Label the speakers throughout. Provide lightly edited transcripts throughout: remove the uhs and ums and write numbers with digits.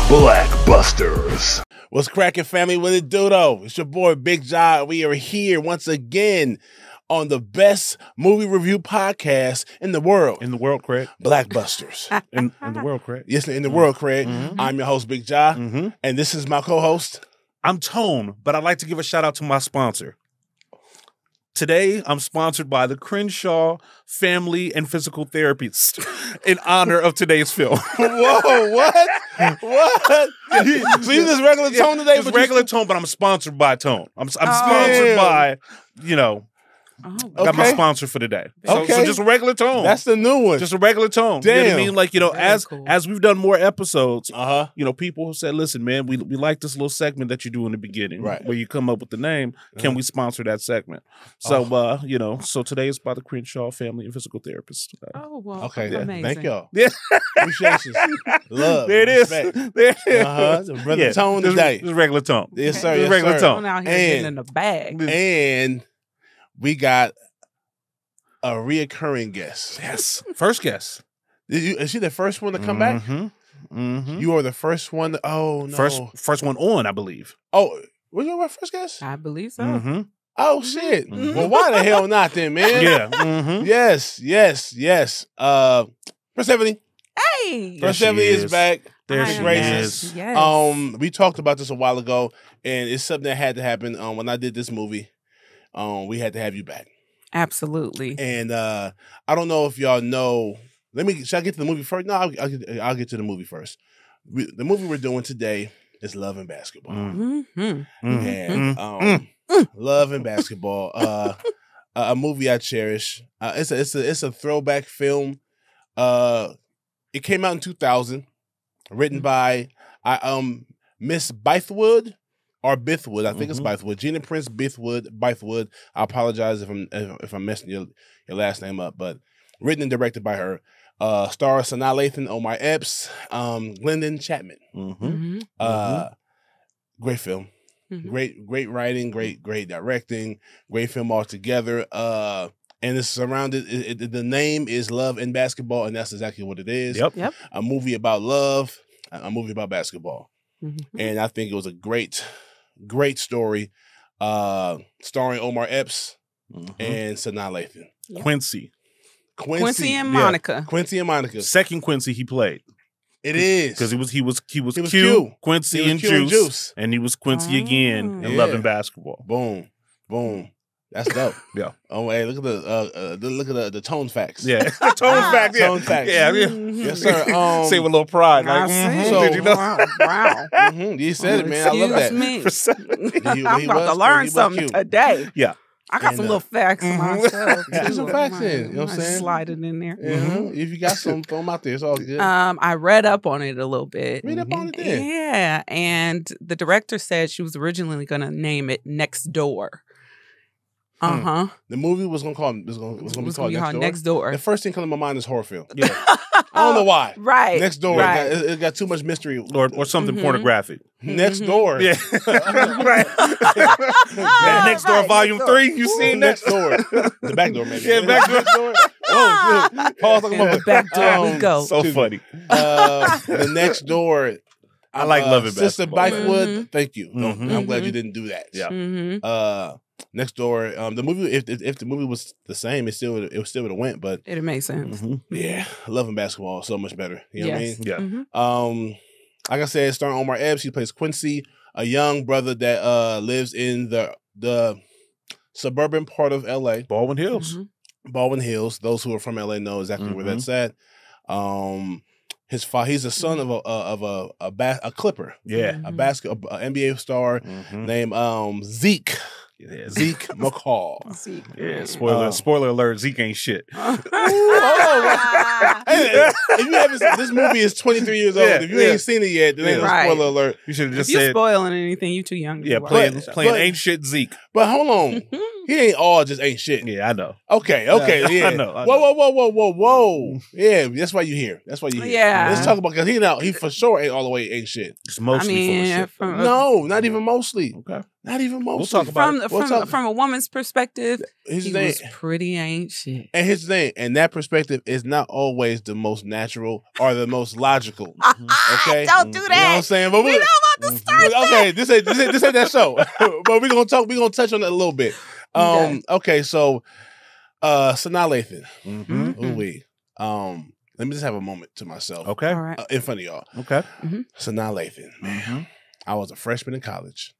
Speaker 1: Blackbusters. What's cracking, family? What it do, though? It's your boy, Big John. We are here once again on the best movie review podcast in the world.
Speaker 2: In the world, Craig.
Speaker 1: Blackbusters.
Speaker 2: In the world, Craig.
Speaker 1: Yes, in the world, Craig.
Speaker 2: Mm-hmm.
Speaker 1: I'm your host, Big John,
Speaker 2: Mm-hmm.
Speaker 1: and this is my co-host.
Speaker 2: I'm Tone, but I'd like to give a shout out to my sponsor. Today, I'm sponsored by the Crenshaw Family and Physical Therapist in honor of today's film.
Speaker 1: Whoa, what? What? So you just regular Tone today?
Speaker 2: It's regular Tone, but I'm sponsored by Tone. I'm sponsored by, got my sponsor for today. So just a regular Tone.
Speaker 1: That's the new one.
Speaker 2: Just a regular Tone.
Speaker 1: Damn.
Speaker 2: You know what I mean? Like,
Speaker 3: Very cool.
Speaker 2: as we've done more episodes,
Speaker 1: Uh-huh.
Speaker 2: People have said, listen, man, we like this little segment that you do in the beginning,
Speaker 1: Right.
Speaker 2: where you come up with the name. Can we sponsor that segment? So, so today is by the Crenshaw Family and Physical Therapist.
Speaker 3: Oh, well,
Speaker 1: Okay,
Speaker 3: amazing.
Speaker 1: thank y'all.
Speaker 2: Yeah.
Speaker 1: Appreciation. Love.
Speaker 2: There it is.
Speaker 1: Respect.
Speaker 2: There it is.
Speaker 1: Uh-huh. Brother Tone
Speaker 2: just,
Speaker 1: today.
Speaker 2: Just regular Tone.
Speaker 1: Yes, sir.
Speaker 3: Okay.
Speaker 1: Yes,
Speaker 2: Regular
Speaker 1: sir.
Speaker 2: Tone.
Speaker 3: Going out here getting in the bag.
Speaker 1: And we got a reoccurring guest.
Speaker 2: Yes. First guess.
Speaker 1: Is she the first one to come back?
Speaker 2: Mm-hmm.
Speaker 1: You are the first one. Oh, no.
Speaker 2: First one on, I believe.
Speaker 1: Oh, was you our first guest?
Speaker 3: I believe so.
Speaker 2: Mm-hmm.
Speaker 1: Oh, shit.
Speaker 2: Mhm.
Speaker 1: Well, why the hell not then, man?
Speaker 2: Yeah. Mm-hmm.
Speaker 1: Yes. Persephone.
Speaker 3: Hey!
Speaker 2: There she
Speaker 1: Persephone is
Speaker 2: is.
Speaker 1: back.
Speaker 2: There
Speaker 3: I
Speaker 2: she
Speaker 3: am
Speaker 1: gracious.
Speaker 2: is.
Speaker 3: Yes.
Speaker 1: We talked about this a while ago, and it's something that had to happen. When I did this movie, we had to have you back.
Speaker 3: Absolutely.
Speaker 1: And I don't know if y'all know. Should I get to the movie first? No, I'll get to the movie first. The movie we're doing today is Love and Basketball.
Speaker 3: Mm-hmm.
Speaker 1: And Love and Basketball, a movie I cherish. It's a throwback film. It came out in 2000, written by Miss Bythewood. Or Bithwood, I think it's Bythewood. Gina Prince Bythewood. I apologize if I'm messing your last name up, but written and directed by her. Stars Sanaa Lathan, Omar Epps, Glendon Chapman.
Speaker 2: Mm-hmm.
Speaker 1: Great film.
Speaker 3: Mhm.
Speaker 1: Great writing, great directing, great film altogether. And it's surrounded. The name is Love and Basketball, and that's exactly what it is.
Speaker 2: Yep.
Speaker 1: A movie about love, a movie about basketball,
Speaker 3: Mhm.
Speaker 1: and I think it was a great story, starring Omar Epps and Sanaa Lathan.
Speaker 3: Yep.
Speaker 2: Quincy.
Speaker 3: Quincy and Monica.
Speaker 1: Quincy and Monica.
Speaker 2: Second Quincy he played.
Speaker 1: It is
Speaker 2: Because he was
Speaker 1: was
Speaker 2: Q,
Speaker 1: Q.
Speaker 2: Quincy
Speaker 1: He was
Speaker 2: and
Speaker 1: Q and
Speaker 2: Juice,
Speaker 1: Juice.
Speaker 2: and he was Quincy again in
Speaker 1: Yeah.
Speaker 2: Love and Basketball.
Speaker 1: Boom. That's dope.
Speaker 2: Yeah.
Speaker 1: Oh, hey, look at the tone facts.
Speaker 2: Yeah, tone facts. Yeah.
Speaker 1: Tone facts.
Speaker 2: Yeah, yeah.
Speaker 1: Yes, sir.
Speaker 2: Say with a little pride.
Speaker 3: I
Speaker 2: Like,
Speaker 3: see.
Speaker 1: So-
Speaker 2: did you know?
Speaker 3: Wow.
Speaker 1: You said it, man. I love that.
Speaker 3: Excuse me.
Speaker 1: He
Speaker 3: I'm about
Speaker 1: was-
Speaker 3: to learn
Speaker 1: he was
Speaker 3: something
Speaker 1: cute.
Speaker 3: today.
Speaker 2: Yeah.
Speaker 3: I got
Speaker 1: And,
Speaker 3: some little facts myself.
Speaker 1: Get
Speaker 3: too.
Speaker 1: some facts
Speaker 3: I
Speaker 1: in, you know what I'm
Speaker 3: might
Speaker 1: saying?
Speaker 3: Slide it in there.
Speaker 1: If you got some, throw them out there. It's all good.
Speaker 3: I read up on it a little bit.
Speaker 1: Read up on it then.
Speaker 3: Yeah, and the director said she was originally going to name it Next Door. Uh-huh.
Speaker 1: The movie was gonna be called
Speaker 3: Next Door.
Speaker 1: The first thing coming to my mind is horror film.
Speaker 2: Yeah.
Speaker 1: I don't know why.
Speaker 3: Right.
Speaker 1: Next Door.
Speaker 3: Right.
Speaker 1: It got too much mystery.
Speaker 2: Or something
Speaker 3: Mhm.
Speaker 2: pornographic.
Speaker 1: Next Door.
Speaker 2: Yeah. Right.
Speaker 1: Yeah,
Speaker 2: Next Door
Speaker 3: right,
Speaker 2: Volume
Speaker 3: Next Door.
Speaker 2: 3. You seen that?
Speaker 1: Next Door. The back door, maybe.
Speaker 2: Yeah, back door.
Speaker 1: Next door. Oh, shit. Paul's talking
Speaker 3: And
Speaker 1: about
Speaker 3: the back door we go.
Speaker 2: So funny.
Speaker 1: The Next Door.
Speaker 2: I like Love and
Speaker 1: Sister
Speaker 2: Basketball,
Speaker 1: Bythewood.
Speaker 3: man.
Speaker 1: Thank you. No,
Speaker 2: Mhm.
Speaker 1: I'm glad you didn't do that.
Speaker 2: Yeah.
Speaker 3: Mm-hmm.
Speaker 1: Next Door. The movie. If the movie was the same, it still would have went. But
Speaker 3: It'd make sense.
Speaker 1: yeah, Love and Basketball is so much better. You know what I mean?
Speaker 2: Yeah.
Speaker 3: Mhm.
Speaker 1: Like I said, starring Omar Epps, he plays Quincy, a young brother that lives in the suburban part of LA,
Speaker 2: Baldwin Hills.
Speaker 3: Mhm.
Speaker 1: Baldwin Hills. Those who are from LA know exactly where that's at. He's the son of a Clipper,
Speaker 2: Yeah.
Speaker 1: a NBA star
Speaker 2: Mhm.
Speaker 1: named Zeke.
Speaker 2: Yeah.
Speaker 1: Zeke McCall.
Speaker 3: See.
Speaker 2: Yeah. Spoiler alert. Zeke ain't shit.
Speaker 1: Hey, if you haven't seen, this movie is 23 years old.
Speaker 2: Yeah,
Speaker 1: If you
Speaker 2: yeah.
Speaker 1: ain't seen it yet, then ain't no
Speaker 3: Right.
Speaker 1: spoiler alert.
Speaker 2: You should have
Speaker 3: If
Speaker 2: just
Speaker 3: you
Speaker 2: said,
Speaker 3: spoiling anything, you too young. to
Speaker 2: yeah,
Speaker 3: watch
Speaker 2: playing
Speaker 3: it.
Speaker 2: playing
Speaker 1: but-
Speaker 2: ain't shit Zeke.
Speaker 1: But hold on. He ain't all just ain't shit.
Speaker 2: Yeah, I know.
Speaker 1: Okay, yeah.
Speaker 2: I know.
Speaker 1: Whoa. Yeah, that's why you here. That's why you here.
Speaker 3: Yeah.
Speaker 1: Let's talk about, because he for sure ain't all the way ain't shit.
Speaker 2: It's mostly full of shit.
Speaker 1: No, not even mostly.
Speaker 2: Okay.
Speaker 1: Not even mostly.
Speaker 2: We'll talk about it.
Speaker 3: From a woman's perspective,
Speaker 1: His
Speaker 3: he
Speaker 1: name,
Speaker 3: was pretty ain't shit.
Speaker 1: and his name, and that perspective is not always the most natural or the most logical. Okay,
Speaker 3: Don't do
Speaker 1: You know what
Speaker 3: that.
Speaker 1: I'm saying? But
Speaker 3: We don't want to start
Speaker 1: okay, this ain't that show. But we're gonna touch on that a little bit. Okay, so Sanaa Lathan.
Speaker 2: Mhm.
Speaker 1: Ooh-wee. Let me just have a moment to myself.
Speaker 2: Okay.
Speaker 3: All right.
Speaker 1: In front of y'all.
Speaker 2: Okay.
Speaker 1: Sanaa Lathan, man.
Speaker 2: Mhm.
Speaker 1: I was a freshman in college,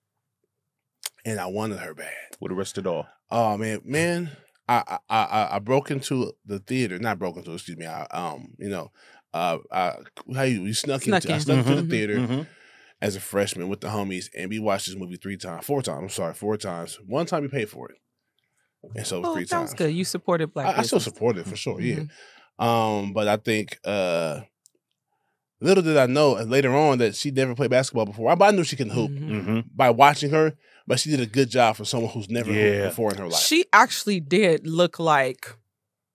Speaker 1: and I wanted her bad.
Speaker 2: Would have risked it all.
Speaker 1: Oh man, I broke into the theater. Not broke into, excuse me. You snuck into? I snuck into the theater
Speaker 2: Mhm.
Speaker 1: as a freshman with the homies, and we watched this movie 4 times. One time we paid for it, and so it was 3
Speaker 3: that
Speaker 1: times.
Speaker 3: was good. You supported Black
Speaker 1: I still
Speaker 3: business.
Speaker 1: support it for sure. Yeah.
Speaker 3: Mhm.
Speaker 1: But I think little did I know later on that she never played basketball before. But I knew she can hoop
Speaker 2: Mhm.
Speaker 1: by watching her. But she did a good job for someone who's never hooped before in her life.
Speaker 3: She actually did look like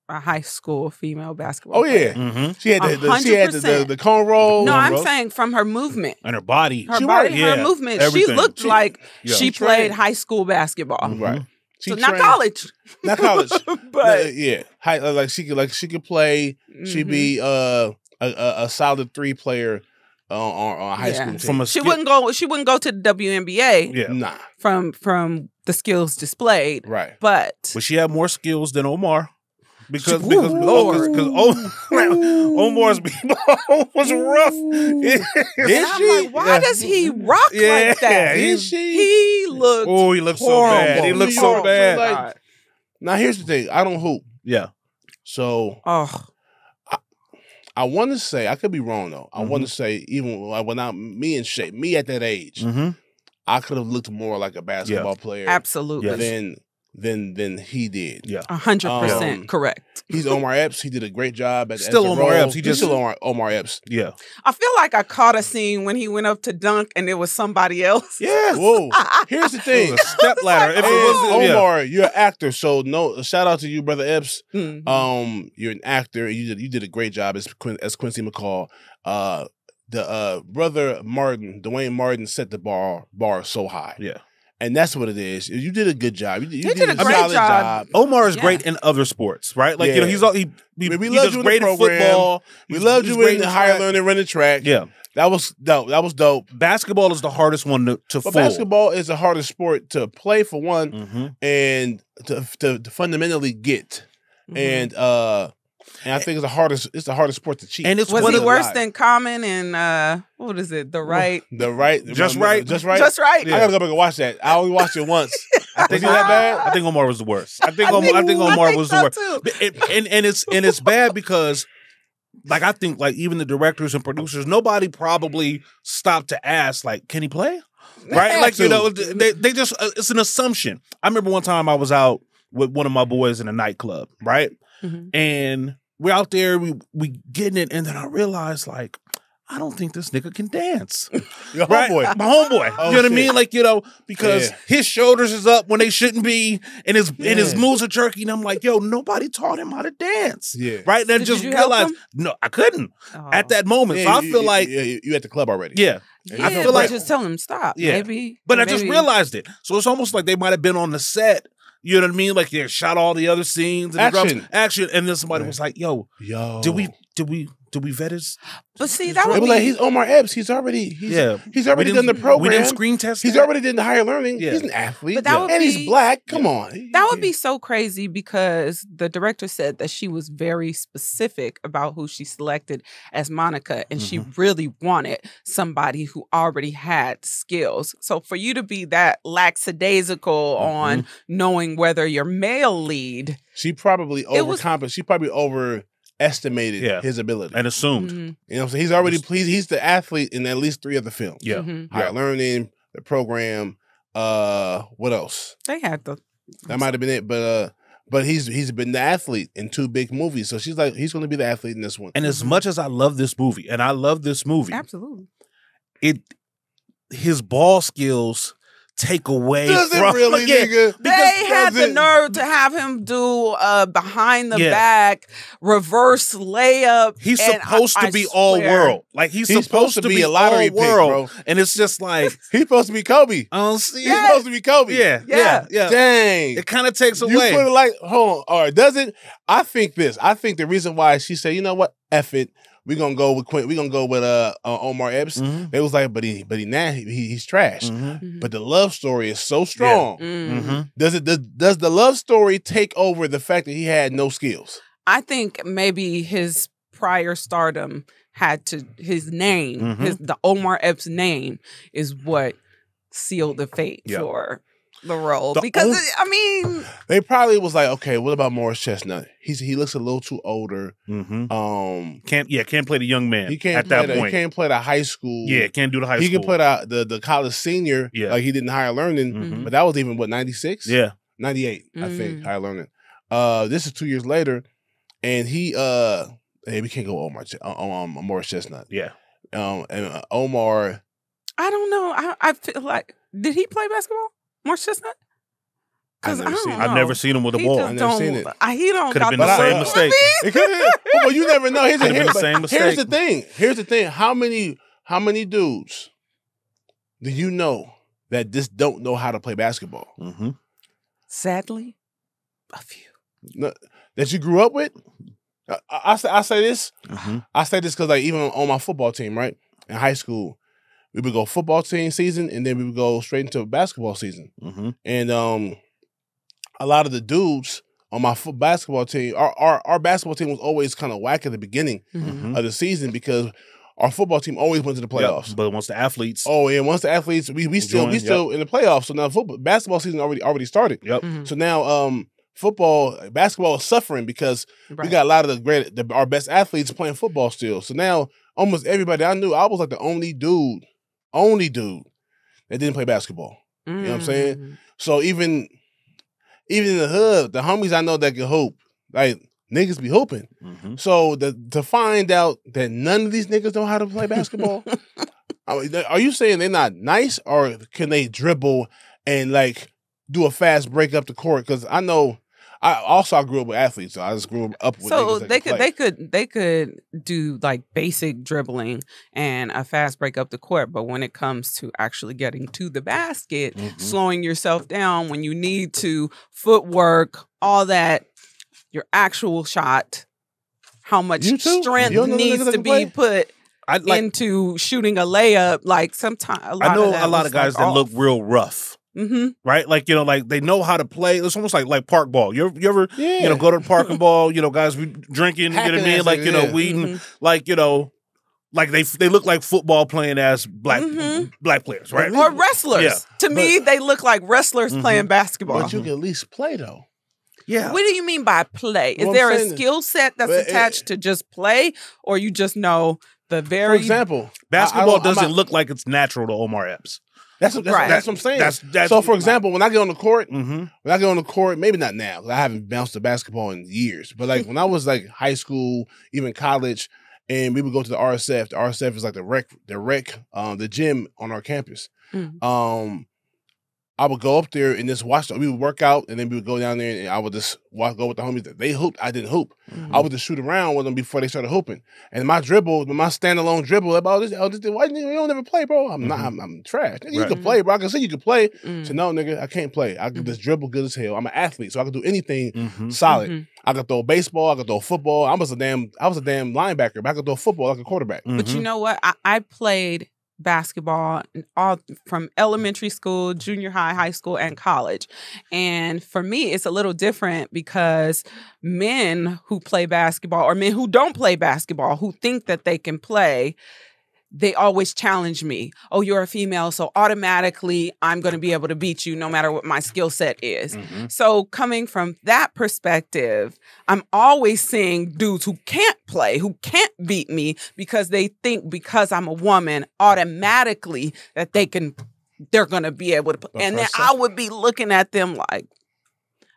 Speaker 3: a high school female basketball
Speaker 1: Oh yeah,
Speaker 3: player.
Speaker 2: Mhm.
Speaker 1: she had the cornrow.
Speaker 3: No, I'm
Speaker 2: Cornrows.
Speaker 3: saying from her movement.
Speaker 2: And her body.
Speaker 3: Her
Speaker 1: She
Speaker 3: body,
Speaker 1: worked.
Speaker 3: her
Speaker 2: Yeah,
Speaker 3: movement.
Speaker 2: everything.
Speaker 3: She looked like
Speaker 2: Yeah.
Speaker 3: she
Speaker 1: She
Speaker 3: played
Speaker 1: trained.
Speaker 3: high school basketball.
Speaker 1: Right. She
Speaker 3: So not
Speaker 1: trained-
Speaker 3: college.
Speaker 1: Not college.
Speaker 3: But
Speaker 1: yeah, she could play. She'd be a solid 3 player on a high school team.
Speaker 2: From a
Speaker 3: she wouldn't go to the WNBA
Speaker 2: Yeah.
Speaker 1: Nah,
Speaker 3: from the skills displayed.
Speaker 1: right.
Speaker 3: But
Speaker 2: But she had more skills than Omar. Because
Speaker 3: Lord.
Speaker 2: Omar's was rough.
Speaker 1: Did
Speaker 3: and I'm
Speaker 1: she?
Speaker 3: like, why does he rock
Speaker 2: Yeah.
Speaker 3: like that?
Speaker 1: Did she?
Speaker 3: He looked
Speaker 2: Oh, he looked so
Speaker 3: horrible.
Speaker 2: bad. He looked so
Speaker 1: Horrible.
Speaker 2: bad.
Speaker 1: Like- Now here's the thing. I don't hoop,
Speaker 2: Yeah.
Speaker 1: so
Speaker 3: Oh,
Speaker 1: I want to say, I could be wrong though. I want to say, even when me at that age,
Speaker 2: Mm-hmm.
Speaker 1: I could have looked more like a basketball player
Speaker 3: absolutely.
Speaker 2: Yes.
Speaker 1: than he did.
Speaker 2: Yeah.
Speaker 3: 100% correct.
Speaker 1: He's Omar Epps. He did a great job as
Speaker 2: Still
Speaker 1: the
Speaker 2: Omar
Speaker 1: role.
Speaker 2: Epps. He
Speaker 1: He's
Speaker 2: just-
Speaker 1: still Omar Epps.
Speaker 2: Yeah.
Speaker 3: I feel like I caught a scene when he went up to dunk and it was somebody else.
Speaker 2: Yeah.
Speaker 1: Whoa. Here's the
Speaker 2: It
Speaker 1: thing.
Speaker 2: was a step ladder. If it
Speaker 1: And
Speaker 2: was, yeah.
Speaker 1: Omar, you're an actor, so no shout out to you, brother Epps.
Speaker 3: Mhm.
Speaker 1: You're an actor, and you did a great job as Quincy McCall. The brother Martin, Dwayne Martin, set the bar so high,
Speaker 2: Yeah.
Speaker 1: and that's what it is. You did a good job. You
Speaker 3: did a great
Speaker 1: solid
Speaker 3: job.
Speaker 2: Omar is
Speaker 3: Yeah.
Speaker 2: great in other sports, right? Like,
Speaker 1: Yeah.
Speaker 2: he
Speaker 1: We
Speaker 2: he
Speaker 1: loved
Speaker 2: does
Speaker 1: you in
Speaker 2: great
Speaker 1: the
Speaker 2: in
Speaker 1: program.
Speaker 2: football.
Speaker 1: We
Speaker 2: He's-
Speaker 1: loved
Speaker 2: he's
Speaker 1: you
Speaker 2: great
Speaker 1: in the higher
Speaker 2: track.
Speaker 1: learning running track.
Speaker 2: Yeah.
Speaker 1: That was dope. That was dope.
Speaker 2: Basketball is the hardest one to
Speaker 1: But
Speaker 2: fool.
Speaker 1: basketball is the hardest sport to play for one,
Speaker 2: Mm-hmm.
Speaker 1: and to fundamentally get.
Speaker 3: Mhm.
Speaker 1: And I think it's the hardest sport to cheat.
Speaker 2: And it's
Speaker 3: Was
Speaker 2: one
Speaker 3: he
Speaker 2: of the
Speaker 3: worse
Speaker 1: live.
Speaker 3: than Common and what is it? The Right?
Speaker 1: The right,
Speaker 2: Just right.
Speaker 1: just right.
Speaker 3: Just Right?
Speaker 1: I gotta go back and watch that. I only watched it once.
Speaker 2: I
Speaker 1: Was he that bad?
Speaker 2: I think Omar was the worst. I think Omar was the
Speaker 3: so
Speaker 2: worst.
Speaker 3: too.
Speaker 2: And it's bad because, like, I think, like, even the directors and producers, nobody probably stopped to ask, like, can he play? Right? Like, you know, they just it's an assumption. I remember one time I was out with one of my boys in a nightclub, right?
Speaker 3: Mhm.
Speaker 2: And we're out there, we getting it, and then I realized, like, I don't think this nigga can dance.
Speaker 1: Your
Speaker 2: Right?
Speaker 1: homeboy.
Speaker 2: My homeboy.
Speaker 1: Oh,
Speaker 2: you know what I
Speaker 1: shit.
Speaker 2: mean? Like, you know, because
Speaker 1: Yeah.
Speaker 2: his shoulders is up when they shouldn't be, and his
Speaker 1: Yeah.
Speaker 2: moves are jerky. And I'm like, yo, nobody taught him how to dance.
Speaker 1: Yeah.
Speaker 2: Right? And I
Speaker 3: Did
Speaker 2: just
Speaker 3: you help
Speaker 2: realized,
Speaker 3: him?
Speaker 2: no, I couldn't
Speaker 3: Oh.
Speaker 2: at that moment.
Speaker 1: Yeah,
Speaker 2: So I
Speaker 1: you-
Speaker 2: feel
Speaker 1: you-
Speaker 2: like,
Speaker 1: you at the club already.
Speaker 2: yeah.
Speaker 3: Yeah,
Speaker 2: I feel
Speaker 3: but
Speaker 2: like,
Speaker 3: just tell him stop.
Speaker 2: Yeah.
Speaker 3: Maybe.
Speaker 2: but I just
Speaker 3: maybe.
Speaker 2: realized it. So it's almost like they might have been on the set. You know what I mean? Like, they shot all the other scenes and
Speaker 1: Action.
Speaker 2: action, and then somebody
Speaker 1: Right.
Speaker 2: was like, "Yo,
Speaker 1: Yo.
Speaker 2: did we vet his?"
Speaker 3: But see,
Speaker 2: his
Speaker 3: that
Speaker 2: drug?
Speaker 3: would
Speaker 1: They
Speaker 3: be
Speaker 1: were like, he's Omar Epps. He's already
Speaker 2: We
Speaker 1: done the program.
Speaker 2: We didn't screen test.
Speaker 1: He's
Speaker 2: that?
Speaker 1: already did the higher learning.
Speaker 2: Yeah.
Speaker 1: He's an athlete.
Speaker 3: But that would
Speaker 1: and
Speaker 3: be-
Speaker 1: he's black. Come on.
Speaker 3: that would be so crazy because the director said that she was very specific about who she selected as Monica, and she really wanted somebody who already had skills. So for you to be that lackadaisical on knowing whether your male lead,
Speaker 1: She probably
Speaker 3: It was-
Speaker 1: overcompensated. She probably overestimated
Speaker 2: Yeah.
Speaker 1: his ability.
Speaker 2: and assumed.
Speaker 3: Mhm,
Speaker 1: You know what I'm saying? He's already he's the athlete in at least 3 of the films.
Speaker 2: Yeah.
Speaker 3: mhm.
Speaker 1: Higher learning, the program, what else?
Speaker 3: They had the
Speaker 1: That might have been it, but he's been the athlete in 2 big movies. So she's like, he's gonna be the athlete in this one.
Speaker 2: And as much as I love this movie, his ball skills take away
Speaker 1: Does it
Speaker 2: from
Speaker 1: really, nigga?
Speaker 3: They had the
Speaker 1: doesn't-
Speaker 3: nerve to have him do behind the
Speaker 2: Yeah.
Speaker 3: back reverse layup.
Speaker 2: He's
Speaker 3: and
Speaker 2: supposed to
Speaker 3: I
Speaker 2: be
Speaker 3: swear,
Speaker 2: all world. Like he's supposed to be
Speaker 1: a lottery
Speaker 2: all
Speaker 1: pick,
Speaker 2: world.
Speaker 1: bro.
Speaker 2: And it's just like
Speaker 1: He's supposed to be Kobe.
Speaker 2: I don't see
Speaker 1: He's
Speaker 2: it.
Speaker 1: supposed to be Kobe.
Speaker 2: Yeah.
Speaker 1: Dang.
Speaker 2: It kind of takes
Speaker 1: You
Speaker 2: away.
Speaker 1: put it like, hold on. All right, does it? I think this. I think the reason why she said, you know what, F it. We're gonna go with Quinn. We're gonna go with Omar Epps.
Speaker 2: Mhm.
Speaker 1: They was like, but he's trash.
Speaker 2: Mhm.
Speaker 3: Mhm.
Speaker 1: But the love story is so strong.
Speaker 3: Mm.
Speaker 2: Mhm.
Speaker 1: Does the love story take over the fact that he had no skills?
Speaker 3: I think maybe his prior stardom had to his name,
Speaker 2: Mhm.
Speaker 3: the Omar Epps name is what sealed the fate
Speaker 2: Yeah.
Speaker 3: for the role.
Speaker 2: The
Speaker 3: Because
Speaker 2: on-
Speaker 3: I mean,
Speaker 1: They probably was like, okay, what about Morris Chestnut? He looks a little too older.
Speaker 2: Mhm. Can't play the young man
Speaker 1: He can't
Speaker 2: at
Speaker 1: play
Speaker 2: that
Speaker 1: the,
Speaker 2: point.
Speaker 1: he can't play the high school.
Speaker 2: Yeah, can't do the high
Speaker 1: he
Speaker 2: school.
Speaker 1: can play the college senior.
Speaker 2: Yeah.
Speaker 1: Like he did in Higher Learning,
Speaker 2: Mhm.
Speaker 1: but that was even what 96.
Speaker 2: Yeah.
Speaker 1: 98, I think,
Speaker 3: Mm.
Speaker 1: Higher Learning. This is 2 years later, and he hey, we can't go Morris Chestnut.
Speaker 2: Yeah.
Speaker 1: And Omar,
Speaker 3: I don't know. I feel like did he play basketball? Morris Chestnut? Because
Speaker 1: I've never seen it.
Speaker 2: I've never seen him with a
Speaker 3: He
Speaker 2: ball.
Speaker 3: just
Speaker 1: I've never seen it.
Speaker 3: He don't
Speaker 2: Could
Speaker 3: got
Speaker 2: have been
Speaker 3: the
Speaker 2: the same
Speaker 3: look.
Speaker 2: mistake.
Speaker 1: it could well, you never know.
Speaker 2: Could've been the same
Speaker 1: Here's the
Speaker 2: mistake.
Speaker 1: thing. Here's the thing. How many dudes do you know that just don't know how to play basketball?
Speaker 2: Mm-hmm.
Speaker 3: Sadly, a few.
Speaker 1: No, that you grew up with? I say this.
Speaker 2: Mm-hmm.
Speaker 1: I say this because like even on my football team, right? In high school, we would go football team season and then we would go straight into basketball season.
Speaker 2: Mm-hmm.
Speaker 1: And a lot of the dudes on my basketball team, our basketball team was always kind of whack at the beginning
Speaker 2: Mm-hmm.
Speaker 1: of the season because our football team always went to the playoffs.
Speaker 2: But once the athletes,
Speaker 1: Oh, and once the athletes, we still
Speaker 2: Join,
Speaker 1: in the playoffs. So now basketball season already started.
Speaker 2: yep.
Speaker 3: Mhm.
Speaker 1: So now basketball is suffering because
Speaker 3: Right.
Speaker 1: we got a lot of our best athletes playing football still. So now almost everybody I knew, I was like the only dude that didn't play basketball. know what I'm saying?
Speaker 3: Mm.
Speaker 1: So even in the hood, the homies I know that can hoop, like niggas be hooping.
Speaker 2: Mm-hmm.
Speaker 1: So to find out that none of these niggas know how to play basketball, I mean, are you saying they're not nice or can they dribble and like do a fast break up the court? Because I know I grew up with athletes, so I just grew up with
Speaker 3: So
Speaker 1: niggas that
Speaker 3: they
Speaker 1: play.
Speaker 3: could do like basic dribbling and a fast break up the court, but when it comes to actually getting to the basket,
Speaker 2: Mhm.
Speaker 3: slowing yourself down when you need to, footwork, all that, your actual shot, how much
Speaker 1: You too?
Speaker 3: strength
Speaker 1: You don't know the
Speaker 3: needs
Speaker 1: niggas that
Speaker 3: to
Speaker 1: can
Speaker 3: be
Speaker 1: play?
Speaker 3: put
Speaker 2: I like.
Speaker 3: into shooting a layup. Like sometimes
Speaker 2: I know a lot of guys that look real rough,
Speaker 3: Mm-hmm.
Speaker 2: right? Like like they know how to play. It's almost like park ball. You ever
Speaker 1: Yeah.
Speaker 2: go to the park and ball? Guys be drinking. You know what I
Speaker 1: Hacking
Speaker 2: mean?
Speaker 1: ass
Speaker 2: Like
Speaker 1: niggas, yeah.
Speaker 2: weeding.
Speaker 3: Mm-hmm.
Speaker 2: Like they look like football playing as black
Speaker 3: Mhm.
Speaker 2: black players, right?
Speaker 3: Or wrestlers.
Speaker 2: Yeah.
Speaker 3: To me, they look like wrestlers
Speaker 2: Mhm.
Speaker 3: playing basketball.
Speaker 1: But you can at least play though.
Speaker 2: Yeah.
Speaker 3: What do you mean by play? Is
Speaker 1: Well, I'm
Speaker 3: there a
Speaker 1: saying-
Speaker 3: skill set that's
Speaker 1: But,
Speaker 3: attached to just play, or you just know the
Speaker 1: For
Speaker 3: very
Speaker 1: example,
Speaker 2: Basketball
Speaker 1: I'm
Speaker 2: doesn't
Speaker 1: not-
Speaker 2: look like it's natural to Omar Epps.
Speaker 1: That's
Speaker 3: Right.
Speaker 1: what I'm saying.
Speaker 2: That's
Speaker 1: So for example, when I get on the court,
Speaker 2: Mm-hmm.
Speaker 1: maybe not now, 'cause I haven't bounced the basketball in years, but like when I was like high school, even college, and we would go to the RSF. The RSF is like the gym on our campus.
Speaker 3: Mhm.
Speaker 1: I would go up there and just watch. We would work out, and then we would go down there, and I would just go with the homies. They hooped. I didn't hoop.
Speaker 3: Mhm.
Speaker 1: I would just shoot around with them before they started hooping. And my standalone dribble, why you don't ever play, bro? I'm not. I'm trash. Nigga, you
Speaker 2: Right.
Speaker 1: can play, bro. I can see you can play.
Speaker 3: Mm.
Speaker 1: So no, nigga, I can't play. I can just dribble good as hell. I'm an athlete, so I can do anything
Speaker 2: Mm-hmm.
Speaker 1: solid.
Speaker 3: Mhm.
Speaker 1: I can throw baseball. I can throw football. I was a damn linebacker, but I could throw football like a quarterback.
Speaker 3: But you know what? I played basketball all from elementary school, junior high, high school, and college. And for me, it's a little different because men who play basketball or men who don't play basketball, who think that they can play, they always challenge me. Oh, you're a female, so automatically I'm going to be able to beat you no matter what my skill set is.
Speaker 2: Mm-hmm.
Speaker 3: So coming from that perspective, I'm always seeing dudes who can't play, who can't beat me because they think because I'm a woman automatically that they're going to be able to play. And then I would be looking at them like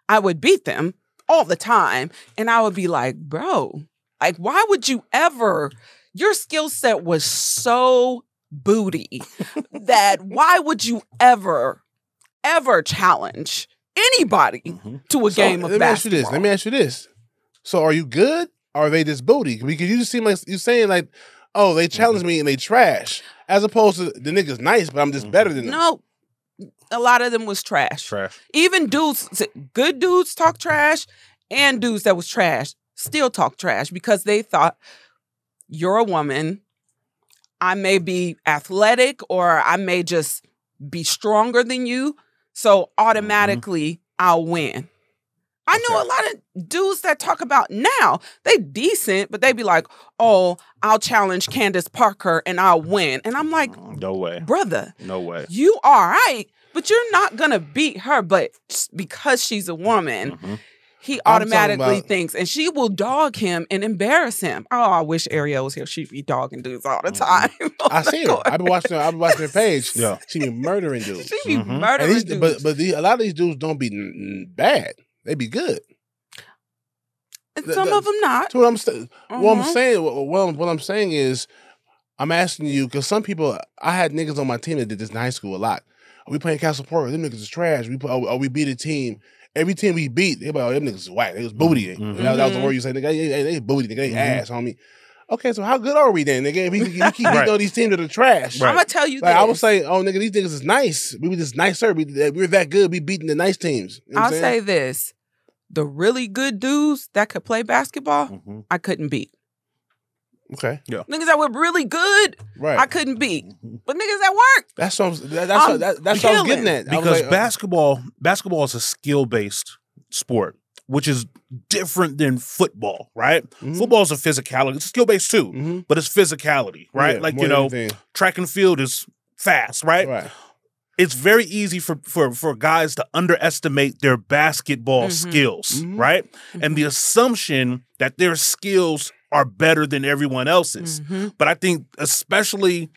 Speaker 3: I would beat them all the time. And I would be like, bro, like, why would you ever... Your skill set was so booty that why would you ever ever challenge anybody to a game of basketball.
Speaker 1: Let me ask you this. So are you good or are they just booty? Because you just seem like you're saying like, oh, they challenge me and they trash. As opposed to the niggas nice, but I'm just better than them.
Speaker 3: No, a lot of them was trash.
Speaker 2: Trash.
Speaker 3: Even dudes, good dudes talk trash, and dudes that was trash still talk trash because they thought, you're a woman, I may be athletic or I may just be stronger than you, so automatically I'll win. I know a lot of dudes that talk about now, they decent, but they be like, oh, I'll challenge Candace Parker and I'll win. And I'm like,
Speaker 2: no way.
Speaker 3: Brother.
Speaker 2: No way.
Speaker 3: You all right, but you're not going to beat her. But because she's a woman, he automatically thinks, and she will dog him and embarrass him. Oh, I wish Ariel was here. She'd be dogging dudes all the time.
Speaker 1: I see her. I've been watching her page.
Speaker 2: Yeah.
Speaker 1: She be murdering dudes.
Speaker 3: She be murdering dudes.
Speaker 1: But a lot of these dudes don't be bad. They be good.
Speaker 3: And some of them not.
Speaker 1: What I'm saying. What I'm saying is, I'm asking you because some people. I had niggas on my team that did this in high school a lot. We playing Castle Park. Them niggas is trash. We beat a team. Every team we beat, they be like, oh, them niggas is whack. They was booty. That was the word you say. Nigga, they booty. Nigga, they ass, homie. Okay, so how good are we then, nigga? If we keep beating all these teams that are trash.
Speaker 3: I'm gonna tell you
Speaker 1: like,
Speaker 3: this.
Speaker 1: I would say, oh, nigga, these niggas is nice. We were just nicer. We're that good. We beating the nice teams. You know
Speaker 3: I'll say this. The really good dudes that could play basketball, I couldn't beat.
Speaker 1: Okay. Yeah.
Speaker 3: Niggas that were really good,
Speaker 1: right,
Speaker 3: I couldn't beat. But niggas that weren't.
Speaker 1: That's what I was getting at.
Speaker 2: Because like, basketball is a skill-based sport, which is different than football, right? Football is a physicality. It's skill-based too, but it's physicality, right?
Speaker 1: Yeah,
Speaker 2: like, you know, track and field is fast, right?
Speaker 1: Right.
Speaker 2: It's very easy for guys to underestimate their basketball skills, right? And the assumption that their skills are better than everyone else's. But I think especially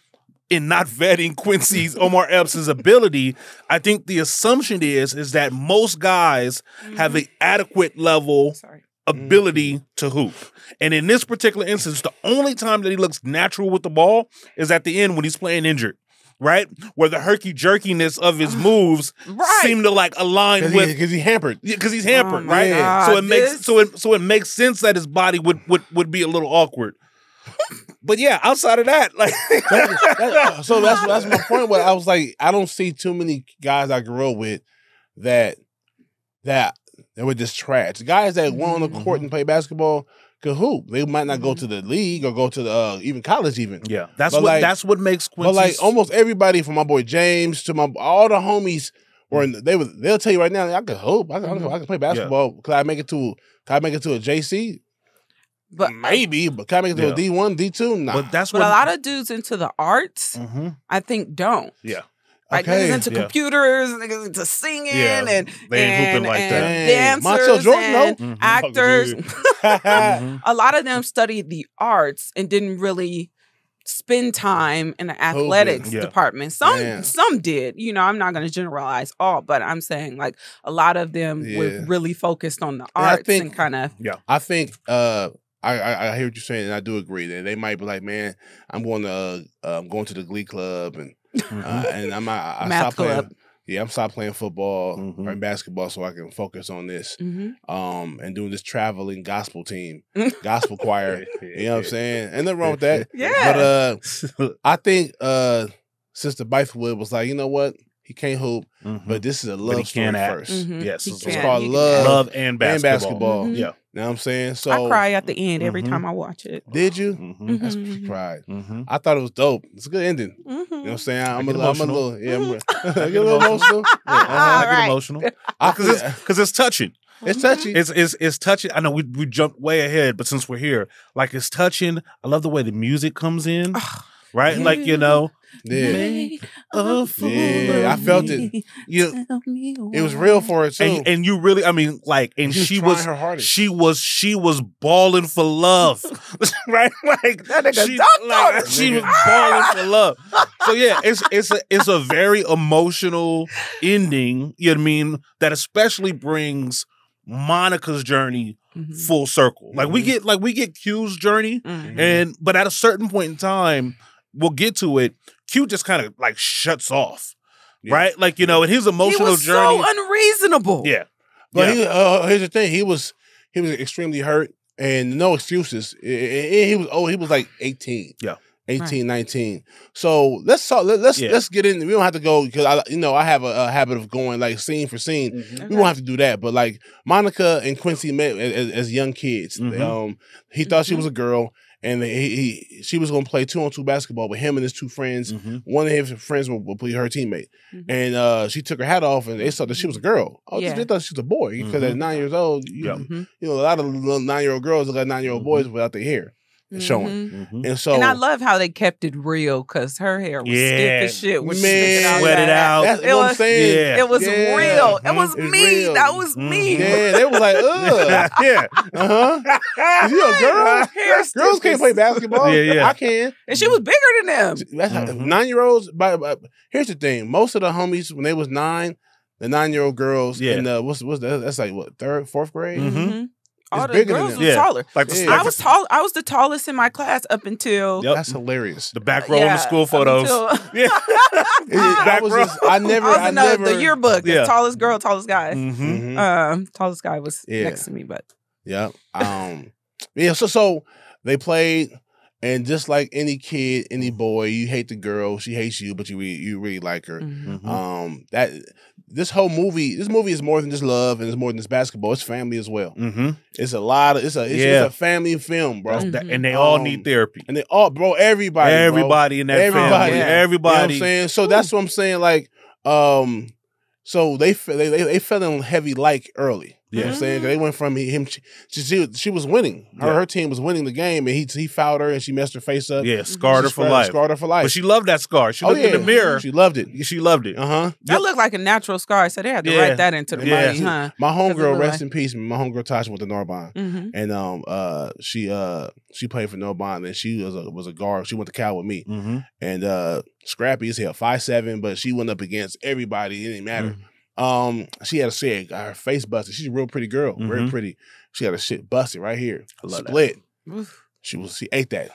Speaker 2: in not vetting Quincy's Omar Epps' ability, I think the assumption is that most guys have an adequate level ability to hoop. And in this particular instance, the only time that he looks natural with the ball is at the end when he's playing injured. Right? Where the herky-jerkiness of his moves seem to like align with
Speaker 1: because he's hampered.
Speaker 2: Because he's hampered, right?
Speaker 3: God,
Speaker 2: so it makes sense that his body would be a little awkward. But yeah, outside of that, like
Speaker 1: so that's my point. Where I was like, I don't see too many guys I grew up with that were just trash. Guys that went on the court and play basketball could hoop. They might not go to the league or go to the even college even.
Speaker 2: Yeah, that's what makes Quincy.
Speaker 1: But like almost everybody from my boy James to all the homies were they'll tell you right now I could hoop. I can play basketball. Could I make it to a JC?
Speaker 3: But
Speaker 1: maybe, but can I make it to a D1, D2? Nah.
Speaker 2: But
Speaker 3: a lot of dudes into the arts, I think don't.
Speaker 2: Yeah.
Speaker 3: Like niggas into computers, niggas into singing, and
Speaker 2: they ain't hooping like that.
Speaker 3: Dancers
Speaker 1: Jordan,
Speaker 3: and actors. A lot of them studied the arts and didn't really spend time in the athletics department. Some did. You know, I'm not going to generalize all, but I'm saying like a lot of them were really focused on the arts and kind of.
Speaker 1: Yeah, I think. I hear what you're saying, and I do agree that they might be like, man, I'm going to the Glee Club and I stopped playing. Yeah, I'm stopped playing football or basketball so I can focus on this. And doing this traveling gospel team, gospel choir. You know what I'm saying? And nothing wrong with that.
Speaker 3: Yeah.
Speaker 1: But I think Sister Bythewood was like, you know what? He can't hoop, but this is a love story first.
Speaker 2: Yes,
Speaker 1: it's called love
Speaker 2: and basketball.
Speaker 1: Yeah. You know what I'm saying? So
Speaker 3: I cry at the end every time I watch it.
Speaker 1: Did you? That's what you cried. I thought it was dope. It's a good ending. You know what I'm saying? I'm a little I get a little emotional.
Speaker 2: I get emotional. Because it's touching.
Speaker 1: It's touching.
Speaker 2: It's touching. I know we jumped way ahead, but since we're here, like it's touching. I love the way the music comes in. Right? Like, you know.
Speaker 1: Yeah. I felt it. It was real for her too.
Speaker 2: And you really, I mean, like, and she was balling for love. Right? Like
Speaker 3: that nigga
Speaker 2: she was balling for love. So yeah, it's a very emotional ending, you know what I mean, that especially brings Monica's journey full circle. Like we get Q's journey, but at a certain point in time, we'll get to it. Q just kind of like shuts off. right? Like, you know, and his emotional
Speaker 3: he was
Speaker 2: journey.
Speaker 3: so unreasonable.
Speaker 2: Yeah.
Speaker 1: But here's the thing: he was extremely hurt, and no excuses. He was like 18.
Speaker 2: Yeah.
Speaker 1: 18, 19. So let's talk. Let's get in. We don't have to go because I have a habit of going like scene for scene.
Speaker 3: Okay.
Speaker 1: We won't have to do that. But like Monica and Quincy met as young kids. He thought she was a girl, and she was going to play 2-on-2 basketball with him and his two friends. One of his friends will be her teammate, and she took her hat off, and they thought that she was a girl. Oh, they thought she was a boy because at 9 years old, you know, a lot of little 9-year-old girls look like 9-year-old boys without their hair showing. And so,
Speaker 3: and I love how they kept it real because her hair was stiff as shit. With
Speaker 2: sweated out.
Speaker 1: That's what I'm saying.
Speaker 3: It was real. It was me.
Speaker 1: Real.
Speaker 3: That was me.
Speaker 1: Yeah, they were like, ugh. You a girl? Girls can't play basketball. I can.
Speaker 3: And she was bigger than them.
Speaker 1: That's 9-year-olds. Here's the thing: most of the homies when they was 9, the 9-year-old girls in the what's that? That's like what, 3rd, 4th grade.
Speaker 3: All the girls were taller.
Speaker 2: Like
Speaker 3: I was tall. I was the tallest in my class up until
Speaker 1: that's hilarious.
Speaker 2: The back row in the school photos.
Speaker 1: I was in
Speaker 3: the yearbook. The tallest girl, tallest guy. Tallest guy was next to me, but
Speaker 1: So they played, and just like any kid, any boy, you hate the girl, she hates you, but you really like her. This movie is more than just love, and it's more than just basketball. It's family as well. It's a lot of it's a family film, bro.
Speaker 2: And they all need therapy.
Speaker 1: And they all, bro, everybody
Speaker 2: in that family, everybody.
Speaker 1: You know what I'm saying? So that's what I'm saying. Like, so they fell in heavy like early. You know what I'm saying? 'Cause they went from him. She was winning. Her team was winning the game, and he fouled her, and she messed her face up.
Speaker 2: Yeah, scarred her for life.
Speaker 1: But
Speaker 2: she loved that scar. She looked in the mirror.
Speaker 1: She loved it.
Speaker 2: She loved it.
Speaker 3: That looked like a natural scar, so they had to write that into the money, huh?
Speaker 1: My homegirl, rest in peace. My homegirl Tasha went to Narbonne, and she played for Narbonne, and she was a guard. She went to Cal with me, and scrappy as hell, 5'7", but she went up against everybody. It didn't matter. She had her face busted. She's a real pretty girl, very pretty. She had her shit busted right here, split. She ate that.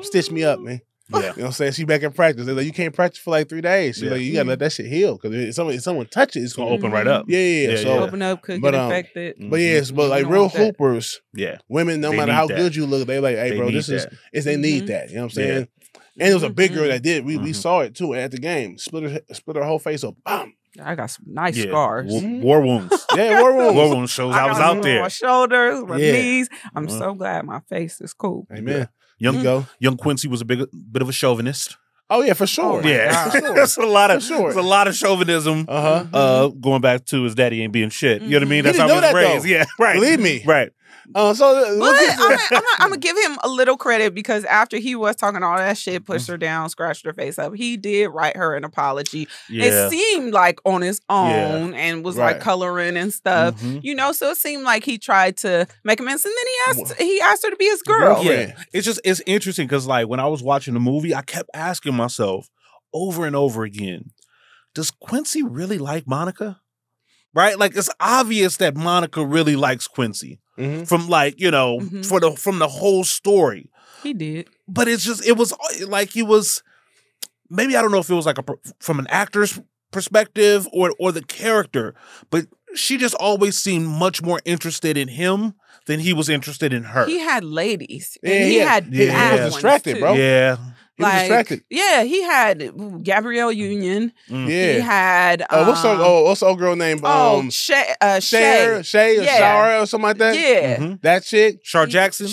Speaker 1: Stitched me up, man. Yeah, you know what I'm saying? She back in practice. They're like, you can't practice for like 3 days. She's like, you gotta let that shit heal because if someone touch it, it's gonna
Speaker 2: open right up.
Speaker 1: Yeah. So
Speaker 3: open up, could get infected.
Speaker 1: But like real hoopers, women, no matter how good you look, they like, hey, bro, this is they need that. You know what I'm saying? And it was a big girl that did. We saw it too at the game. Split her whole face up. Bam.
Speaker 3: I got some nice scars.
Speaker 2: War wounds.
Speaker 1: War wounds.
Speaker 2: War wounds shows I was out there.
Speaker 3: My shoulders, my knees. I'm so glad my face is cool.
Speaker 1: Amen.
Speaker 2: Young Quincy was a bit of a chauvinist.
Speaker 1: Oh yeah, for sure.
Speaker 2: There's a lot of chauvinism. Going back to his daddy ain't being shit. You know what I mean? That's how he was raised.
Speaker 1: Though.
Speaker 2: Yeah, right.
Speaker 1: Believe me.
Speaker 2: Right.
Speaker 3: I'm gonna give him a little credit because after he was talking all that shit, pushed her down, scratched her face up, he did write her an apology. It seemed like on his own and was like coloring and stuff, you know. So it seemed like he tried to make amends, and then he asked her to be his girl.
Speaker 2: Yeah, it's interesting because like when I was watching the movie, I kept asking myself over and over again, does Quincy really like Monica? Right, like it's obvious that Monica really likes Quincy. From like, you know, from the whole story.
Speaker 3: He did.
Speaker 2: But it was like he was, maybe I don't know if it was like from an actor's perspective or the character, but she just always seemed much more interested in him than he was interested in her.
Speaker 3: He had ladies. And he had
Speaker 1: he was distracted, bro.
Speaker 2: Yeah.
Speaker 1: He was distracted.
Speaker 3: Yeah, he had Gabrielle Union. He had
Speaker 1: what's the old girl name?
Speaker 3: Shay
Speaker 1: or Shara or something like that.
Speaker 3: Yeah,
Speaker 1: that chick,
Speaker 2: Shar Jackson.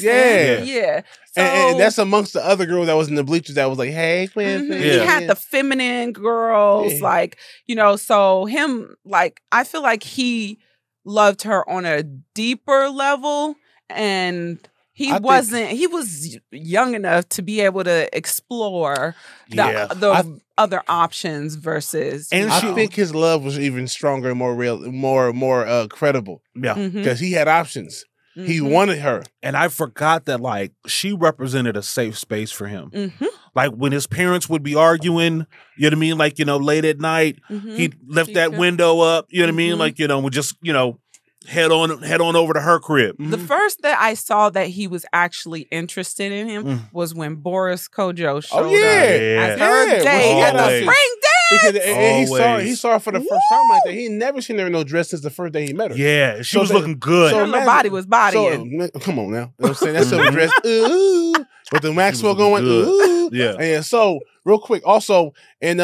Speaker 3: Yeah. So,
Speaker 1: and that's amongst the other girl that was in the bleachers that was like, hey, Quincy.
Speaker 3: He had the feminine girls, like, you know. So him, like, I feel like he loved her on a deeper level, and he was young enough to be able to explore the other options versus.
Speaker 1: And I think his love was even stronger and more real, more credible.
Speaker 2: Yeah,
Speaker 1: because he had options. He wanted her,
Speaker 2: and I forgot that like she represented a safe space for him. Like when his parents would be arguing, you know what I mean? Like, you know, late at night, he'd lift that window up. You know what I mean? Like, you know, would just, you know, head on over to her crib.
Speaker 3: The first that I saw that he was actually interested in him was when Boris Kodjoe showed up as her date at the spring
Speaker 1: Because he
Speaker 2: Always.
Speaker 1: saw her for the first time like that. He never seen her in no dress since the first day he met her.
Speaker 2: Yeah, she
Speaker 1: So
Speaker 2: was
Speaker 1: they-
Speaker 2: looking good.
Speaker 3: Her little body was bodying.
Speaker 1: So, come on now. You know what I'm saying? That silver dress, ooh, with the Maxwell going,
Speaker 2: good.
Speaker 1: ooh.
Speaker 2: Yeah.
Speaker 1: And so, real quick, also, and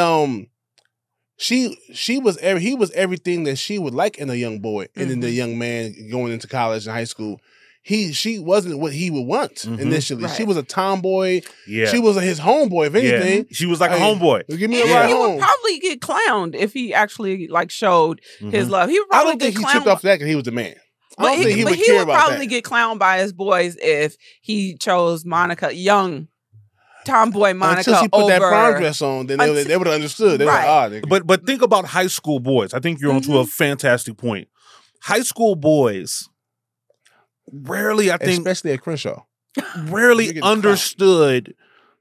Speaker 1: he was everything that she would like in a young boy and in the young man going into college and high school. She wasn't what he would want initially.
Speaker 3: Right.
Speaker 1: She was a tomboy.
Speaker 2: Yeah.
Speaker 1: She was his homeboy, if anything.
Speaker 2: She was like a
Speaker 1: Hey,
Speaker 2: homeboy.
Speaker 1: Give me a
Speaker 3: And
Speaker 1: ride
Speaker 3: he
Speaker 1: home.
Speaker 3: would probably get clowned if he actually like showed his love. He would
Speaker 1: I
Speaker 3: probably
Speaker 1: don't think
Speaker 3: get
Speaker 1: he
Speaker 3: clowned.
Speaker 1: tripped off that because he was the man. I
Speaker 3: But
Speaker 1: don't think he
Speaker 3: but
Speaker 1: would care about
Speaker 3: probably
Speaker 1: that.
Speaker 3: get clowned by his boys if he chose Monica, young tomboy Monica,
Speaker 1: Until she put
Speaker 3: over.
Speaker 1: that prom dress on, then they would have understood. They were
Speaker 3: Right.
Speaker 1: like, nigga.
Speaker 2: But think about high school boys. I think you're onto a fantastic point. High school boys rarely, I think,
Speaker 1: Especially at Crenshaw.
Speaker 2: rarely
Speaker 1: You're getting
Speaker 2: understood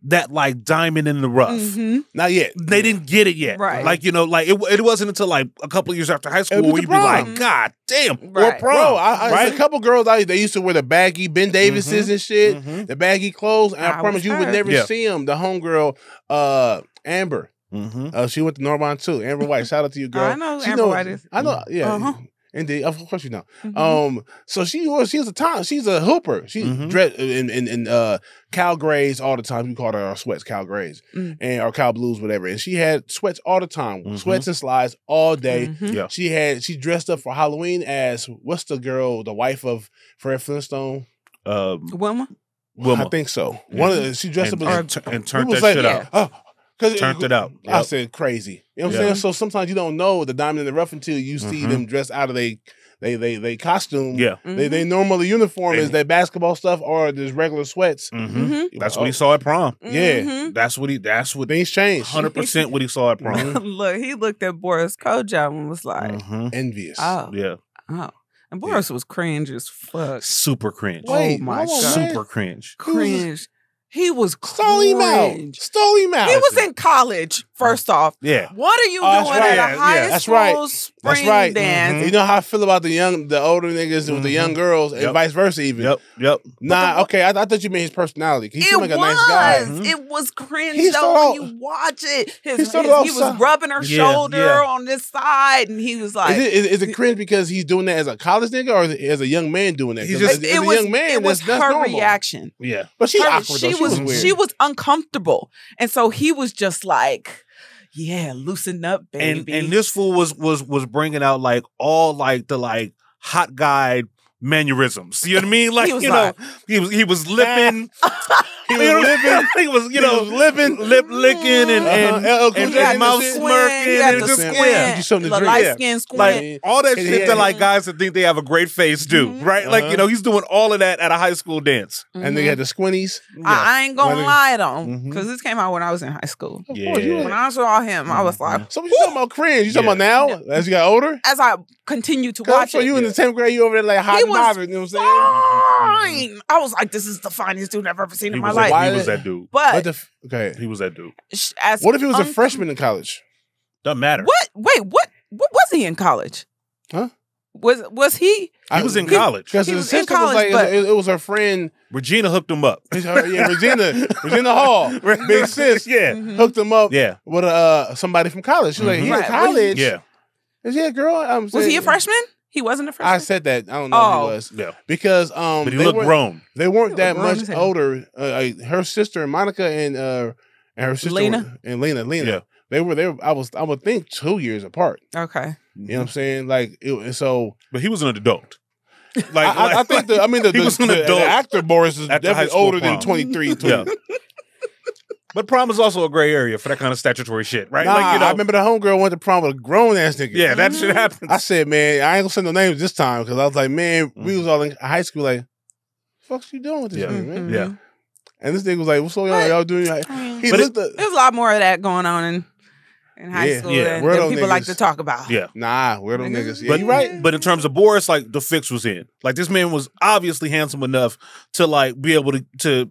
Speaker 2: that like diamond in the rough.
Speaker 3: Mhm.
Speaker 1: Not yet.
Speaker 2: They didn't get it yet.
Speaker 3: Right.
Speaker 2: Like, you know, like it wasn't until like a couple of years after high school
Speaker 1: was
Speaker 2: where
Speaker 1: the
Speaker 2: you'd be like,
Speaker 1: prom.
Speaker 2: God damn,
Speaker 3: Right.
Speaker 2: or prom.
Speaker 1: Bro,
Speaker 2: right?
Speaker 1: there's a couple girls out here, they used to wear the baggy Ben Davises and shit,
Speaker 2: Mhm.
Speaker 1: the baggy clothes, and I
Speaker 3: I
Speaker 1: promise
Speaker 3: was
Speaker 1: you would
Speaker 3: her.
Speaker 1: never
Speaker 2: Yeah.
Speaker 1: see them. The homegirl, Amber, she went to Norman too. Amber White, shout out to you, girl.
Speaker 3: I know
Speaker 1: She
Speaker 3: Amber White is.
Speaker 1: I know, yeah.
Speaker 3: Uh-huh.
Speaker 1: Indeed, of course you know.
Speaker 3: Mhm.
Speaker 1: So she's a hooper. She dressed in Cal Grays all the time. We called her our sweats, Cal Grays, and or Cal Blues, whatever. And she had sweats all the time, sweats and slides all day.
Speaker 2: Yeah.
Speaker 1: She dressed up for Halloween as what's the girl, the wife of Fred Flintstone?
Speaker 3: Wilma?
Speaker 2: Wilma.
Speaker 1: I think so. One of the, she dressed
Speaker 2: and,
Speaker 1: up as
Speaker 2: and turned
Speaker 1: we
Speaker 2: that
Speaker 1: was
Speaker 2: shit
Speaker 1: like,
Speaker 2: out.
Speaker 1: Turned
Speaker 2: it out.
Speaker 1: I
Speaker 2: Yep.
Speaker 1: said crazy. You know what I'm
Speaker 2: Yeah.
Speaker 1: saying? So sometimes you don't know the diamond in the rough until you see them dressed out of they costume.
Speaker 2: Yeah.
Speaker 1: They normally uniform is their basketball stuff or there's regular sweats.
Speaker 2: That's what he saw at prom.
Speaker 1: Yeah.
Speaker 2: That's what
Speaker 1: Things changed.
Speaker 2: 100% what he saw at prom.
Speaker 3: Look, he looked at Boris Kodjoe and was like,
Speaker 1: Envious.
Speaker 3: oh,
Speaker 2: Yeah.
Speaker 3: oh. And Boris was cringe as fuck.
Speaker 2: Super cringe.
Speaker 1: Wait,
Speaker 3: oh my
Speaker 1: hold on,
Speaker 3: God.
Speaker 1: man.
Speaker 2: Super cringe.
Speaker 3: Cringe. He was
Speaker 1: Stole him out.
Speaker 3: cringe.
Speaker 1: Stole him out.
Speaker 3: He was in college, first off.
Speaker 2: Yeah.
Speaker 3: What are you
Speaker 1: Oh, that's
Speaker 3: doing
Speaker 1: right.
Speaker 3: at a high
Speaker 1: That's
Speaker 3: school
Speaker 1: right.
Speaker 3: spring
Speaker 1: That's right.
Speaker 3: dance?
Speaker 1: You know how I feel about the older niggas with the young girls and
Speaker 2: Yep.
Speaker 1: vice versa even.
Speaker 2: Yep.
Speaker 1: Nah, okay. I thought you meant his personality. He
Speaker 3: It
Speaker 1: seemed like a
Speaker 3: was.
Speaker 1: nice guy.
Speaker 3: It was cringe
Speaker 1: He
Speaker 3: though
Speaker 1: started
Speaker 3: when you watch it.
Speaker 1: he started off
Speaker 3: He was
Speaker 1: soft.
Speaker 3: rubbing her
Speaker 2: Yeah,
Speaker 3: shoulder
Speaker 2: yeah.
Speaker 3: on this side, and he was like,
Speaker 1: Is it cringe because he's doing that as a college nigga or as a young man doing that?
Speaker 2: He's
Speaker 1: 'Cause
Speaker 2: just-
Speaker 1: as a
Speaker 3: was,
Speaker 1: young man,
Speaker 3: it was
Speaker 1: that's
Speaker 3: her
Speaker 1: normal.
Speaker 3: reaction.
Speaker 2: Yeah.
Speaker 1: But she
Speaker 3: Her-
Speaker 1: awkward though. She was weird.
Speaker 3: she was uncomfortable, and so he was just like, "Yeah, loosen up, baby."
Speaker 2: And this fool was bringing out like all like the like hot guy mannerisms. You know what I mean? Like,
Speaker 3: He was
Speaker 2: you know,
Speaker 3: like-
Speaker 2: he was lipping.
Speaker 1: He was living.
Speaker 2: He was, you know,
Speaker 1: He was living.
Speaker 2: lip licking and
Speaker 1: LL Cool
Speaker 2: and
Speaker 1: J
Speaker 2: and mouth
Speaker 1: shit.
Speaker 2: smirking
Speaker 3: You had
Speaker 2: and
Speaker 3: to
Speaker 2: just
Speaker 3: squint,
Speaker 2: yeah.
Speaker 1: Get you something to
Speaker 3: the
Speaker 1: drink.
Speaker 3: light
Speaker 2: Yeah.
Speaker 3: skin squint.
Speaker 2: Like all that shit
Speaker 1: Yeah.
Speaker 2: that like guys that think they have a great face do, right? Like, you know, he's doing all of that at a high school dance.
Speaker 1: And they had the squinties.
Speaker 3: I ain't gonna
Speaker 1: Well,
Speaker 3: lie though, because this came out when I was in high school.
Speaker 1: Of course, you
Speaker 2: Yeah.
Speaker 3: When I saw him, I was like,
Speaker 1: So what you talking about cringe? You talking about now? As you got older?
Speaker 3: as I continued to
Speaker 1: 'Cause
Speaker 3: watch
Speaker 1: so
Speaker 3: it,
Speaker 1: you in the 10th grade, you over there like hot
Speaker 3: He
Speaker 1: and
Speaker 3: was
Speaker 1: bothered, you know what I'm saying?
Speaker 3: fine. I was like, this is the finest dude I've ever seen in my
Speaker 2: was
Speaker 3: life.
Speaker 1: Why
Speaker 2: he was
Speaker 1: did-
Speaker 2: that dude.
Speaker 3: But
Speaker 1: Okay.
Speaker 2: He was that dude.
Speaker 3: as
Speaker 1: What if he was a freshman in college?
Speaker 2: Doesn't matter.
Speaker 3: What? Wait, what was he in college?
Speaker 1: Huh?
Speaker 3: Was he?
Speaker 2: He was in college.
Speaker 1: Because
Speaker 3: He
Speaker 1: his
Speaker 3: was in
Speaker 1: sister was
Speaker 3: college,
Speaker 1: like,
Speaker 3: but-
Speaker 1: it was her friend,
Speaker 2: Regina hooked him up.
Speaker 1: Regina Hall, big sis,
Speaker 2: Yeah.
Speaker 1: hooked him up
Speaker 2: Yeah.
Speaker 1: with somebody from college. She was like, he in
Speaker 3: Right.
Speaker 1: college?
Speaker 2: Yeah.
Speaker 1: Is he a girl?
Speaker 3: Was he a freshman? He wasn't a freshman.
Speaker 1: I said that. I don't know if
Speaker 3: Oh.
Speaker 1: he was.
Speaker 2: Yeah.
Speaker 1: Because
Speaker 2: But he
Speaker 1: they
Speaker 2: looked
Speaker 1: weren't-
Speaker 2: grown.
Speaker 1: They weren't that
Speaker 3: grown
Speaker 1: much
Speaker 3: as hell.
Speaker 1: older. Her sister Monica and her sister
Speaker 3: Lena?
Speaker 1: and Lena.
Speaker 2: Yeah.
Speaker 1: They were I would think 2 years apart.
Speaker 3: Okay.
Speaker 1: You know what I'm saying? Like and so
Speaker 2: But he was an adult. Like,
Speaker 1: I think the
Speaker 2: he was an
Speaker 1: the
Speaker 2: adult
Speaker 1: actor Boris is
Speaker 2: at the high
Speaker 1: definitely
Speaker 2: school
Speaker 1: older than
Speaker 2: prom.
Speaker 1: 23.
Speaker 2: Yeah. But prom is also a gray area for that kind of statutory shit, right?
Speaker 1: Nah,
Speaker 2: like, you know,
Speaker 1: I remember the homegirl went to prom with a grown ass nigga.
Speaker 2: yeah, that shit happens.
Speaker 1: I said, man, I ain't gonna say no names this time because I was like, man, we was all in high school, like, fuck's you doing with this
Speaker 2: Yeah.
Speaker 1: nigga, man?
Speaker 2: Yeah.
Speaker 1: And this nigga was like, what's so y'all doing? He
Speaker 2: But
Speaker 1: looked
Speaker 3: There's a lot more of that going on in high
Speaker 1: Yeah.
Speaker 3: school
Speaker 2: Yeah.
Speaker 3: than
Speaker 1: Weirdo
Speaker 3: people like
Speaker 1: niggas.
Speaker 3: to talk about.
Speaker 2: Yeah.
Speaker 1: nah, we're them niggas. Yeah,
Speaker 2: But
Speaker 1: you right.
Speaker 2: But in terms of Boris, like the fix was in. Like this man was obviously handsome enough to like be able to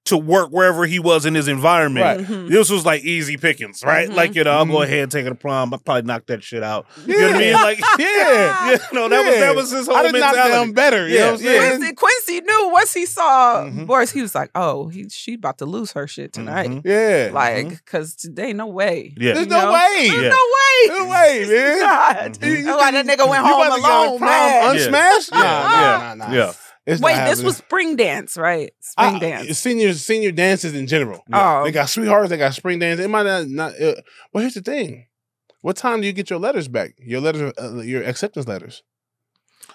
Speaker 2: to work wherever he was in his environment.
Speaker 1: Right.
Speaker 3: Mhm.
Speaker 2: This was like easy pickings, right?
Speaker 3: Mhm.
Speaker 2: Like, I'll go
Speaker 1: Mhm.
Speaker 2: ahead and take it to prom. I'll probably knock that shit out. You know what I mean? Like,
Speaker 1: Yeah.
Speaker 2: that was his whole
Speaker 1: I did knock
Speaker 2: mentality.
Speaker 1: down better. You know what I'm saying?
Speaker 3: Quincy knew once he saw
Speaker 2: Mhm.
Speaker 3: Boris, he was like, "Oh, she about to lose her shit tonight."
Speaker 2: Mhm.
Speaker 1: Yeah.
Speaker 3: Like, because today, no way.
Speaker 2: Yeah.
Speaker 1: There's
Speaker 3: You
Speaker 1: no
Speaker 3: know?
Speaker 1: way.
Speaker 3: There's
Speaker 2: Yeah.
Speaker 3: no way.
Speaker 1: No way, man.
Speaker 3: God.
Speaker 2: Mhm.
Speaker 3: That's why that nigga went
Speaker 1: You
Speaker 3: home
Speaker 1: about to go
Speaker 3: alone,
Speaker 1: prom
Speaker 3: man.
Speaker 1: unsmashed?
Speaker 2: Yeah.
Speaker 1: Nah.
Speaker 2: Yeah.
Speaker 1: It's not
Speaker 3: Wait, this
Speaker 1: happening.
Speaker 3: was spring dance, right? Spring dance.
Speaker 1: Senior dances in general.
Speaker 3: Oh.
Speaker 1: They got sweethearts. They got spring dance. It might not. Well, here's the thing. What time do you get your letters back? Your letters, your acceptance letters.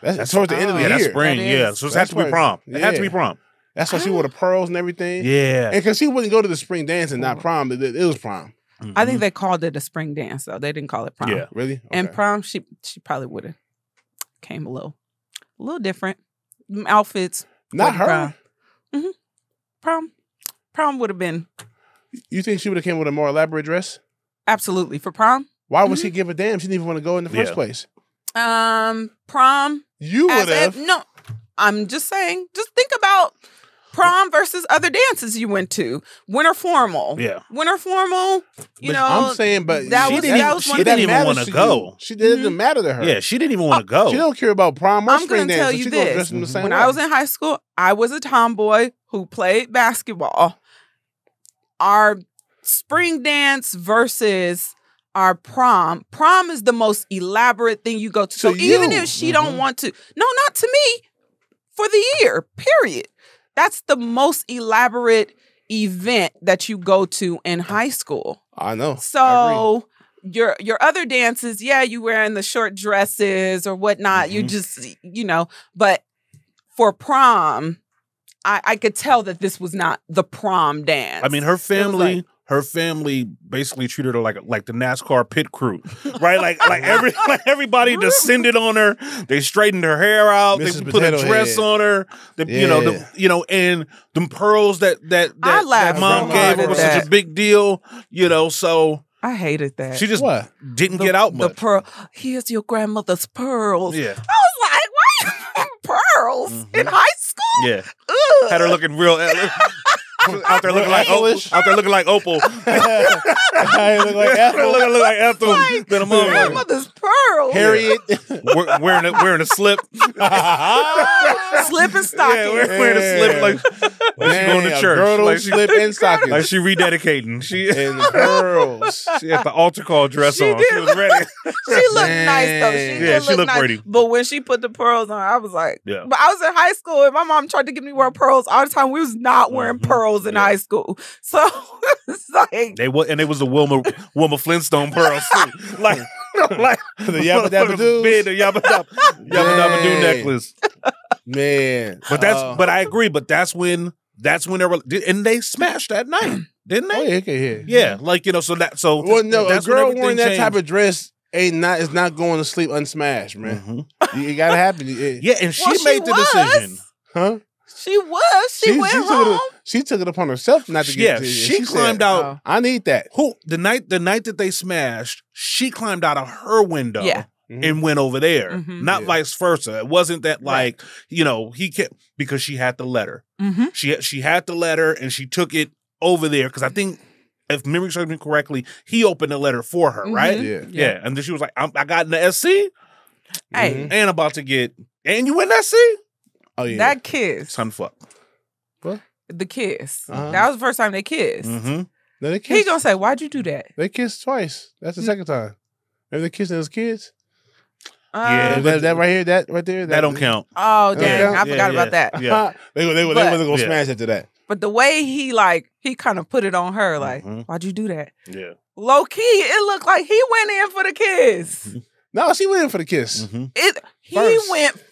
Speaker 1: That's towards the end of the
Speaker 2: Yeah,
Speaker 1: year.
Speaker 2: that's spring.
Speaker 3: That
Speaker 2: Yeah.
Speaker 3: is.
Speaker 2: So it had to be
Speaker 1: That's
Speaker 2: prom.
Speaker 1: right.
Speaker 2: It had to be
Speaker 1: Yeah.
Speaker 2: prom.
Speaker 1: That's why she wore the pearls and everything.
Speaker 2: Yeah.
Speaker 1: And because she wouldn't go to the spring dance and not prom, it was prom.
Speaker 3: I think they called it a spring dance, though. They didn't call it prom.
Speaker 2: Yeah.
Speaker 1: Really?
Speaker 3: And
Speaker 1: Okay.
Speaker 3: prom, she probably would have came a little different. Them outfits.
Speaker 1: Not
Speaker 3: for the
Speaker 1: her.
Speaker 3: Prom would have been
Speaker 1: You think she would have came with a more elaborate dress?
Speaker 3: absolutely for prom.
Speaker 1: Why would she give a damn? She didn't even want to go in the first
Speaker 2: Yeah.
Speaker 1: place.
Speaker 3: Prom.
Speaker 1: You would have.
Speaker 3: No, I'm just saying. Just think about prom versus other dances you went to. Winter formal.
Speaker 2: Yeah.
Speaker 3: Winter formal. You
Speaker 1: But
Speaker 3: know.
Speaker 1: I'm saying, but
Speaker 3: that
Speaker 2: she
Speaker 3: was
Speaker 2: didn't-
Speaker 3: that was
Speaker 2: she
Speaker 3: one
Speaker 2: didn't
Speaker 3: thing.
Speaker 2: even
Speaker 1: matters
Speaker 2: wanna
Speaker 1: to
Speaker 2: go.
Speaker 1: you. She didn't matter to her.
Speaker 2: Yeah. She didn't even want to go.
Speaker 1: She don't care about prom or
Speaker 3: I'm
Speaker 1: spring
Speaker 3: gonna
Speaker 1: dance.
Speaker 3: tell
Speaker 1: so
Speaker 3: you
Speaker 1: she gonna
Speaker 3: this.
Speaker 1: dress them the same
Speaker 3: When
Speaker 1: way.
Speaker 3: I was in high school, I was a tomboy who played basketball. Our spring dance versus our prom. Prom is the most elaborate thing you go to. So
Speaker 1: To
Speaker 3: even
Speaker 1: you.
Speaker 3: if she don't want to, no, not to me, for the year, period. That's the most elaborate event that you go to in high school.
Speaker 1: I know. I agree.
Speaker 3: So your other dances, yeah, you wearing the short dresses or whatnot. You
Speaker 2: Mhm.
Speaker 3: just, but for prom, I could tell that this was not the prom dance.
Speaker 2: I mean, her
Speaker 3: It was
Speaker 2: family.
Speaker 3: like-
Speaker 2: Her family basically treated her like the NASCAR pit crew, right? Like everybody descended on her. They straightened her hair out.
Speaker 1: Mrs.
Speaker 2: They put a
Speaker 1: Potato
Speaker 2: dress
Speaker 1: Head.
Speaker 2: on her. And them pearls that
Speaker 3: I laughed
Speaker 2: mom
Speaker 3: so
Speaker 2: gave
Speaker 3: hard
Speaker 2: her
Speaker 3: at
Speaker 2: was
Speaker 3: that.
Speaker 2: such a big deal. So
Speaker 3: I hated that.
Speaker 2: she just
Speaker 1: What?
Speaker 2: didn't get out
Speaker 3: The
Speaker 2: much.
Speaker 3: pearl. Here's your grandmother's pearls.
Speaker 2: Yeah,
Speaker 3: I was like, why you pearls in
Speaker 2: Mhm.
Speaker 3: high school?
Speaker 2: yeah.
Speaker 3: Ugh.
Speaker 2: Had her looking real. Out there looking like Opal.
Speaker 1: Ethel-ish.
Speaker 2: Out there looking like Opal.
Speaker 1: I look like Ethel.
Speaker 2: Look like Ethel.
Speaker 3: Like,
Speaker 2: Then a motherfucker.
Speaker 3: grandmother's pearls.
Speaker 1: Harriet.
Speaker 2: wearing a slip.
Speaker 3: Slip and stocking.
Speaker 2: Yeah, wearing a slip like she going to
Speaker 1: a
Speaker 2: church.
Speaker 1: girdle,
Speaker 2: Like she,
Speaker 1: slip, and stockings.
Speaker 2: like she rededicating. She
Speaker 1: and pearls.
Speaker 2: she had the altar call dress
Speaker 3: She
Speaker 2: on.
Speaker 3: did.
Speaker 2: She was ready.
Speaker 3: She looked nice though. She
Speaker 1: Man.
Speaker 3: did
Speaker 2: Yeah, she
Speaker 3: look
Speaker 2: looked
Speaker 3: nice.
Speaker 2: pretty.
Speaker 3: But when she put the pearls on, I was like,
Speaker 2: Yeah.
Speaker 3: But I was in high school and my mom tried to get me wear pearls all the time. We was not wearing
Speaker 2: Mhm.
Speaker 3: pearls in
Speaker 2: Yeah.
Speaker 3: high school. So it's like
Speaker 2: They was the Wilma Flintstone pearls too. Like
Speaker 1: The Yabba Dabba Doos.
Speaker 2: Big, the Yabba Dabba Doo
Speaker 1: Dang.
Speaker 2: necklace.
Speaker 1: Man.
Speaker 2: But I agree. But that's when they were, and they smashed that night, didn't
Speaker 1: Oh,
Speaker 2: they?
Speaker 1: yeah, okay,
Speaker 2: Yeah, like
Speaker 1: Well, no, a
Speaker 2: that's when
Speaker 1: girl
Speaker 2: everything
Speaker 1: wearing that type
Speaker 2: changed.
Speaker 1: of dress is not going to sleep unsmashed, man.
Speaker 2: Mhm.
Speaker 1: It gotta happen. It-
Speaker 2: Yeah, and she
Speaker 3: Well,
Speaker 2: made the
Speaker 3: was.
Speaker 2: decision.
Speaker 1: Huh?
Speaker 3: She was. She went home.
Speaker 1: She took it upon herself not to get.
Speaker 2: Yeah,
Speaker 1: to,
Speaker 2: she
Speaker 1: said,
Speaker 2: climbed out.
Speaker 3: Oh.
Speaker 1: I need that.
Speaker 2: The night that they smashed, she climbed out of her window
Speaker 3: Yeah.
Speaker 2: and went over there.
Speaker 3: Mhm.
Speaker 2: Not
Speaker 1: Yeah.
Speaker 2: vice versa. It wasn't that
Speaker 3: Right.
Speaker 2: like, he kept, because she had the letter.
Speaker 3: Mm-hmm.
Speaker 2: She had the letter and she took it over there because I think, if memory serves me correctly, he opened the letter for her, right?
Speaker 3: Mhm.
Speaker 1: Yeah.
Speaker 2: Yeah. And then she was like, I got in the SC
Speaker 3: Hey,
Speaker 1: Mhm.
Speaker 2: and about to get, and you in the SC?
Speaker 1: Oh yeah.
Speaker 3: that kiss.
Speaker 2: Son fuck.
Speaker 3: The kiss.
Speaker 1: Uh-huh.
Speaker 3: That was the first time they kissed.
Speaker 2: Mm-hmm.
Speaker 1: No, they
Speaker 3: He
Speaker 1: kissed.
Speaker 3: gonna say, "Why'd you do that?"
Speaker 1: They kissed twice. That's the second time. Remember they kissing as kids?
Speaker 2: Yeah,
Speaker 1: that right here, that right there.
Speaker 2: That don't count.
Speaker 3: Oh
Speaker 1: Yeah,
Speaker 3: dang, I
Speaker 2: yeah,
Speaker 3: forgot
Speaker 2: yeah.
Speaker 3: about that.
Speaker 2: Yeah.
Speaker 1: they
Speaker 3: But-
Speaker 1: wasn't gonna
Speaker 2: Yeah.
Speaker 1: smash after that.
Speaker 3: But the way he kind of put it on her, like,
Speaker 2: Mhm.
Speaker 3: "Why'd you do that?"
Speaker 2: Yeah.
Speaker 3: Low key, it looked like he went in for the kiss.
Speaker 1: No, she went in for the kiss.
Speaker 2: Mm-hmm.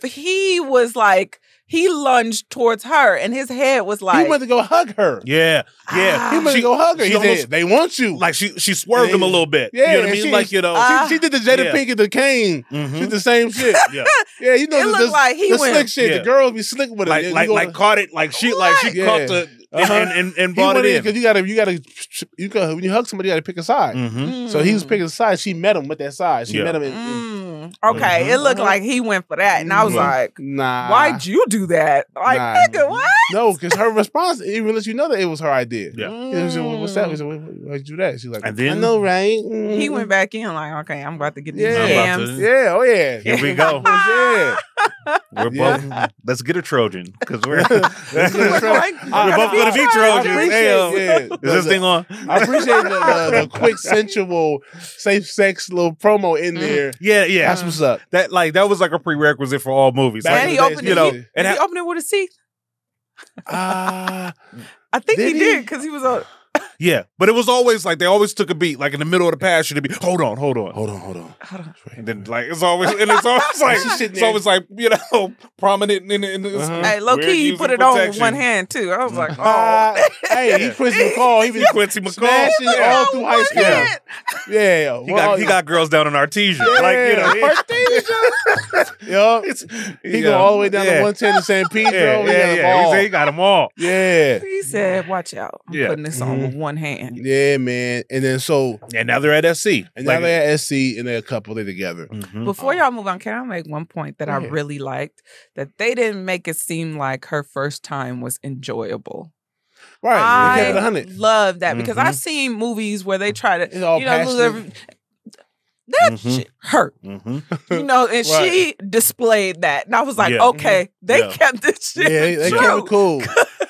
Speaker 3: He was like, he lunged towards her, and his head was like,
Speaker 1: He went to go hug her.
Speaker 2: Yeah. Yeah.
Speaker 1: He went
Speaker 2: She-
Speaker 1: to go hug her.
Speaker 2: she
Speaker 1: He
Speaker 2: almost-
Speaker 1: said, "They want you."
Speaker 2: Like she swerved him a little bit.
Speaker 1: Yeah,
Speaker 2: You know what I
Speaker 1: she-
Speaker 2: mean? Like,
Speaker 1: she did the Jada
Speaker 2: Yeah.
Speaker 1: Pinkett, the Kane.
Speaker 2: Mhm.
Speaker 1: She did the same shit.
Speaker 2: Yeah.
Speaker 1: Yeah, you know
Speaker 3: It looked like he
Speaker 1: the
Speaker 3: went-
Speaker 1: slick shit.
Speaker 2: Yeah.
Speaker 1: The girls be slick with it.
Speaker 2: like caught it like she
Speaker 3: Right.
Speaker 2: caught the
Speaker 1: Uh-huh.
Speaker 2: and
Speaker 1: he
Speaker 2: brought it
Speaker 1: went
Speaker 2: in.
Speaker 1: because you gotta when you hug somebody, you gotta pick a side.
Speaker 2: Mhm.
Speaker 1: So he was picking a side. She met him with that side. She
Speaker 2: Yeah.
Speaker 1: met him in
Speaker 3: Okay, it looked like he went for that, and I was like,
Speaker 1: nah.
Speaker 3: "Why'd you do that?" Like,
Speaker 1: Nah.
Speaker 3: nigga, what?
Speaker 1: No, because her response even lets you know that it was her idea.
Speaker 2: Yeah.
Speaker 1: He said, "What's that?" He said, "Why'd you do that?" She's like,
Speaker 2: And then-
Speaker 1: "I know, right?"
Speaker 3: He went back in like, "Okay, I'm about to get these
Speaker 1: Yeah.
Speaker 2: I'm about
Speaker 3: yams."
Speaker 2: to-
Speaker 1: Yeah, oh yeah.
Speaker 2: Here we go.
Speaker 1: yeah.
Speaker 2: We're both. Let's get a Trojan because we're
Speaker 1: Let's get a Trojan.
Speaker 3: Like,
Speaker 2: we're both going to be
Speaker 1: I
Speaker 2: Trojans.
Speaker 1: appreciate
Speaker 2: Hey,
Speaker 1: yeah.
Speaker 2: is this thing on?
Speaker 1: I appreciate the quick, sensual, safe sex little promo in there.
Speaker 2: Yeah, yeah.
Speaker 1: That's what's up.
Speaker 2: That was like a prerequisite for all movies.
Speaker 1: Back
Speaker 3: And
Speaker 1: in
Speaker 3: he
Speaker 1: the days,
Speaker 3: opened
Speaker 2: you
Speaker 3: it.
Speaker 2: know,
Speaker 3: Did
Speaker 2: and
Speaker 3: he open it with his teeth?
Speaker 1: Ah,
Speaker 3: I think
Speaker 1: Did
Speaker 3: he
Speaker 1: he?
Speaker 3: did because he was on.
Speaker 2: yeah, but it was always like they always took a beat, like in the middle of the pass, should it be hold on,
Speaker 1: hold on.
Speaker 3: Hold on.
Speaker 2: and then like it's always like
Speaker 1: She's sitting
Speaker 2: it's
Speaker 1: there.
Speaker 2: always like prominent in the
Speaker 1: Uh-huh.
Speaker 3: Hey, low
Speaker 2: we're
Speaker 3: key, he
Speaker 2: using
Speaker 3: put it on with
Speaker 2: protection.
Speaker 3: one hand too. I was like, oh,
Speaker 1: Hey, he Quincy McCall. He was
Speaker 2: Quincy McCall.
Speaker 1: smashing
Speaker 3: Put it
Speaker 1: all
Speaker 3: on
Speaker 1: through
Speaker 3: one
Speaker 1: high school.
Speaker 3: hand.
Speaker 1: Yeah,
Speaker 2: He got girls down in Artesia, like
Speaker 1: He go all the way down to 110 to San Pedro.
Speaker 2: He got them all.
Speaker 1: Yeah.
Speaker 3: He said, "Watch out! I'm
Speaker 2: Yeah.
Speaker 3: putting this on with one hand."
Speaker 1: Yeah, man. And then so,
Speaker 2: And now they're at SC.
Speaker 1: and now they're at SC and they're a couple, they're together.
Speaker 2: Mhm.
Speaker 3: Before y'all move on, can I make one point that I
Speaker 1: Yeah.
Speaker 3: really liked? That they didn't make it seem like her first time was enjoyable.
Speaker 1: Right. They kept it
Speaker 3: I
Speaker 1: 100.
Speaker 3: love that because
Speaker 2: Mhm.
Speaker 3: I've seen movies where they try to,
Speaker 1: It's all
Speaker 3: lose
Speaker 1: passionate.
Speaker 3: that
Speaker 2: Mhm.
Speaker 3: shit hurt,
Speaker 2: Mhm.
Speaker 3: and
Speaker 1: Right.
Speaker 3: she displayed that, and I was like,
Speaker 2: Yeah.
Speaker 3: okay, they
Speaker 2: Yeah.
Speaker 3: kept this shit.
Speaker 1: Yeah, they
Speaker 3: true.
Speaker 1: kept it cool.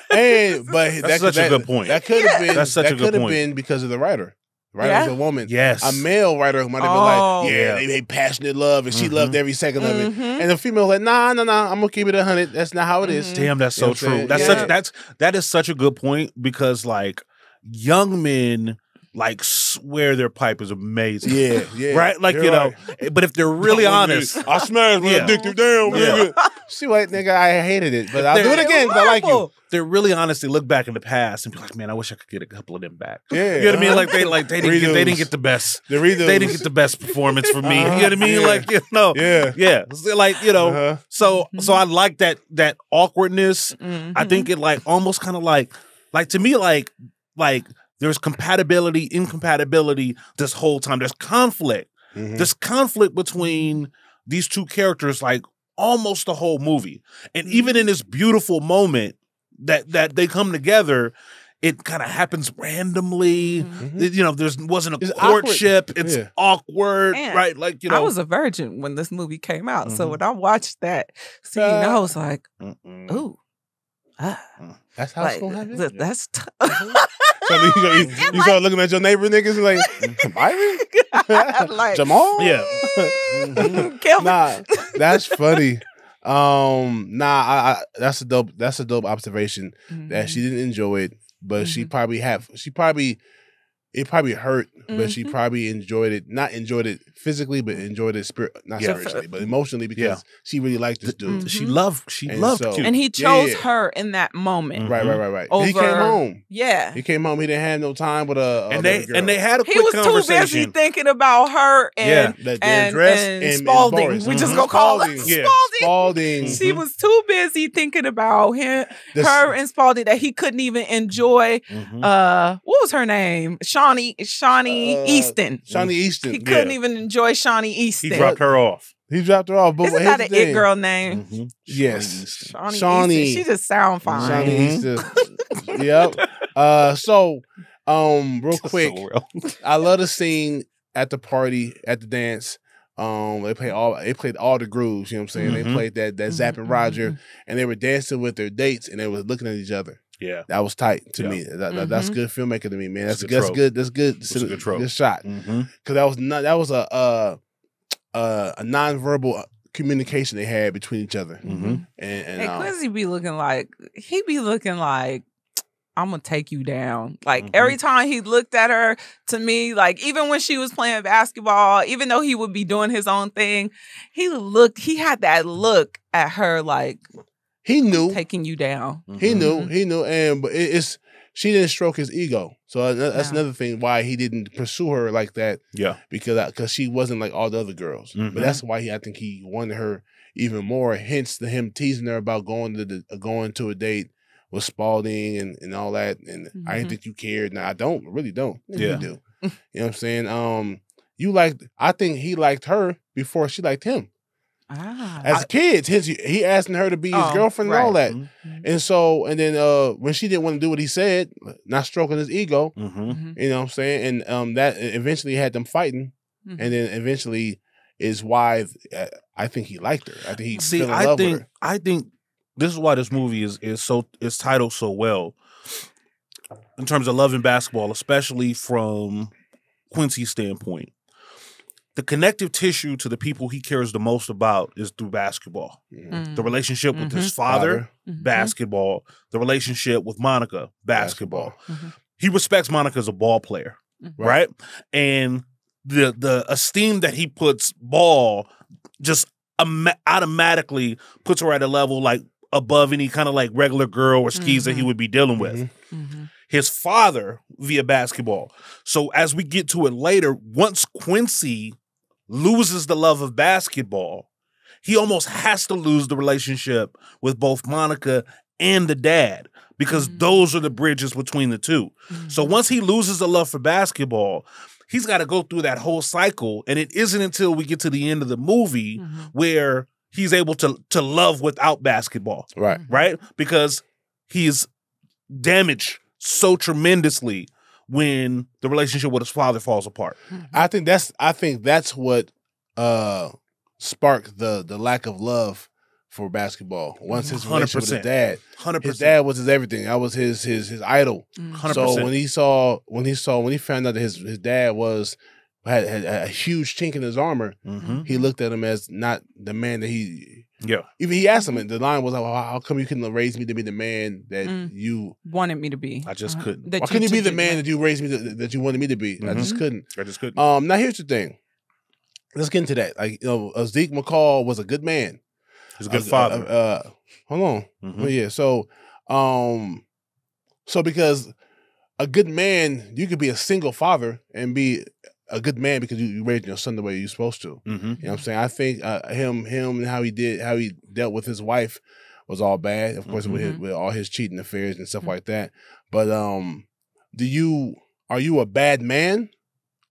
Speaker 1: And but
Speaker 2: That's such a good point.
Speaker 1: That could have been
Speaker 2: That's such a good
Speaker 1: could have
Speaker 2: point.
Speaker 1: been because of the writer. The writer
Speaker 3: Yeah?
Speaker 1: was a woman.
Speaker 2: Yes.
Speaker 1: A male writer who might have been
Speaker 3: Oh.
Speaker 1: like,
Speaker 2: Yeah.
Speaker 1: they passionate love and she
Speaker 2: Mhm.
Speaker 1: loved every second of it.
Speaker 3: Mhm.
Speaker 1: And the female was like, nah, I'm gonna keep it 100. That's not how it is.
Speaker 3: Mhm.
Speaker 2: Damn, that's
Speaker 1: You know
Speaker 2: so
Speaker 1: what I'm
Speaker 2: true.
Speaker 1: saying?
Speaker 2: That's
Speaker 1: Yeah.
Speaker 2: that is such a good point because like young men like swear their pipe is amazing.
Speaker 1: Yeah, yeah.
Speaker 2: Right? Like,
Speaker 1: You're
Speaker 2: you know,
Speaker 1: right.
Speaker 2: but if they're really honest,
Speaker 1: I smashed my
Speaker 2: Yeah.
Speaker 1: dick through down.
Speaker 2: Yeah.
Speaker 1: She like, nigga, I hated it, but I'll do it
Speaker 2: They're
Speaker 1: again because I like you.
Speaker 3: Horrible.
Speaker 2: they're really honest, they look back in the past and be like, man, I wish I could get a couple of them back.
Speaker 1: Yeah.
Speaker 2: You know what I mean? Like they didn't
Speaker 1: Redos.
Speaker 2: get the best.
Speaker 1: The redos.
Speaker 2: They didn't get the best performance from me. You know what I mean?
Speaker 1: Yeah.
Speaker 2: Like, you know.
Speaker 1: Yeah.
Speaker 2: Yeah. So, like, you know,
Speaker 1: Uh-huh.
Speaker 2: so I like that awkwardness.
Speaker 3: Mhm.
Speaker 2: I think it like almost kind of like to me like there's compatibility, incompatibility this whole time. There's conflict.
Speaker 1: Mhm.
Speaker 2: There's conflict between these two characters like almost the whole movie. And even in this beautiful moment that they come together, it kind of happens randomly.
Speaker 1: Mhm.
Speaker 2: You know, there wasn't a
Speaker 1: It's awkward.
Speaker 2: courtship. It's
Speaker 1: Yeah.
Speaker 2: awkward,
Speaker 3: And
Speaker 2: right? Like, you know.
Speaker 3: I was a virgin when this movie came out, so
Speaker 2: Mhm.
Speaker 3: when I watched that scene, I was like,
Speaker 2: Mm-mm.
Speaker 3: ooh.
Speaker 1: That's how it's
Speaker 3: Like,
Speaker 1: gonna happen.
Speaker 3: that's
Speaker 1: So you start looking at your neighbor niggas and like, Byron?
Speaker 3: like,
Speaker 1: Jamal?
Speaker 2: Yeah.
Speaker 3: Kelvin.
Speaker 1: Nah, that's funny. I that's a dope observation that she didn't enjoy it, but she probably it probably hurt, but she probably enjoyed it. Not enjoyed it physically, but enjoyed it not
Speaker 2: Yeah.
Speaker 1: spiritually, but emotionally because
Speaker 2: Yeah.
Speaker 1: she really liked this dude.
Speaker 2: She
Speaker 3: Mhm.
Speaker 2: loved
Speaker 1: so-
Speaker 2: Q.
Speaker 3: And he chose
Speaker 1: Yeah.
Speaker 3: her in that moment.
Speaker 1: Right. He came
Speaker 3: Over-
Speaker 1: home.
Speaker 3: Yeah.
Speaker 1: He came home. He didn't have no time with a
Speaker 2: and
Speaker 1: other girl.
Speaker 2: they had a
Speaker 3: He
Speaker 2: quick
Speaker 3: was too busy
Speaker 2: conversation.
Speaker 3: thinking about her and
Speaker 1: Their dress
Speaker 3: and
Speaker 1: and
Speaker 3: Spalding.
Speaker 1: Boris.
Speaker 3: We just
Speaker 1: Mhm.
Speaker 3: gonna call her
Speaker 1: Spalding.
Speaker 2: Yeah.
Speaker 3: Spalding.
Speaker 1: Spalding.
Speaker 3: She was too busy thinking about him,
Speaker 1: This-
Speaker 3: her and Spalding that he couldn't even enjoy.
Speaker 2: Mhm.
Speaker 3: What was her name? Shawnee Easton.
Speaker 1: Shawnee Easton.
Speaker 3: He couldn't even enjoy Shawnee Easton.
Speaker 2: He dropped her off.
Speaker 1: He dropped her off. But
Speaker 3: Isn't
Speaker 1: here's
Speaker 3: that
Speaker 1: the
Speaker 3: an
Speaker 1: thing.
Speaker 3: it girl name?
Speaker 2: Mhm.
Speaker 1: Yes.
Speaker 3: Shawnee Easton. She just sound fine.
Speaker 1: Shawnee Easton. Yep. So, real quick,
Speaker 2: So real.
Speaker 1: I love the scene at the party, at the dance. They played all the grooves, you know what I'm saying? They
Speaker 2: Mhm.
Speaker 1: played that Zapp and Roger, and they were dancing with their dates and they were looking at each other.
Speaker 2: Yeah.
Speaker 1: That was tight to
Speaker 2: Yeah.
Speaker 1: me. That's good filmmaking to me, man. That's
Speaker 2: It's a good
Speaker 1: good.
Speaker 2: trope.
Speaker 1: That's good.
Speaker 2: It's a good trope.
Speaker 1: Good shot.
Speaker 2: Mm-hmm.
Speaker 1: Because that was a nonverbal communication they had between each other.
Speaker 2: Mm-hmm.
Speaker 3: And Quincy be looking like I'm gonna take you down. Like every time he looked at her, to me, like even when she was playing basketball, even though he would be doing his own thing, he had that look at her like
Speaker 1: he knew.
Speaker 3: taking you down.
Speaker 1: He knew, and but it's she didn't stroke his ego, so that's
Speaker 3: Yeah.
Speaker 1: another thing why he didn't pursue her like that.
Speaker 2: Yeah.
Speaker 1: because she wasn't like all the other girls.
Speaker 2: Mhm.
Speaker 1: But that's why I think he wanted her even more. Hence him teasing her about going to a date with Spalding and all that. And I didn't think you cared. Now I really don't.
Speaker 2: Yeah.
Speaker 1: You do. You know what I'm saying? I think he liked her before she liked him.
Speaker 3: Ah.
Speaker 1: As kids, he asking her to be his girlfriend and all that.
Speaker 2: Mm-hmm.
Speaker 1: And then when she didn't want to do what he said, not stroking his ego,
Speaker 2: Mm-hmm.
Speaker 1: you know what I'm saying? And that eventually had them fighting.
Speaker 3: Mhm.
Speaker 1: And then eventually is why I think he liked her. I think he
Speaker 2: See,
Speaker 1: fell in love with her.
Speaker 2: I think this is why this movie is titled so well in terms of love and basketball, especially from Quincy's standpoint. The connective tissue to the people he cares the most about is through basketball.
Speaker 3: Mm.
Speaker 2: The relationship with his
Speaker 3: Mhm.
Speaker 2: father,
Speaker 3: Mhm.
Speaker 2: basketball. The relationship with Monica, basketball.
Speaker 3: Mhm.
Speaker 2: He respects Monica as a ball player,
Speaker 3: Mhm.
Speaker 2: right? And the esteem that he puts ball just automatically puts her at a level like above any kind of like regular girl or skis that he would be dealing with.
Speaker 3: Mhm.
Speaker 2: His father via basketball. So as we get to it later, once Quincy loses the love of basketball, he almost has to lose the relationship with both Monica and the dad because those are the bridges between the two. So once he loses the love for basketball, he's got to go through that whole cycle. And it isn't until we get to the end of the movie where he's able to love without basketball.
Speaker 1: Right.
Speaker 2: Right? Because he's damaged so tremendously when the relationship with his father falls apart.
Speaker 1: I think that's what sparked the lack of love for basketball. Once his relationship with his
Speaker 2: 100%.
Speaker 1: dad,
Speaker 2: 100%.
Speaker 1: his dad was his everything. That was his idol.
Speaker 2: 100%.
Speaker 1: So when he found out that his dad had a huge chink in his armor, he looked at him as not the man that he.
Speaker 2: Yeah.
Speaker 1: Even he asked him, and the line was, "How come you couldn't raise me to be the man that you
Speaker 3: wanted me to be?
Speaker 2: I just couldn't.
Speaker 3: That
Speaker 1: Why couldn't you be the
Speaker 3: took
Speaker 1: man that you raised me that you wanted me to be? I just couldn't.
Speaker 2: I just couldn't.
Speaker 1: Now here's the thing. Let's get into that. Like, Zeke McCall was a good man.
Speaker 2: He's a good father.
Speaker 1: Hold on. Well, yeah. So because a good man, you could be a single father and be a good man because you raised your son the way you're supposed to. You know what I'm saying? I think him and how he dealt with his wife was all bad. Of course, with all his cheating affairs and stuff like that. But are you a bad man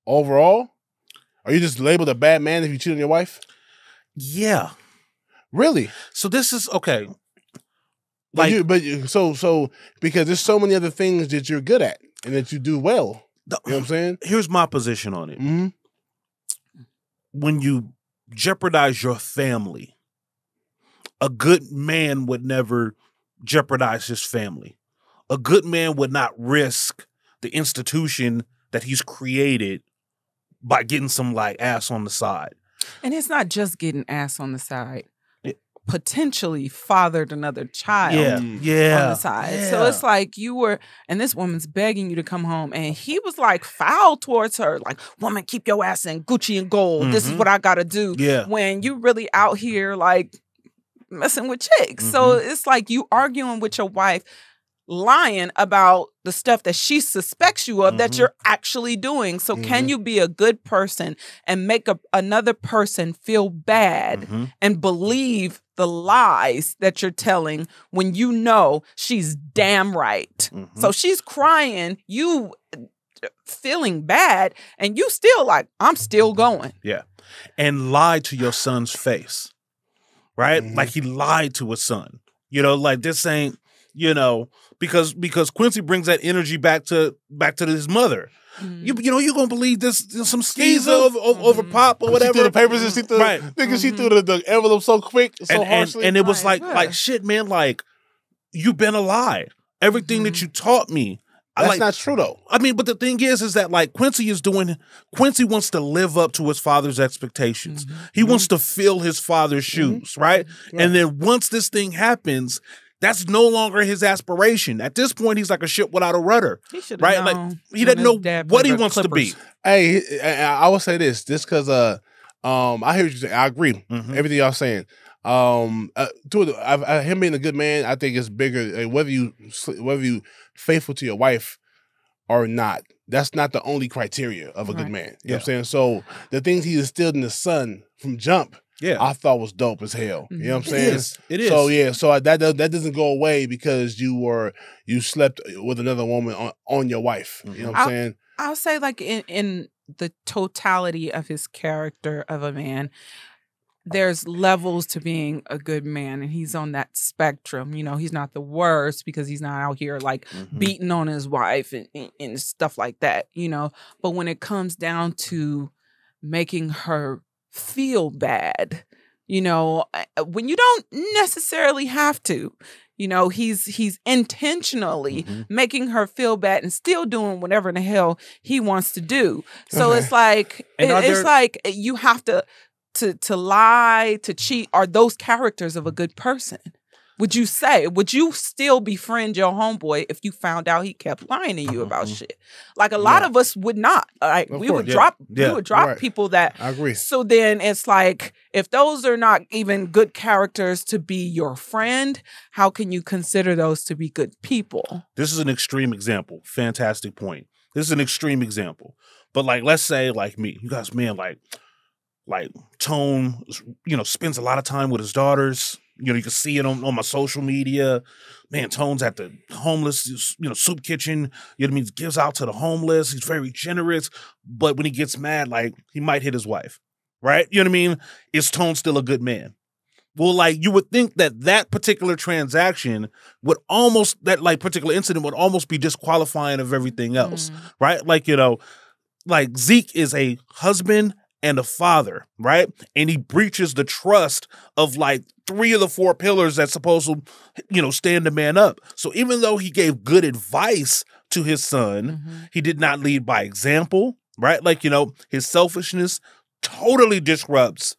Speaker 1: overall? Are you just labeled a bad man if you cheat on your wife?
Speaker 2: Yeah.
Speaker 1: Really?
Speaker 2: So this is okay.
Speaker 1: So because there's so many other things that you're good at and that you do well. You know what I'm saying?
Speaker 2: Here's my position on it. When you jeopardize your family, a good man would never jeopardize his family. A good man would not risk the institution that he's created by getting some like ass on the side.
Speaker 3: And it's not just getting ass on the side. Potentially fathered another child on the side.
Speaker 2: Yeah.
Speaker 3: So it's like and this woman's begging you to come home, and he was like foul towards her, like, woman, keep your ass in Gucci and gold. This is what I gotta do.
Speaker 2: Yeah.
Speaker 3: When you really out here like messing with chicks. So it's like you arguing with your wife, lying about the stuff that she suspects you of that you're actually doing. So can you be a good person and make another person feel bad and believe the lies that you're telling when you know she's damn right? So she's crying, you feeling bad, and you still like, I'm still going.
Speaker 2: Yeah. And lie to your son's face. Right? Like he lied to his son. Like this ain't, because Quincy brings that energy back to his mother. You're gonna believe this some skis over Pop or whatever.
Speaker 1: She threw the papers and she threw she threw the envelope so quick, so harshly.
Speaker 2: And it was like shit, man, like you've been a lie. Everything that you taught me.
Speaker 1: That's not true though.
Speaker 2: I mean, but the thing is that like Quincy wants to live up to his father's expectations. He wants to fill his father's shoes, right? And then once this thing happens, that's no longer his aspiration. At this point, he's like a ship without a rudder, right? Like he doesn't know what he wants to be.
Speaker 1: Hey, I will say this, just because I hear what you're saying. I agree everything y'all saying. Him being a good man, I think is bigger. Whether you faithful to your wife or not, that's not the only criteria of a good man. You know what I'm saying? So the things he instilled in his son from jump, I thought was dope as hell. You know what I'm saying?
Speaker 2: It is.
Speaker 1: So that doesn't go away because you slept with another woman on your wife. You know what I'm saying?
Speaker 3: I'll say like in the totality of his character of a man, there's levels to being a good man, and he's on that spectrum. You know, he's not the worst because he's not out here like beating on his wife and stuff like that, you know. But when it comes down to making her feel bad, you know, when you don't necessarily have to, you know, he's intentionally making her feel bad and still doing whatever the hell he wants to do. So it's like, it's like you have to lie, to cheat. Are those characters of a good person? Would you still befriend your homeboy if you found out he kept lying to you about shit? Like a lot of us would not. Like we would drop people that.
Speaker 1: I agree.
Speaker 3: So then it's like, if those are not even good characters to be your friend, how can you consider those to be good people?
Speaker 2: This is an extreme example. Fantastic point. This is an extreme example. But like, let's say like me, you guys, man, like Tone, you know, spends a lot of time with his daughters. You know, you can see it on my social media. Man, Tone's at the homeless, you know, soup kitchen. You know what I mean? He gives out to the homeless. He's very generous. But when he gets mad, like, he might hit his wife, right? You know what I mean? Is Tone still a good man? Well, like, you would think that particular transaction would almost, that, like, particular incident would almost be disqualifying of everything else, right? Like, you know, like, Zeke is a husband and a father, right? And he breaches the trust of like 3 of the 4 pillars that's supposed to, you know, stand the man up. So even though he gave good advice to his son, he did not lead by example, right? Like, you know, his selfishness totally disrupts.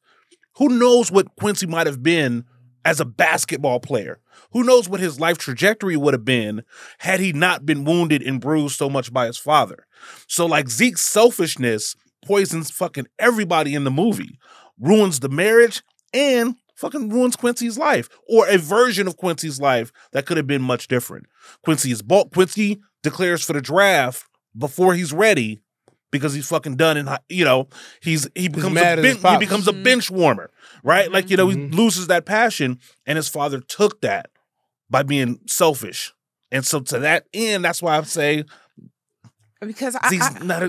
Speaker 2: Who knows what Quincy might have been as a basketball player? Who knows what his life trajectory would have been had he not been wounded and bruised so much by his father? So like Zeke's selfishness poisons fucking everybody in the movie, ruins the marriage, and fucking ruins Quincy's life, or a version of Quincy's life that could have been much different. Quincy declares for the draft before he's ready because he's fucking done, and you know he becomes a bench warmer, right? Like, you know, he loses that passion, and his father took that by being selfish, and so to that end, that's why I say.
Speaker 3: Because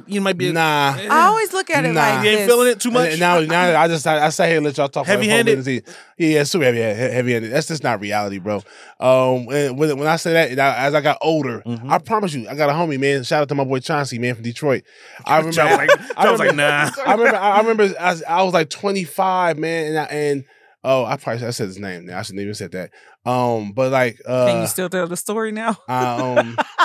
Speaker 2: you might be
Speaker 3: I always look at it like
Speaker 2: you ain't feeling it too much.
Speaker 1: Now I say hey, let y'all talk.
Speaker 2: Heavy-handed.
Speaker 1: Yeah, super heavy-handed. That's just not reality, bro. When I say that, as I got older, I promise you, I got a homie, man. Shout out to my boy Chauncey, man, from Detroit. I remember,
Speaker 2: I was like, nah.
Speaker 1: I remember, I was like 25, man, and I said his name. Now I shouldn't even said that. But like,
Speaker 3: can you still tell the story now?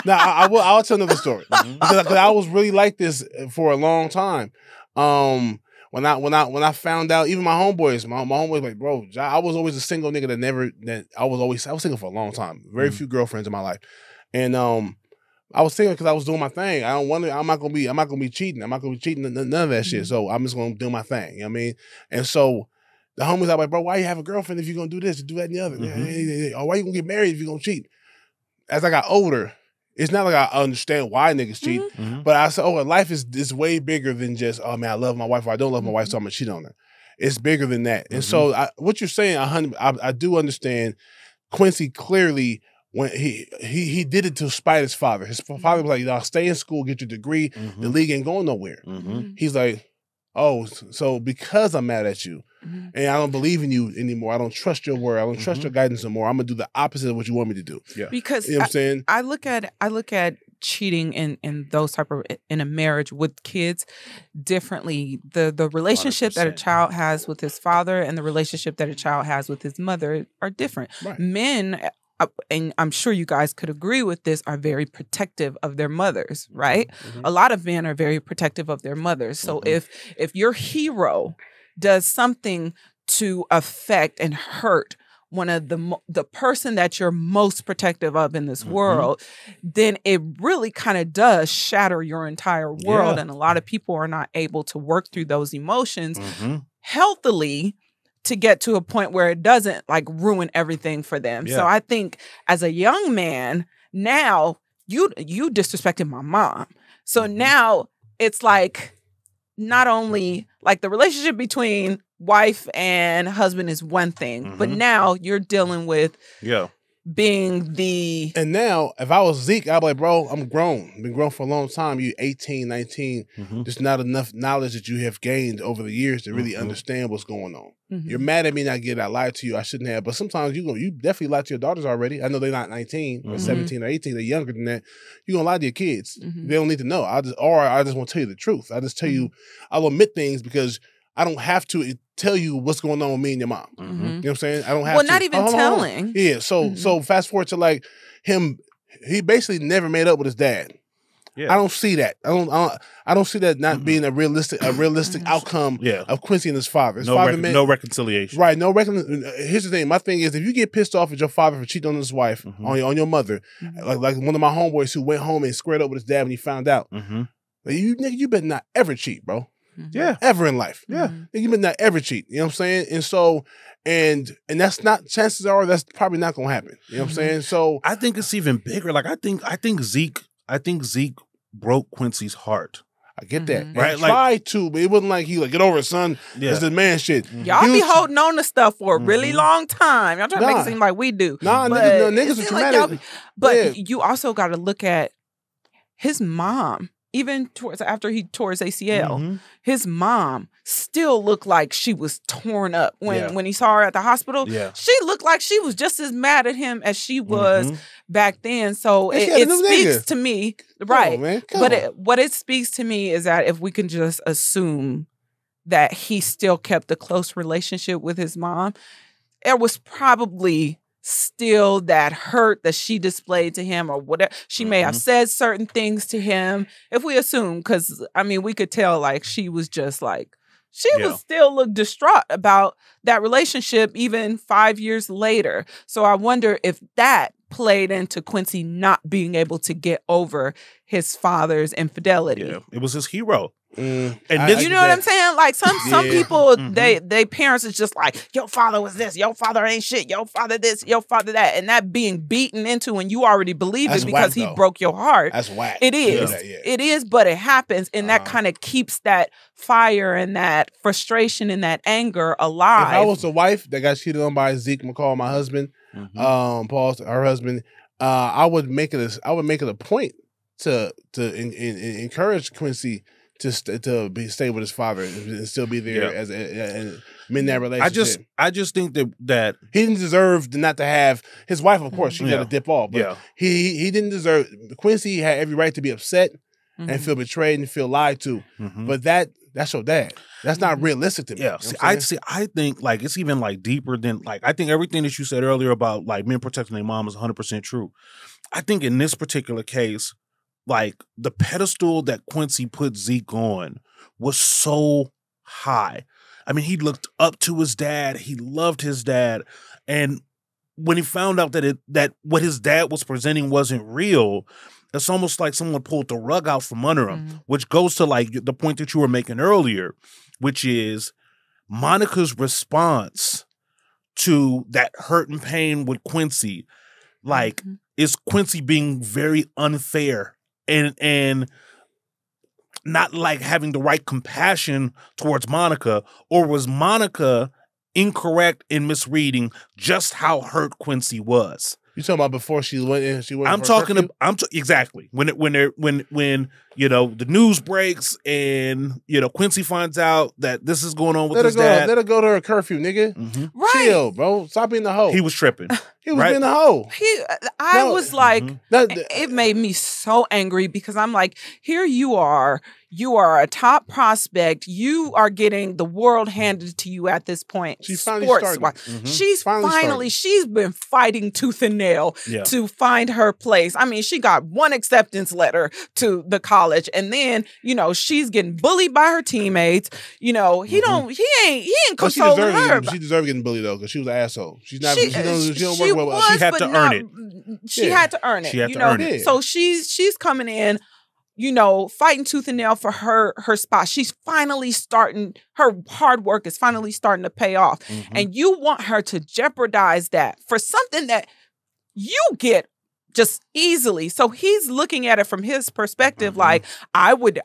Speaker 1: No, I'll tell another story because I was really like this for a long time. When I found out, even my homeboys, my homeboys like, bro, I was always a single nigga I was single for a long time. Very few girlfriends in my life, and I was single because I was doing my thing. I'm not gonna be cheating. I'm not gonna be cheating. None of that shit. So I'm just gonna do my thing. You know what I mean? And so the homies are like, bro, why you have a girlfriend if you're gonna do this, do that, and the other? Or why you gonna get married if you're gonna cheat? As I got older, it's not like I understand why niggas cheat, but I said, life is way bigger than just, oh man, I love my wife or I don't love my wife, so I'm gonna cheat on her. It's bigger than that. And so what you're saying, I do understand. Quincy clearly, when he did it to spite his father. His father was like, "Y'all stay in school, get your degree. The league ain't going nowhere." He's like, "Oh, so because I'm mad at you, and I don't believe in you anymore. I don't trust your word. I don't trust your guidance anymore. I'm gonna do the opposite of what you want me to do."
Speaker 2: Yeah,
Speaker 3: because
Speaker 1: you know what I'm saying.
Speaker 3: I look at cheating in those type of in a marriage with kids differently. The relationship
Speaker 2: 100%.
Speaker 3: that a child has with his father and the relationship that a child has with his mother are different.
Speaker 1: Right.
Speaker 3: Men, and I'm sure you guys could agree with this, are very protective of their mothers, right? A lot of men are very protective of their mothers. So if your hero does something to affect and hurt one of the person that you're most protective of in this world, then it really kind of does shatter your entire world. And a lot of people are not able to work through those emotions healthily to get to a point where it doesn't like ruin everything for them. So I think as a young man, now you disrespected my mom. So now it's like, not only like the relationship between wife and husband is one thing, but now you're dealing with being the
Speaker 1: And now, if I was Zeke, I'd be like, bro, I'm grown. Been grown for a long time. You 18, 19. There's not enough knowledge that you have gained over the years to really understand what's going on. You're mad at me not getting I lied to you. I shouldn't have. But sometimes you definitely lied to your daughters already. I know they're not 19 or 17 or 18. They're younger than that. You're going to lie to your kids. They don't need to know. I just want to tell you the truth. I just tell you, I'll admit things because I don't have to tell you what's going on with me and your mom. You know what I'm saying? I don't have to.
Speaker 3: Well, not even telling.
Speaker 1: Yeah. So fast forward to like him. He basically never made up with his dad. Yeah. I don't see that. I don't see that not being a realistic outcome of Quincy and his father. His father
Speaker 2: no reconciliation.
Speaker 1: Right. No reconciliation. Here's the thing. My thing is, if you get pissed off at your father for cheating on his wife, on your mother, like one of my homeboys who went home and squared up with his dad when he found out, like, you better not ever cheat, bro.
Speaker 2: Yeah.
Speaker 1: Ever in life.
Speaker 2: Yeah.
Speaker 1: You better not ever cheat. You know what I'm saying? And so, and that's not, chances are that's probably not gonna happen. You know what I'm saying? So
Speaker 2: I think it's even bigger. Like I think Zeke broke Quincy's heart.
Speaker 1: I get that.
Speaker 2: Right?
Speaker 1: Like, tried to, but it wasn't like he like, get over it, son. It's the man shit.
Speaker 3: Y'all be holding on to stuff for a really long time. Y'all trying to make it seem like we do.
Speaker 1: Nah, niggas are traumatic.
Speaker 3: But you also got to look at his mom. Even after he tore his ACL, his mom still looked like she was torn up when he saw her at the hospital. Yeah. She looked like she was just as mad at him as she was back then. So it speaks to me, right? What it speaks to me is that if we can just assume that he still kept a close relationship with his mom, there was probably still that hurt that she displayed to him or whatever. She may have said certain things to him, if we assume, because I mean, we could tell like she was just like, she was still look distraught about that relationship even 5 years later. So I wonder if that played into Quincy not being able to get over his father's infidelity.
Speaker 2: Yeah, it was his hero.
Speaker 3: And you know what I'm saying? Like some people, they parents is just like, your father was this, your father ain't shit, your father this, your father that, and that being beaten into, and you already believe it because he broke your heart.
Speaker 1: That's whack.
Speaker 3: It is. It is, but it happens, and that kind of keeps that fire and that frustration and that anger alive.
Speaker 1: If I was a wife that got cheated on by Zeke McCall, my husband, Paul's her husband, I would make it a point to encourage Quincy to stay with his father and still be there as and in that relationship.
Speaker 2: I just think that
Speaker 1: he didn't deserve not to have his wife. Of course, she got to dip off, but he didn't deserve. Quincy had every right to be upset and feel betrayed and feel lied to. But that's your dad. That's not realistic to me.
Speaker 2: Yeah, I think like it's even like deeper than like I think everything that you said earlier about like men protecting their mom is 100% true. I think in this particular case, like the pedestal that Quincy put Zeke on was so high. I mean, he looked up to his dad. He loved his dad. And when he found out that what his dad was presenting wasn't real, it's almost like someone pulled the rug out from under him, which goes to like the point that you were making earlier, which is Monica's response to that hurt and pain with Quincy. Like, is Quincy being very unfair and not like having the right compassion towards Monica, or was Monica incorrect in misreading just how hurt Quincy was?
Speaker 1: You talking about before she went in?
Speaker 2: Exactly when you know the news breaks and you know Quincy finds out that this is going on with his dad.
Speaker 1: Let her go to her curfew, nigga.
Speaker 3: Right.
Speaker 1: Chill, bro. Stop being the hoe.
Speaker 2: He was tripping.
Speaker 1: He was being the hoe.
Speaker 3: I was like, it made me so angry because I'm like, here you are a top prospect. You are getting the world handed to you at this point.
Speaker 1: She's finally starting.
Speaker 3: She's been fighting tooth and nail to find her place. I mean, she got one acceptance letter to the college, and then you know she's getting bullied by her teammates. You know he ain't consoling her.
Speaker 1: She deserved getting bullied though because she was an asshole. She's not. She don't work well.
Speaker 2: She had to earn it.
Speaker 3: She had to earn it.
Speaker 2: She had to earn it.
Speaker 3: So she's coming in, you know, fighting tooth and nail for her spot. She's finally starting, her hard work is finally starting to pay off. And you want her to jeopardize that for something that you get just easily. So he's looking at it from his perspective, like, I would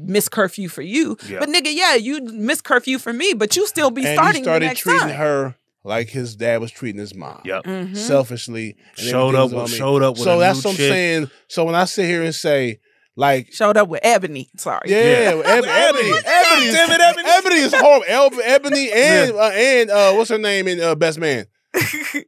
Speaker 3: miss curfew for you. But nigga, you miss curfew for me, but you still be starting the next time.
Speaker 1: He started treating her like his dad was treating his mom.
Speaker 2: Yep.
Speaker 1: Selfishly. And
Speaker 2: Showed up with
Speaker 1: so
Speaker 2: a
Speaker 1: that's
Speaker 2: new
Speaker 1: what I'm
Speaker 2: chick.
Speaker 1: saying. So when I sit here and say, like,
Speaker 3: Showed up with Ebony. Sorry.
Speaker 1: yeah, Ebony. Ebony is horrible. Ebony and what's her name in Best Man?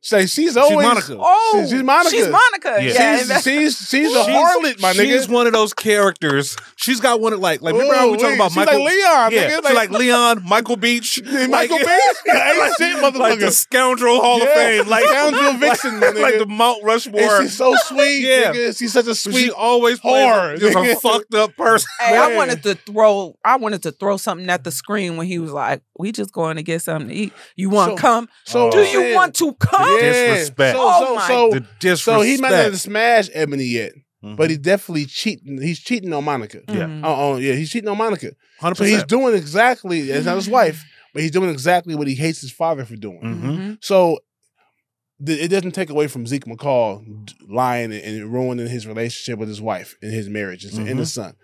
Speaker 1: Say she's always
Speaker 2: Monica.
Speaker 3: Oh,
Speaker 1: she's Monica.
Speaker 3: She's Monica.
Speaker 2: Yeah.
Speaker 3: Yeah.
Speaker 1: She's a harlot, my nigga.
Speaker 2: She's one of those characters. She's got one of remember how we talking about
Speaker 1: she's
Speaker 2: Michael
Speaker 1: like Leon,
Speaker 2: Yeah,
Speaker 1: nigga.
Speaker 2: she's like Leon, Michael Beach,
Speaker 1: Michael Beach, ain't shit, motherfucker.
Speaker 2: like the Scoundrel Hall of Fame, like
Speaker 1: Scoundrel Vixen, my nigga.
Speaker 2: like the Mount Rushmore.
Speaker 1: And she's so sweet,
Speaker 2: Yeah.
Speaker 1: nigga. She's such a
Speaker 2: But
Speaker 1: sweet
Speaker 2: she always
Speaker 1: whore,
Speaker 2: plays just a
Speaker 1: nigga.
Speaker 2: fucked up person.
Speaker 3: Hey, I
Speaker 1: Man.
Speaker 3: wanted to throw something at the screen when he was like, "We just going to get something to eat. You want to come?
Speaker 1: So
Speaker 3: Do you want to come?"
Speaker 2: Disrespect.
Speaker 3: Oh my-
Speaker 2: The disrespect.
Speaker 1: So he might not have smashed Ebony yet,
Speaker 2: Mhm.
Speaker 1: but he definitely cheating. He's cheating on Monica.
Speaker 2: Yeah.
Speaker 3: Mhm.
Speaker 1: Yeah, he's cheating on Monica.
Speaker 2: 100%.
Speaker 1: So he's doing exactly. It's not his wife, but he's doing exactly what he hates his father for doing.
Speaker 2: Mhm.
Speaker 1: So it doesn't take away from Zeke McCall lying and ruining his relationship with his wife and his marriage and his son.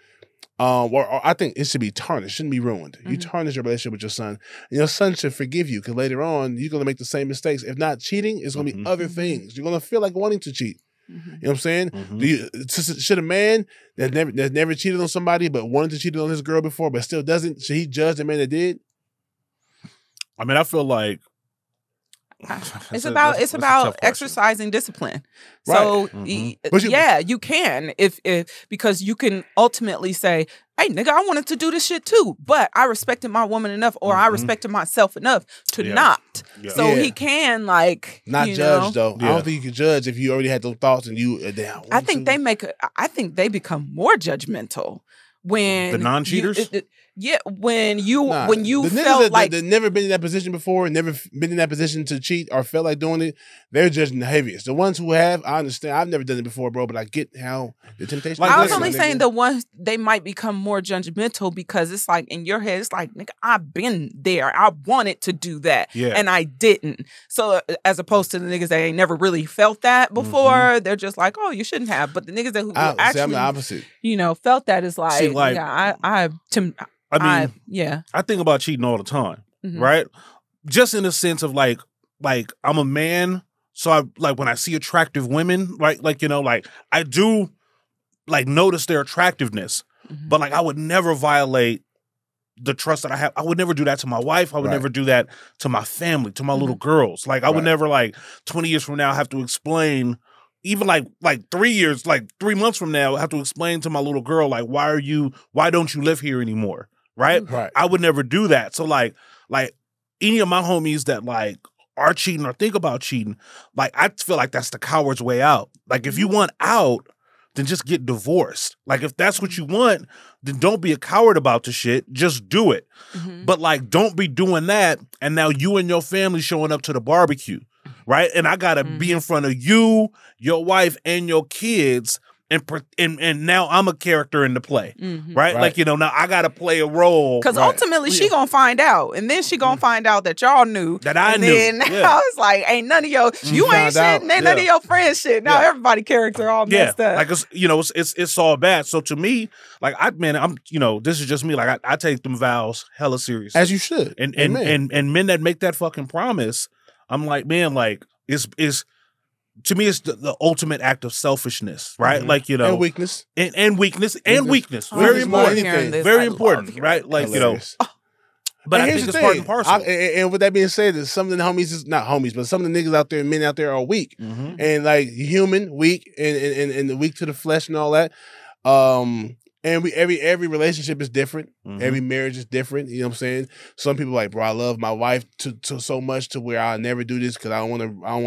Speaker 1: Or I think it should be tarnished, shouldn't be ruined. You tarnish your relationship with your son, and your son should forgive you because later on you're gonna make the same mistakes. If not cheating, it's gonna be other things. You're gonna feel like wanting to cheat. You know what I'm saying? Should a man that's never cheated on somebody but wanted to cheat on his girl before but still doesn't, should he judge the man that did?
Speaker 2: I mean, I feel like
Speaker 3: It's
Speaker 2: a
Speaker 3: about
Speaker 2: tough question.
Speaker 3: exercising discipline.
Speaker 1: Right.
Speaker 3: So
Speaker 1: But you-
Speaker 3: you can if because you can ultimately say, "Hey, nigga, I wanted to do this shit too, but I respected my woman enough, or I respected myself enough to
Speaker 2: Yeah.
Speaker 3: not."
Speaker 2: Yeah.
Speaker 3: So
Speaker 1: Yeah.
Speaker 3: he can like
Speaker 1: Not
Speaker 3: you
Speaker 1: judge
Speaker 3: know,
Speaker 1: though. I
Speaker 2: Yeah.
Speaker 1: don't think you can judge if you already had those thoughts and you down.
Speaker 3: I think they become more judgmental when
Speaker 2: The non-cheaters?
Speaker 3: when you
Speaker 1: Nah,
Speaker 3: when you
Speaker 1: the niggas
Speaker 3: felt
Speaker 1: that,
Speaker 3: like
Speaker 1: that never been in that position before and never been in that position to cheat or felt like doing it, they're judging the heaviest. The ones who have, I understand. I've never done it before, bro, but I get how the temptation.
Speaker 2: Like,
Speaker 3: I was
Speaker 2: listen,
Speaker 3: only
Speaker 1: my
Speaker 3: saying
Speaker 1: nigga.
Speaker 3: the ones they might become more judgmental because it's like in your head, it's like, nigga, I've been there. I wanted to do that.
Speaker 2: Yeah.
Speaker 3: And I didn't. So as opposed to the niggas that ain't never really felt that before, they're just like, oh, you shouldn't have. But the niggas that who
Speaker 1: I'm the
Speaker 3: actually,
Speaker 1: opposite.
Speaker 3: felt that is like,
Speaker 2: See, like-
Speaker 3: yeah,
Speaker 2: I mean, I think about cheating all the time,
Speaker 3: Mhm.
Speaker 2: right? Just in the sense of like I'm a man, so I like when I see attractive women, right? Like I do like notice their attractiveness,
Speaker 3: Mhm.
Speaker 2: but like I would never violate the trust that I have. I would never do that to my wife. I would
Speaker 1: Right.
Speaker 2: never do that to my family, to my little girls. Like I would
Speaker 1: Right.
Speaker 2: never 20 years from now have to explain. Even like 3 years, 3 months from now, I have to explain to my little girl, why don't you live here anymore? Right?
Speaker 1: Right.
Speaker 2: I would never do that. So like any of my homies that are cheating or think about cheating, I feel like that's the coward's way out. Like if you want out, then just get divorced. Like if that's what you want, then don't be a coward about the shit. Just do it.
Speaker 3: Mhm.
Speaker 2: But don't be doing that and now you and your family showing up to the barbecue. Right? And I gotta be in front of you, your wife, and your kids, and now I'm a character in the play.
Speaker 3: Mhm.
Speaker 2: Right?
Speaker 1: Right.
Speaker 2: Now I gotta play a role.
Speaker 3: Because
Speaker 1: Right.
Speaker 3: ultimately she gonna find out, and then she gonna find out that y'all knew
Speaker 2: That I
Speaker 3: and
Speaker 2: knew.
Speaker 3: Then
Speaker 2: Yeah.
Speaker 3: I was like, ain't none of your you ain't
Speaker 1: found
Speaker 3: shit,
Speaker 1: out.
Speaker 3: and ain't none of
Speaker 2: Yeah.
Speaker 3: your friends shit. Now
Speaker 2: Yeah.
Speaker 3: everybody character all
Speaker 2: Yeah,
Speaker 3: messed up.
Speaker 2: it's all bad. So to me, I'm this is just me. I take them vows hella serious.
Speaker 1: As you should.
Speaker 2: and
Speaker 1: Amen.
Speaker 2: and men that make that fucking promise, I'm like, man, it's to me it's the ultimate act of selfishness, right?
Speaker 1: And weakness.
Speaker 2: and weakness and weakness.
Speaker 3: Oh,
Speaker 2: Very
Speaker 3: I love
Speaker 2: important.
Speaker 3: hearing this.
Speaker 2: Very
Speaker 3: I love
Speaker 2: important,
Speaker 3: hearing
Speaker 2: right?
Speaker 3: this.
Speaker 1: Hilarious.
Speaker 2: But
Speaker 1: And
Speaker 2: I
Speaker 1: here's
Speaker 2: think
Speaker 1: the
Speaker 2: it's part
Speaker 1: thing.
Speaker 2: and parcel.
Speaker 1: And with that being said, that some of the homies is not homies, but some of the niggas out there, men out there are weak.
Speaker 2: Mhm.
Speaker 1: And human, weak, and weak to the flesh and all that. And every relationship is different.
Speaker 2: Mhm.
Speaker 1: Every marriage is different. You know what I'm saying? Some people bro, I love my wife to so much to where I'll never do this because I don't want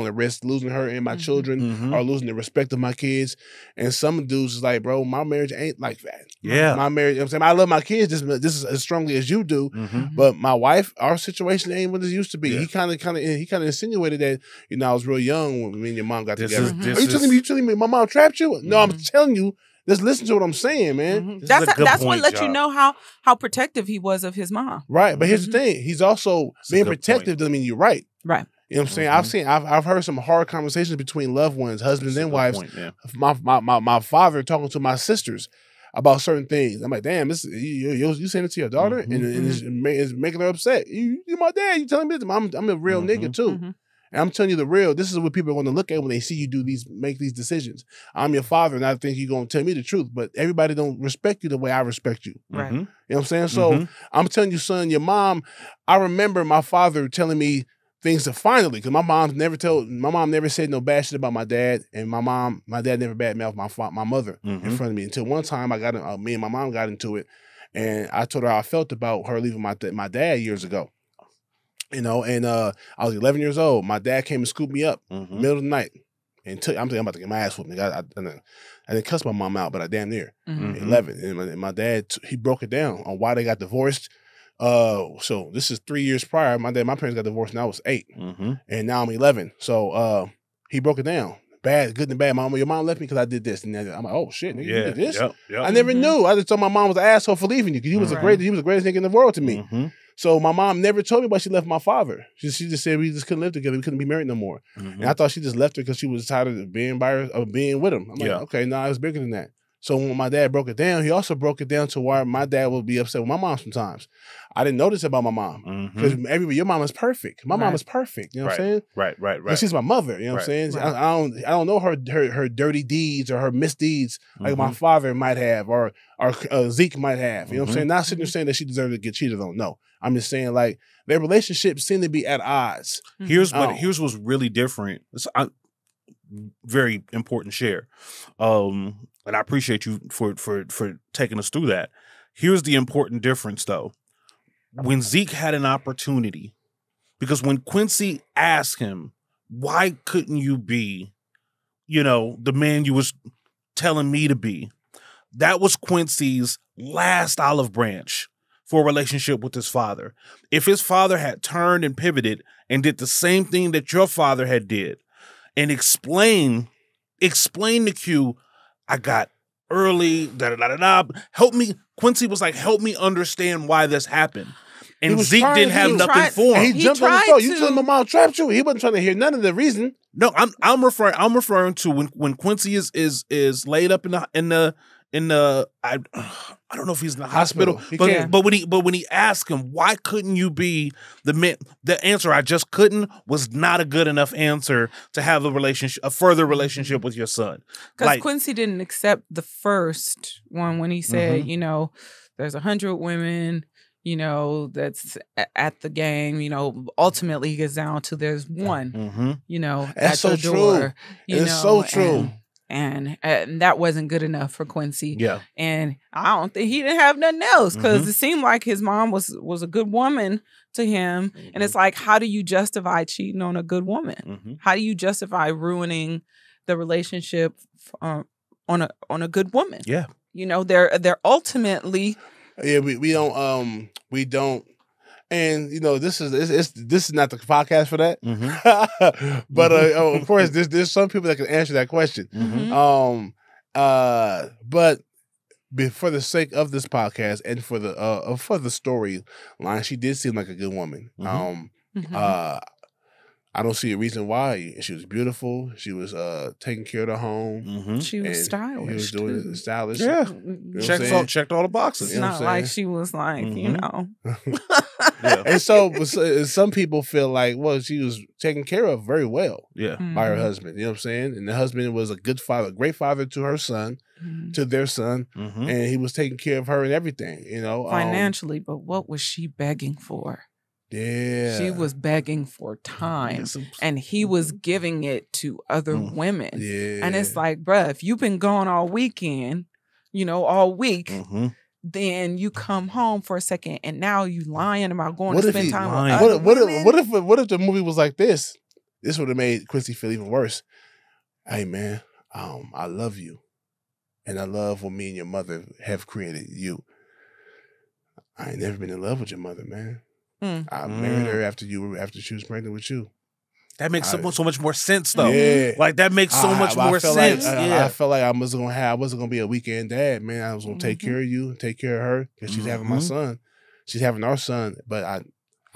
Speaker 1: to risk losing her and my children
Speaker 2: Mhm.
Speaker 1: or losing the respect of my kids. And some dudes is like, bro, my marriage ain't like that.
Speaker 2: Yeah.
Speaker 1: My marriage, you know what I'm saying? I love my kids just is as strongly as you do.
Speaker 2: Mhm.
Speaker 1: But my wife, our situation ain't what it used to be.
Speaker 2: Yeah.
Speaker 1: He kind of insinuated that I was real young when me and your mom got
Speaker 2: This
Speaker 1: together.
Speaker 2: is- this
Speaker 1: Are you
Speaker 2: is-
Speaker 1: telling me my mom trapped you? No, I'm telling you. Just listen to what I'm saying, man.
Speaker 3: Mhm.
Speaker 2: This is
Speaker 3: That's
Speaker 2: a good
Speaker 3: that's what
Speaker 2: point,
Speaker 3: let you
Speaker 2: Job.
Speaker 3: know how protective he was of his mom.
Speaker 1: Right, but here's
Speaker 3: Mhm.
Speaker 1: the thing: he's also
Speaker 2: That's a
Speaker 1: being
Speaker 2: good
Speaker 1: protective
Speaker 2: point.
Speaker 1: doesn't mean you're right.
Speaker 3: Right.
Speaker 1: You know what I'm saying?
Speaker 2: Mhm.
Speaker 1: I've heard some hard conversations between loved ones, husbands
Speaker 2: That's a
Speaker 1: and
Speaker 2: good
Speaker 1: wives.
Speaker 2: point, yeah.
Speaker 1: My father talking to my sisters. about certain things. I'm like, damn, this you saying it to your daughter, and it's making her upset. You my dad. You telling me this? I'm a real nigga too.
Speaker 3: Mhm.
Speaker 1: And I'm telling you the real. This is what people are going to look at when they see you make these decisions. I'm your father, and I think you're going to tell me the truth. But everybody don't respect you the way I respect you.
Speaker 3: Right.
Speaker 1: You know what I'm saying? So I'm telling you, son, your mom. I remember my father telling me things to finally, because my mom never said no bad shit about my dad, and my dad never badmouthed my mother in front of me until one time me and my mom got into it, and I told her how I felt about her leaving my dad years ago. You know, and I was 11 years old. My dad came and scooped me up middle of the night, and I'm about to get my ass whooped. I didn't cuss my mom out, but I damn near 11. And my dad he broke it down on why they got divorced. So this is 3 years prior. My parents got divorced when I was 8, and now I'm 11. So he broke it down. Bad, good and bad. Your mom left me because I did this, and I'm like, oh shit, nigga, you did this.
Speaker 2: Yep.
Speaker 1: I never knew. I just told my mom was an asshole for leaving you because he was the greatest nigga in the world to me. So my mom never told me why she left my father. She just said we just couldn't live together. We couldn't be married no more. And I thought she just left her because she was tired of being with him. I'm like, okay, no, it was bigger than that. So when my dad broke it down, he also broke it down to why my dad would be upset with my mom sometimes. I didn't notice about my mom because your mom is perfect. My mom is perfect. You know what I'm saying?
Speaker 2: Right.
Speaker 1: But she's my mother. You know what I'm saying?
Speaker 3: Right.
Speaker 1: I don't know her dirty deeds or her misdeeds like my father might have or Zeke might have. You know what I'm saying? Not sitting there saying that she deserved to get cheated on. No, I'm just saying like their relationships seem to be at odds.
Speaker 2: Here's what's really different. It's a very important share. And I appreciate you for taking us through that. Here's the important difference, though. When Zeke had an opportunity, because when Quincy asked him, why couldn't you be, the man you was telling me to be, that was Quincy's last olive branch for a relationship with his father. If his father had turned and pivoted and did the same thing that your father had did and explain to Q, I got early, help me. Quincy was like, help me understand why this happened. And Zeke didn't have nothing for him.
Speaker 1: And he jumped on the phone. You told him my mom trapped you. He wasn't trying to hear none of the reason.
Speaker 2: No, I'm referring to when Quincy is laid up in the I don't know if he's in the hospital, but when he asked him why couldn't you be the man, the answer I just couldn't was not a good enough answer to have a further relationship with your son.
Speaker 3: Because Quincy didn't accept the first one when he said, there's 100 women, that's at the game. Ultimately he gets down to there's one,
Speaker 1: that's so true. It's so true.
Speaker 3: And that wasn't good enough for Quincy.
Speaker 2: Yeah.
Speaker 3: And I don't think he didn't have nothing else because it seemed like his mom was a good woman to him. And it's like, how do you justify cheating on a good woman? How do you justify ruining the relationship on a good woman?
Speaker 2: Yeah.
Speaker 3: They're ultimately.
Speaker 1: Yeah, we don't. And this is not the podcast for that, but of course there's some people that can answer that question. But for the sake of this podcast and for the storyline, she did seem like a good woman. I don't see a reason why. She was beautiful. She was taking care of the home.
Speaker 3: She was stylish.
Speaker 1: He was doing it stylish.
Speaker 2: Yeah, checked all the boxes.
Speaker 3: It's not like she was like
Speaker 2: Yeah.
Speaker 1: And so some people feel like, well, she was taken care of very well by her husband. You know what I'm saying? And the husband was a good father, great father to her son, to their son, and he was taking care of her and everything,
Speaker 3: financially. But what was she begging for?
Speaker 1: Yeah.
Speaker 3: She was begging for time, and he was giving it to other women.
Speaker 1: Yeah.
Speaker 3: And it's like, bruh, if you've been gone all weekend, all week, then you come home for a second, and now you lying about going to spend time with other women.
Speaker 1: What if the movie was like this? This would have made Quincy feel even worse. Hey, man, I love you, and I love what me and your mother have created you. I ain't never been in love with your mother, man. I married her after she was pregnant with you.
Speaker 2: That makes so much more sense, though.
Speaker 1: Yeah.
Speaker 2: Like that makes so much more sense.
Speaker 1: I felt like I wasn't gonna be a weekend dad, man. I was gonna take care of you, take care of her, because she's having my son. She's having our son, but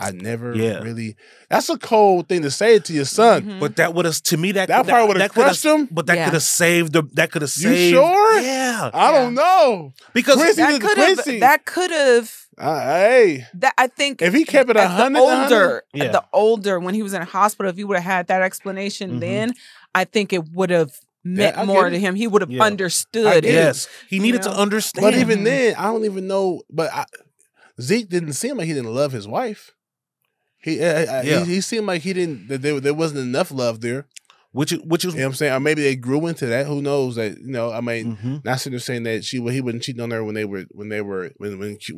Speaker 1: I never
Speaker 2: Yeah.
Speaker 1: really. That's a cold thing to say to your son.
Speaker 3: Mhm.
Speaker 2: But that would have, to me, that
Speaker 1: Probably would have crushed him.
Speaker 2: But that
Speaker 3: Yeah.
Speaker 2: could have saved the. That could have
Speaker 1: You
Speaker 2: saved.
Speaker 1: sure?
Speaker 2: Yeah,
Speaker 1: I don't know.
Speaker 2: because
Speaker 1: Quincy
Speaker 3: that
Speaker 1: is
Speaker 3: could
Speaker 1: Quincy.
Speaker 3: have. That could have.
Speaker 1: Hey,
Speaker 3: That I think
Speaker 1: if he kept it
Speaker 3: as
Speaker 1: 100,
Speaker 3: the older when he was in the hospital, if he would have had that explanation,
Speaker 2: Mhm.
Speaker 3: then I think it would have meant
Speaker 1: I
Speaker 3: more
Speaker 1: get
Speaker 3: to
Speaker 1: it.
Speaker 3: him. He would have
Speaker 2: Yeah.
Speaker 3: understood
Speaker 1: I
Speaker 3: it.
Speaker 1: get it.
Speaker 2: yes, he needed
Speaker 3: know?
Speaker 2: to understand.
Speaker 1: but even
Speaker 3: Mhm.
Speaker 1: then, I don't even know. But Zeke didn't seem like he didn't love his wife. He seemed like he didn't. That there wasn't enough love there.
Speaker 2: which is
Speaker 1: You know what I'm saying? Or maybe they grew into that. Who knows? That I mean,
Speaker 2: Mhm.
Speaker 1: not sitting there saying that he wasn't cheating on her when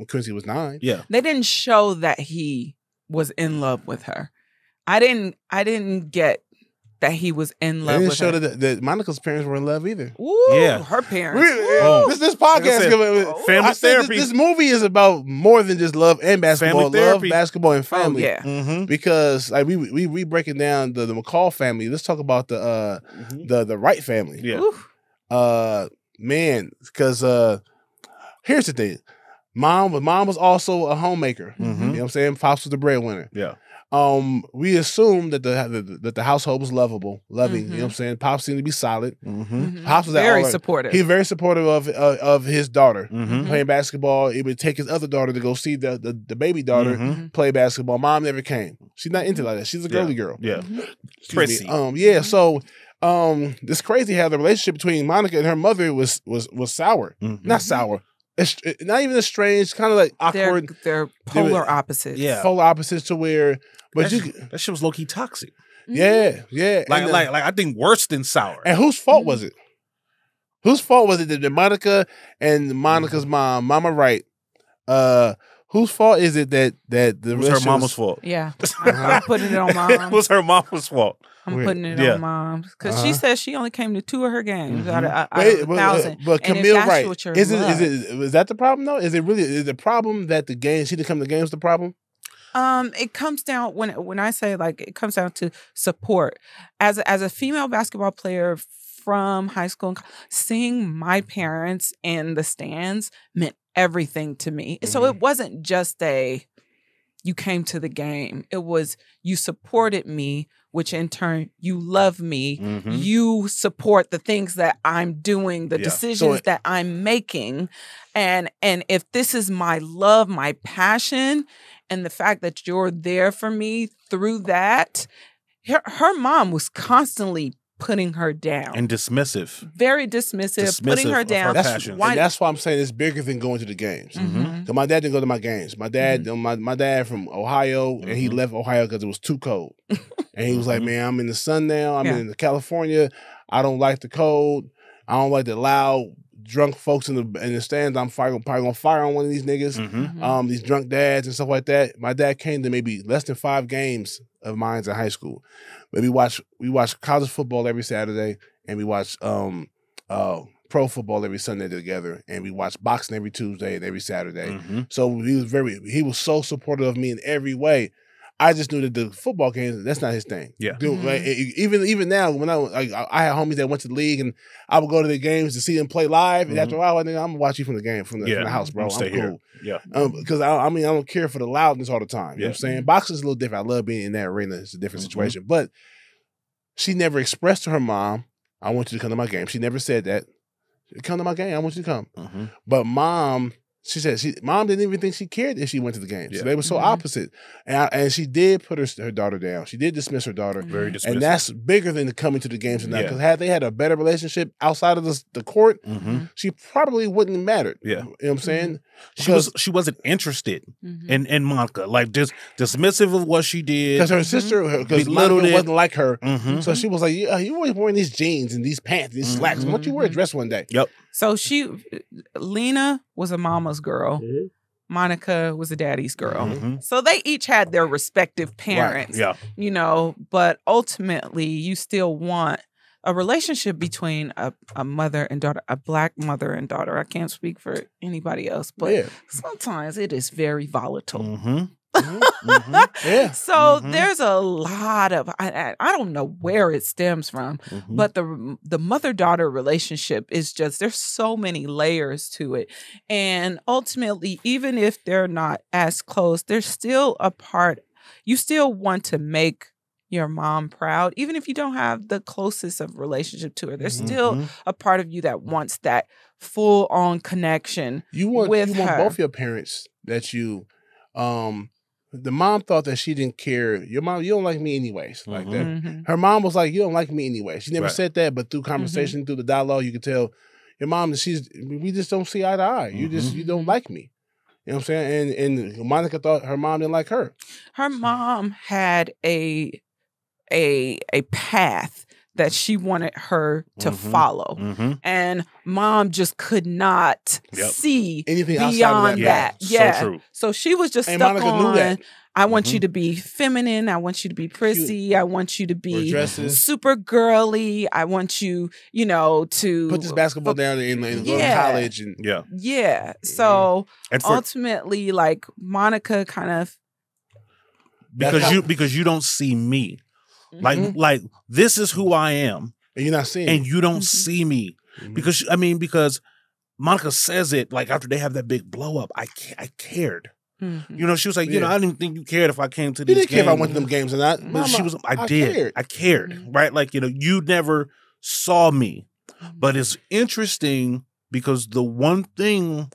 Speaker 1: Quincy was 9.
Speaker 2: Yeah,
Speaker 3: They didn't show that he was in love with her. I didn't get that he was in
Speaker 1: They
Speaker 3: love
Speaker 1: didn't
Speaker 3: with
Speaker 1: show
Speaker 3: her.
Speaker 1: that Monica's parents were in love either.
Speaker 3: Ooh,
Speaker 2: Yeah.
Speaker 3: her parents.
Speaker 1: Really?
Speaker 2: Oh.
Speaker 1: This podcast,
Speaker 2: family
Speaker 1: I said
Speaker 2: therapy.
Speaker 1: This movie is about more than just love and basketball.
Speaker 2: Family
Speaker 1: Love,
Speaker 2: therapy.
Speaker 1: basketball, and
Speaker 3: Oh
Speaker 1: family.
Speaker 3: yeah.
Speaker 2: mm-hmm.
Speaker 1: Because like we breaking down the McCall family. Let's talk about the Wright family.
Speaker 2: Yeah,
Speaker 3: Ooh.
Speaker 1: Man, because here's the thing. Mom was also a homemaker.
Speaker 2: Mhm.
Speaker 1: You know what I'm saying? Pops was the breadwinner.
Speaker 2: yeah,
Speaker 1: We assumed that the household was loving. You know
Speaker 3: Mhm.
Speaker 1: what I'm saying? Pops seemed to be solid.
Speaker 2: mm-hmm.
Speaker 3: Mhm.
Speaker 1: Pops was at
Speaker 3: very
Speaker 1: all-
Speaker 3: supportive.
Speaker 1: He's very supportive of his daughter
Speaker 2: Mm-hmm.
Speaker 1: playing basketball. He would take his other daughter to go see the baby daughter
Speaker 2: Mhm.
Speaker 1: play basketball. Mom never came. She's not into like that. She's a girly girl.
Speaker 2: Yeah,
Speaker 3: Mhm.
Speaker 1: Excuse
Speaker 2: Prissy.
Speaker 1: me. Yeah. So, it's crazy how the relationship between Monica and her mother was sour.
Speaker 2: Mhm.
Speaker 1: Not sour. It's not even estranged. Kind of like awkward.
Speaker 3: They're polar opposites.
Speaker 2: Yeah.
Speaker 1: Polar opposites to where, but
Speaker 2: that shit was low key toxic.
Speaker 1: yeah.
Speaker 2: Like,
Speaker 1: and,
Speaker 2: like I think worse than sour.
Speaker 1: and whose fault was it? Whose fault was it that Monica and Monica's mom, Mama Wright, whose fault is it that the
Speaker 2: It was her
Speaker 1: relationship
Speaker 2: mama's fault.
Speaker 3: Yeah. I'm putting it on
Speaker 2: It
Speaker 3: mom.
Speaker 2: was her mama's fault.
Speaker 3: I'm
Speaker 1: Wait,
Speaker 3: putting it
Speaker 2: yeah.
Speaker 3: on mom because she said she only came to 2 of her games out of, out
Speaker 1: Wait,
Speaker 3: of 1,000.
Speaker 1: but
Speaker 3: And if
Speaker 1: Camille
Speaker 3: that's
Speaker 1: Wright,
Speaker 3: what you're
Speaker 1: is
Speaker 3: love-
Speaker 1: that the problem though? Is the problem that the game she didn't come to games the problem?
Speaker 3: It comes down when I say like it comes down to support. As a female basketball player from high school, seeing my parents in the stands meant everything to me. So it wasn't just you came to the game. It was you supported me, which in turn you love me.
Speaker 2: Mhm.
Speaker 3: You support the things that I'm doing, the
Speaker 2: Yeah.
Speaker 3: decisions
Speaker 1: So
Speaker 3: that I'm making. And if this is my love, my passion, and the fact that you're there for me through that, her mom was constantly putting her down.
Speaker 2: And dismissive.
Speaker 3: Very dismissive, putting
Speaker 2: Dismissive
Speaker 3: her
Speaker 2: of
Speaker 3: down.
Speaker 2: her
Speaker 1: That's
Speaker 2: passion.
Speaker 3: Why-
Speaker 1: and that's why I'm saying it's bigger than going to the games.
Speaker 3: Mhm.
Speaker 1: 'Cause my dad didn't go to my games. My dad, my dad from Ohio, and he
Speaker 2: Mhm.
Speaker 1: left Ohio because it was too cold. And he was like,
Speaker 2: Mhm.
Speaker 1: "Man, I'm in the sun now. I'm
Speaker 3: Yeah.
Speaker 1: in California. I don't like the cold. I don't like the loud, drunk folks in the stands. I'm probably gonna fire on one of these niggas.
Speaker 2: Mhm.
Speaker 3: Mhm.
Speaker 1: These drunk dads and stuff like that." My dad came to maybe less than 5 games of mine in high school. But we watch college football every Saturday, and we watch pro football every Sunday together, and we watch boxing every Tuesday and every Saturday.
Speaker 2: Mhm.
Speaker 1: So he was so supportive of me in every way. I just knew that the football games, that's not his thing.
Speaker 2: Yeah.
Speaker 1: Dude,
Speaker 3: Mhm.
Speaker 1: like, even now, when I had homies that went to the league, and I would go to the games to see them play live, and
Speaker 2: Mhm.
Speaker 1: after a while, I'm gonna watch you from the game, from the house, bro.
Speaker 2: I'm
Speaker 1: I'm
Speaker 2: stay
Speaker 1: cool.
Speaker 2: here. Yeah.
Speaker 1: Because I mean, I don't care for the loudness all the time. You know what I'm
Speaker 2: Yeah.
Speaker 1: saying? Boxing's a little different. I love being in that arena. It's a different
Speaker 2: Mhm.
Speaker 1: situation. But she never expressed to her mom, "I want you to come to my game." She never said that. "Come to my game. I want you to come."
Speaker 2: Mhm.
Speaker 1: But mom, she said mom didn't even think she cared if she went to the game.
Speaker 2: Yeah.
Speaker 1: So they were so
Speaker 3: Mhm.
Speaker 1: opposite. And she did put her daughter down. She did dismiss her daughter.
Speaker 2: Very dismissive.
Speaker 1: And that's bigger than coming to the games tonight.
Speaker 2: Yeah.
Speaker 1: Because had they had a better relationship outside of the court,
Speaker 2: Mhm.
Speaker 1: she probably wouldn't have mattered.
Speaker 2: Yeah.
Speaker 1: You know what I'm saying?
Speaker 2: She wasn't interested
Speaker 3: Mhm.
Speaker 2: in Monica. Like just dismissive of what she did.
Speaker 1: Because her sister, because
Speaker 2: Belittled
Speaker 1: Monica
Speaker 2: it.
Speaker 1: wasn't like her.
Speaker 2: Mhm.
Speaker 1: So she was like, "Yeah, you always wearing these jeans and these pants, these slacks. Why don't you wear a dress one day?"
Speaker 2: Yep.
Speaker 3: So Lena was a mama's girl. Monica was a daddy's girl.
Speaker 2: Mhm.
Speaker 3: So they each had their respective parents,
Speaker 2: Yeah.
Speaker 3: you know, but ultimately you still want a relationship between a mother and daughter, a black mother and daughter. I can't speak for anybody else, but
Speaker 1: Yeah.
Speaker 3: sometimes it is very volatile.
Speaker 2: Mhm.
Speaker 1: Yeah.
Speaker 3: So
Speaker 2: Mhm.
Speaker 3: there's a lot of I don't know where it stems from,
Speaker 2: Mhm.
Speaker 3: but the mother-daughter relationship is just there's so many layers to it. And ultimately, even if they're not as close, they're still a part you still want to make your mom proud, even if you don't have the closest of relationship to her. There's still a part of you that wants that full on connection with her.
Speaker 1: Both your parents that you, the mom thought that she didn't care. Your mom, you don't like me anyways, like that. Her mom was like, you don't like me anyway. She never said that, but through conversation, through the dialogue, you could tell your mom that we just don't see eye to eye. You don't like me. You know what I'm saying? And Monica thought her mom didn't like her.
Speaker 3: Her mom had a path that she wanted her to follow. And mom just could not see
Speaker 1: anything
Speaker 3: beyond that. Yeah.
Speaker 2: So true.
Speaker 3: So she was just stuck
Speaker 1: Monica
Speaker 3: on,
Speaker 1: knew that.
Speaker 3: I want you to be feminine. I want you to be prissy. I want you to be
Speaker 1: dresses.
Speaker 3: super girly. I want you, to
Speaker 1: put this basketball down and go to college. And
Speaker 3: yeah. So
Speaker 2: and
Speaker 3: ultimately, like Monica kind of
Speaker 2: because you don't see me. Like this is who I am,
Speaker 1: and you're not seeing,
Speaker 2: and you don't see me because Monica says it like after they have that big blow up. I cared, she was like, I didn't think you cared if I came to these games.
Speaker 1: You didn't care if I went to them games or not.
Speaker 2: But she was, I did, I cared, right? Like you never saw me, but it's interesting because the one thing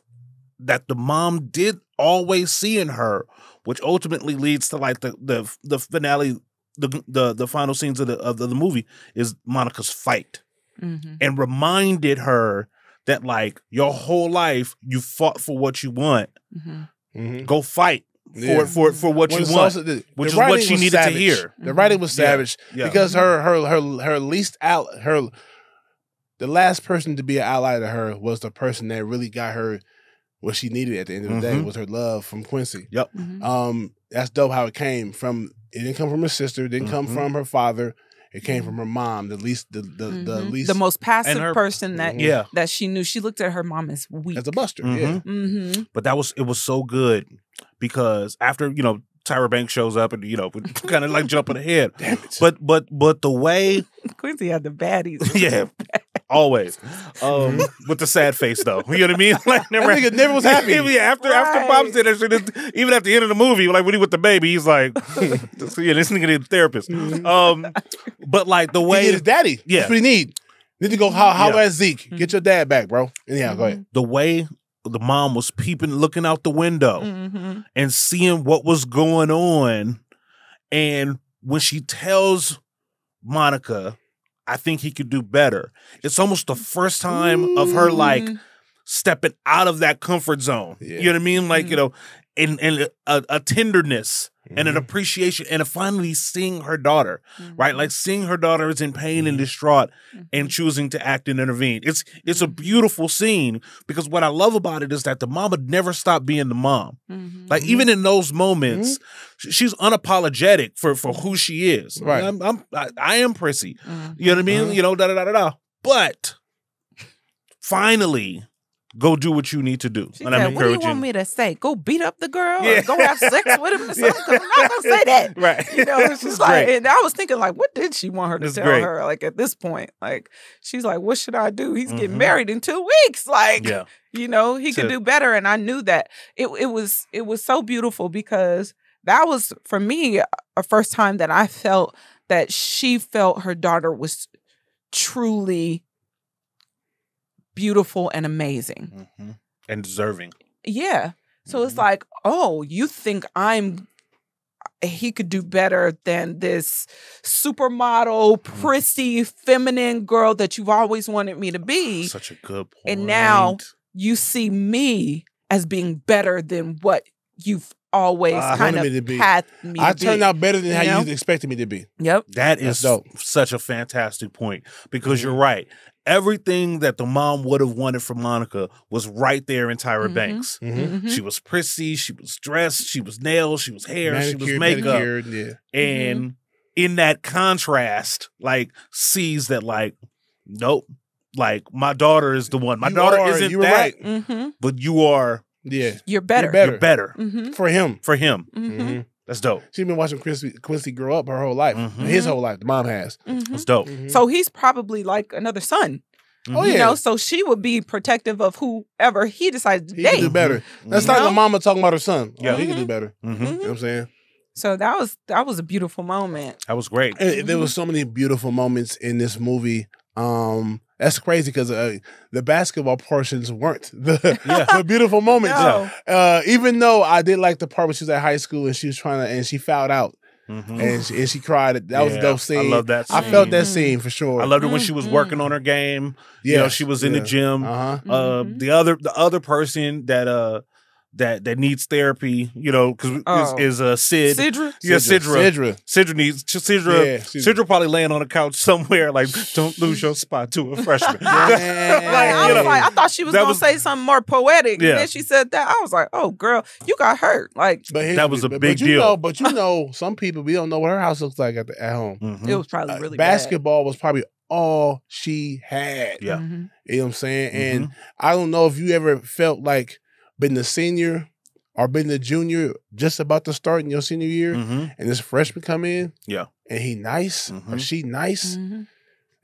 Speaker 2: that the mom did always see in her, which ultimately leads to like the finale. The final scenes of the movie is Monica's fight, and reminded her that like your whole life you fought for what you want. Go fight for what you want, which is what she needed to hear.
Speaker 1: The writing was savage because her the last person to be an ally to her was the person that really got her what she needed at the end of the day was her love from Quincy.
Speaker 2: Yep.
Speaker 1: That's dope how it came from. It didn't come from her sister. It didn't come from her father. It came from her mom. The
Speaker 3: most passive person that she knew. She looked at her mom as weak,
Speaker 1: as a buster.
Speaker 2: But it was so good because after Tyra Banks shows up and kind of like jumping ahead.
Speaker 1: Damn it.
Speaker 2: But the way
Speaker 3: Quincy had the baddies.
Speaker 2: Always. With the sad face though. You know what I mean? Like
Speaker 1: that nigga never was happy.
Speaker 2: After Bob said that shit, even at the end of the movie, like when he with the baby, he's like, this nigga need a therapist. But like the way
Speaker 1: he need his daddy. That's what he need. Need to go holler at Zeke. Get your dad back, bro. And go ahead.
Speaker 2: The way the mom was looking out the window and seeing what was going on. And when she tells Monica, I think he could do better. It's almost the first time of her like stepping out of that comfort zone. You know what I mean? Like, and a tenderness and an appreciation and finally seeing her daughter, right? Like seeing her daughter is in pain and distraught and choosing to act and intervene. It's a beautiful scene because what I love about it is that the mama never stopped being the mom. Like even in those moments, she's unapologetic for who she is.
Speaker 1: Right.
Speaker 2: I am prissy. You know what I mean? But finally, go do what you need to do.
Speaker 3: She said, what do you want me to say? Go beat up the girl? Or go have sex with him or something? 'Cause I'm not going to say that.
Speaker 2: Right.
Speaker 3: It's just like, and I was thinking like, what did she want her to tell her? Like at this point, like, she's like, what should I do? He's getting married in 2 weeks. Like, he could do better. And I knew that it was so beautiful because that was, for me, a first time that I felt that she felt her daughter was truly beautiful and amazing.
Speaker 2: And deserving.
Speaker 3: Yeah. So it's like, oh, you think he could do better than this supermodel, prissy, feminine girl that you've always wanted me to be.
Speaker 2: Such a good point.
Speaker 3: And now you see me as being better than what you've always kind of had me to be.
Speaker 1: I turned out better than how you expected me to be.
Speaker 3: Yep.
Speaker 2: That is such a fantastic point because you're right. Everything that the mom would have wanted from Monica was right there in Tyra Banks. She was prissy, she was dressed, she was nails, she was hair, she was makeup. And in that contrast, like, sees that, like, nope, like, my daughter is the one. My daughter isn't that,
Speaker 1: right.
Speaker 2: but you are.
Speaker 1: Yeah.
Speaker 3: You're better.
Speaker 2: You're better.
Speaker 1: For him.
Speaker 2: For him. That's dope.
Speaker 1: She's been watching Quincy grow up her whole life. His whole life. The mom has.
Speaker 2: That's dope.
Speaker 3: So he's probably like another son.
Speaker 1: Oh, yeah.
Speaker 3: So she would be protective of whoever he decides to date.
Speaker 1: He could do better. That's like the mama talking about her son.
Speaker 2: Yeah.
Speaker 1: He could do better.
Speaker 2: Mm-hmm.
Speaker 1: You know what I'm saying?
Speaker 3: So that was a beautiful moment.
Speaker 2: That was great.
Speaker 1: There was so many beautiful moments in this movie. That's crazy because the basketball portions weren't the beautiful moments.
Speaker 3: No.
Speaker 1: Even though I did like the part when she was at high school and she was and she fouled out. And she cried. That was a dope scene.
Speaker 2: I love that scene.
Speaker 1: I felt that scene for sure.
Speaker 2: I loved it when she was working on her game. You know, she was in the gym. The other person that needs therapy, you know, because is Sid.
Speaker 3: Sidra?
Speaker 2: Yeah, Sidra probably laying on a couch somewhere like, don't lose your spot to a freshman.
Speaker 3: I thought she was going to say something more poetic. And then she said that. I was like, oh, girl, you got hurt. Like,
Speaker 2: that was a big deal.
Speaker 1: But some people, we don't know what her house looks like at home.
Speaker 3: It was probably really
Speaker 1: basketball was probably all she had.
Speaker 2: Yeah.
Speaker 1: You know what I'm saying? And I don't know if you ever felt like been the senior or been the junior just about to start in your senior year and this freshman come in and he nice or she nice and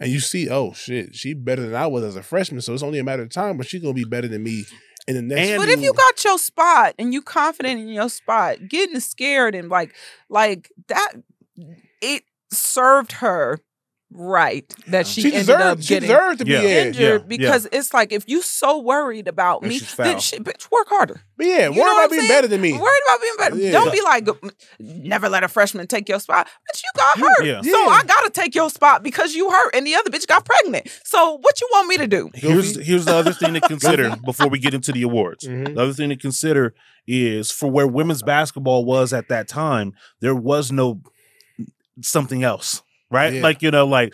Speaker 1: you see, oh shit, she better than I was as a freshman, so it's only a matter of time but she's gonna be better than me in the next
Speaker 3: But if you got your spot and you confident in your spot, getting scared and like that, it served her right that she ended up getting
Speaker 1: deserved to be
Speaker 3: injured because it's like if you so worried about me, then bitch, work harder.
Speaker 1: But worry about being better than me.
Speaker 3: Worried about being better. Yeah. Don't be like, never let a freshman take your spot. Bitch, you got hurt. So I gotta take your spot because you hurt and the other bitch got pregnant. So what you want me to do?
Speaker 2: Here's the other thing to consider before we get into the awards. The other thing to consider is for where women's basketball was at that time, there was no something else. Right?
Speaker 1: Yeah.
Speaker 2: Like, you know, like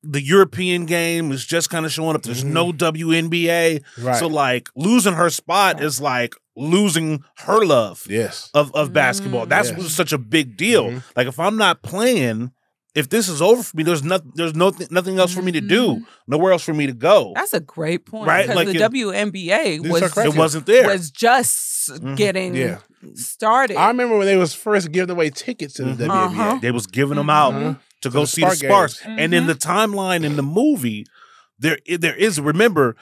Speaker 2: the European game is just kind of showing up. There's no WNBA. Right. So like losing her spot is like losing her love of basketball. That's such a big deal. Like if I'm not playing, if this is over for me, there's nothing else for me to do. Nowhere else for me to go.
Speaker 3: That's a great point.
Speaker 2: Right?
Speaker 3: Because
Speaker 2: like
Speaker 3: the WNBA
Speaker 2: it wasn't there.
Speaker 3: Was just getting started.
Speaker 1: I remember when they was first giving away tickets to the WNBA.
Speaker 2: They was giving them out to go see the Sparks. And in the timeline in the movie, there is, remember,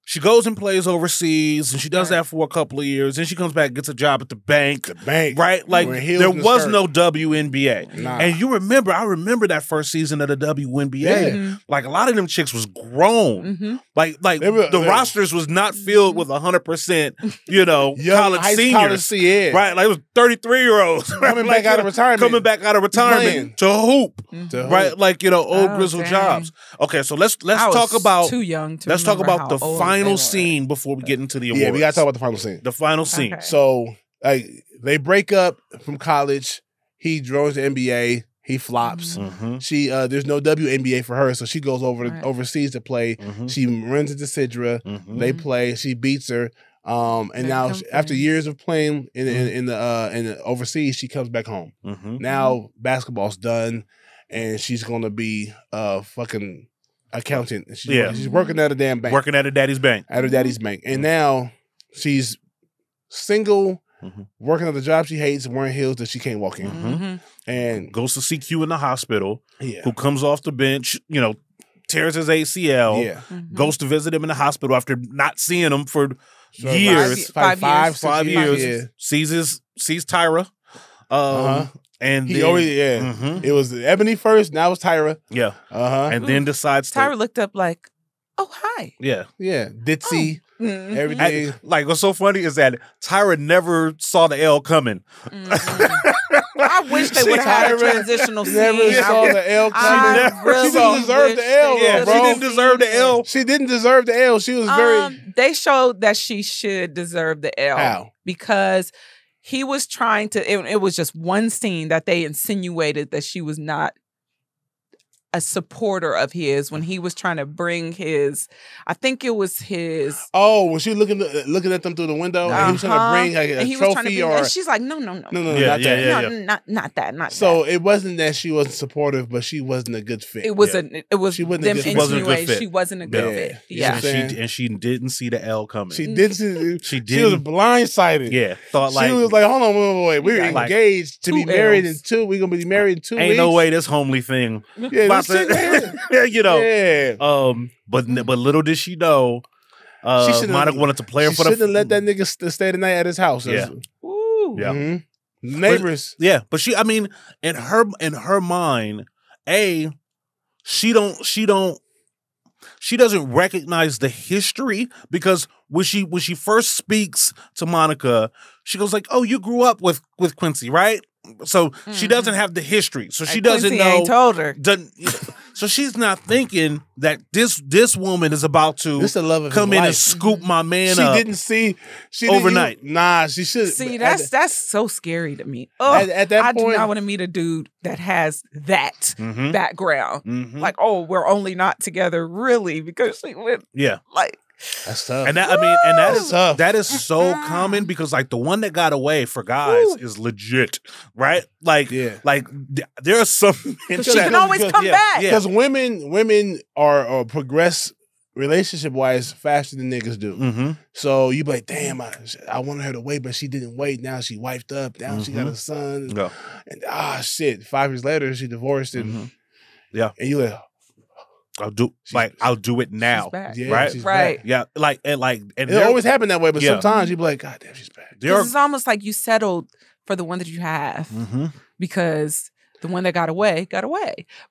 Speaker 2: she goes and plays overseas, and she does that for a couple of years. Then she comes back, gets a job at the bank. Right? Like, there was no WNBA.
Speaker 1: Nah.
Speaker 2: And I remember that first season of the WNBA. Like, a lot of them chicks was grown. Like the rosters was not filled with 100%, you know, college seniors. Right? Like, it was 33-year-olds.
Speaker 1: Coming back out of retirement.
Speaker 2: To hoop. Right? Like, you know, old grizzled jobs. Okay, so let's talk about
Speaker 3: too young to
Speaker 2: let's talk about the final
Speaker 3: scene
Speaker 2: scene before we get into the awards.
Speaker 1: Yeah, we gotta talk about the final scene.
Speaker 2: The final scene.
Speaker 3: Okay.
Speaker 1: So like they break up from college. He joins the NBA. He flops. She there's no WNBA for her, so she goes overseas to play. She runs into Sidra. They play. She beats her. And now after years of playing in the overseas, she comes back home. Now basketball's done, and she's gonna be fucking accountant. She's working at a damn bank.
Speaker 2: Working at her daddy's bank.
Speaker 1: At her daddy's bank. And now she's single, working at the job she hates, wearing heels that she can't walk in. And
Speaker 2: goes to CQ in the hospital, who comes off the bench, you know, tears his ACL, goes to visit him in the hospital after not seeing him for years.
Speaker 3: 5
Speaker 2: years. Sees Tyra. And
Speaker 1: he
Speaker 2: then,
Speaker 1: always it was Ebony first, now it's Tyra.
Speaker 2: And then decides
Speaker 3: Tyra looked up like, oh hi.
Speaker 1: Ditzy. Everything.
Speaker 2: Like what's so funny is that Tyra never saw the L coming.
Speaker 3: I wish they would have had a transitional scene.
Speaker 1: Never saw the L coming. She didn't deserve the L, bro.
Speaker 2: She didn't deserve the L.
Speaker 1: She didn't deserve the L. She was very.
Speaker 3: They showed that she should deserve the L.
Speaker 1: How?
Speaker 3: Because he was trying to. It was just one scene that they insinuated that she was not a supporter of his when he was trying to bring his, I think it was his.
Speaker 1: Oh, was she looking at them through the window? And he was trying to bring like a trophy or?
Speaker 3: And she's like, no,
Speaker 1: not that.
Speaker 3: Not that.
Speaker 1: So it wasn't that she wasn't supportive, but she wasn't a good fit.
Speaker 3: It was
Speaker 1: she wasn't
Speaker 3: them
Speaker 1: a good
Speaker 3: insinuating she wasn't a good fit. Yeah,
Speaker 2: and she didn't see the L coming.
Speaker 1: She didn't see. She was blindsided.
Speaker 2: Yeah, thought like
Speaker 1: she was like, hold on, wait. We're engaged to be married in 2. We're gonna be married in 2 weeks.
Speaker 2: Ain't no way this homely thing.
Speaker 1: Yeah.
Speaker 2: You know, but little did she know, Monica wanted to play her for the.
Speaker 1: She shouldn't let that nigga stay the night at his house.
Speaker 2: Yeah,
Speaker 3: Ooh.
Speaker 2: yeah.
Speaker 1: Neighbors.
Speaker 2: Yeah, but she, I mean, in her mind, she doesn't recognize the history, because when she first speaks to Monica, she goes like, "Oh, you grew up with Quincy, right?" So she doesn't have the history, so she doesn't
Speaker 3: Quincy
Speaker 2: know.
Speaker 3: ain't told her.
Speaker 2: So she's not thinking that this woman is about to
Speaker 1: This the love of
Speaker 2: come
Speaker 1: his
Speaker 2: in
Speaker 1: life.
Speaker 2: and scoop my man
Speaker 1: She
Speaker 2: up.
Speaker 1: didn't see. She didn't
Speaker 2: Overnight.
Speaker 1: Nah, she should.
Speaker 3: See,
Speaker 1: at
Speaker 3: that's so scary to me. Oh,
Speaker 1: at that
Speaker 3: I do
Speaker 1: point-
Speaker 3: not want to meet a dude that has that
Speaker 2: Mhm.
Speaker 3: background.
Speaker 2: Mhm.
Speaker 3: Like, oh, we're only not together really because she went
Speaker 2: Yeah.
Speaker 3: like.
Speaker 1: That's tough.
Speaker 2: And that, I mean, and that
Speaker 1: That's
Speaker 2: is
Speaker 1: tough.
Speaker 2: that is so common, because like the one that got away for guys is legit, right? Like,
Speaker 1: Yeah.
Speaker 2: like there are some men
Speaker 3: She
Speaker 2: that-
Speaker 3: can always come
Speaker 2: yeah,
Speaker 3: back.
Speaker 2: yeah.
Speaker 1: Because women are progress relationship wise faster than niggas do.
Speaker 2: Mhm.
Speaker 1: So you be like, damn, I wanted her to wait, but she didn't wait. Now she wifed up. Now she got a son.
Speaker 2: Yeah.
Speaker 1: And shit. 5 years later, she divorced and
Speaker 2: Mhm. Yeah.
Speaker 1: and you like,
Speaker 2: I'll do it now.
Speaker 3: She's back.
Speaker 1: yeah,
Speaker 2: Right?
Speaker 1: she's
Speaker 3: Right.
Speaker 1: back.
Speaker 2: Yeah, and
Speaker 1: It
Speaker 2: there-
Speaker 1: always happened that way, but
Speaker 2: Yeah.
Speaker 1: sometimes you be like, God damn, she's back.
Speaker 2: there are,
Speaker 3: It's almost like you settled for the one that you have
Speaker 2: Mhm.
Speaker 3: because the one that got away.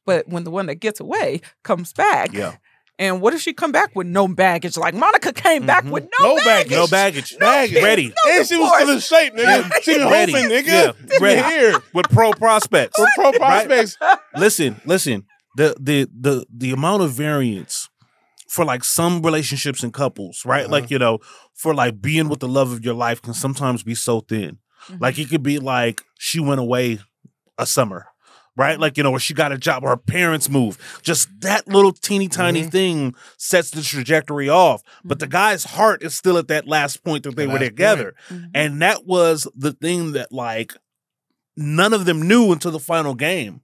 Speaker 3: But when the one that gets away comes back,
Speaker 2: Yeah.
Speaker 3: and what if she come back with no baggage? Like Monica came back with
Speaker 1: No
Speaker 3: no baggage.
Speaker 2: no baggage,
Speaker 1: Baggage.
Speaker 2: ready
Speaker 1: And she was still in shape, nigga. She been
Speaker 2: Ready.
Speaker 1: hoping, nigga.
Speaker 2: Yeah.
Speaker 1: She
Speaker 2: Ready.
Speaker 1: been here.
Speaker 2: with pro prospects.
Speaker 1: For pro prospects.
Speaker 2: Listen. The amount of variance for like some relationships and couples, right? Like, you know, for like being with the love of your life can sometimes be so thin. Like it could be like she went away a summer, right? Like, you know, or she got a job or her parents moved. Just that little teeny tiny thing sets the trajectory off. But the guy's heart is still at that last point that they were
Speaker 1: last
Speaker 2: together. And that was the thing that like none of them knew until the final game.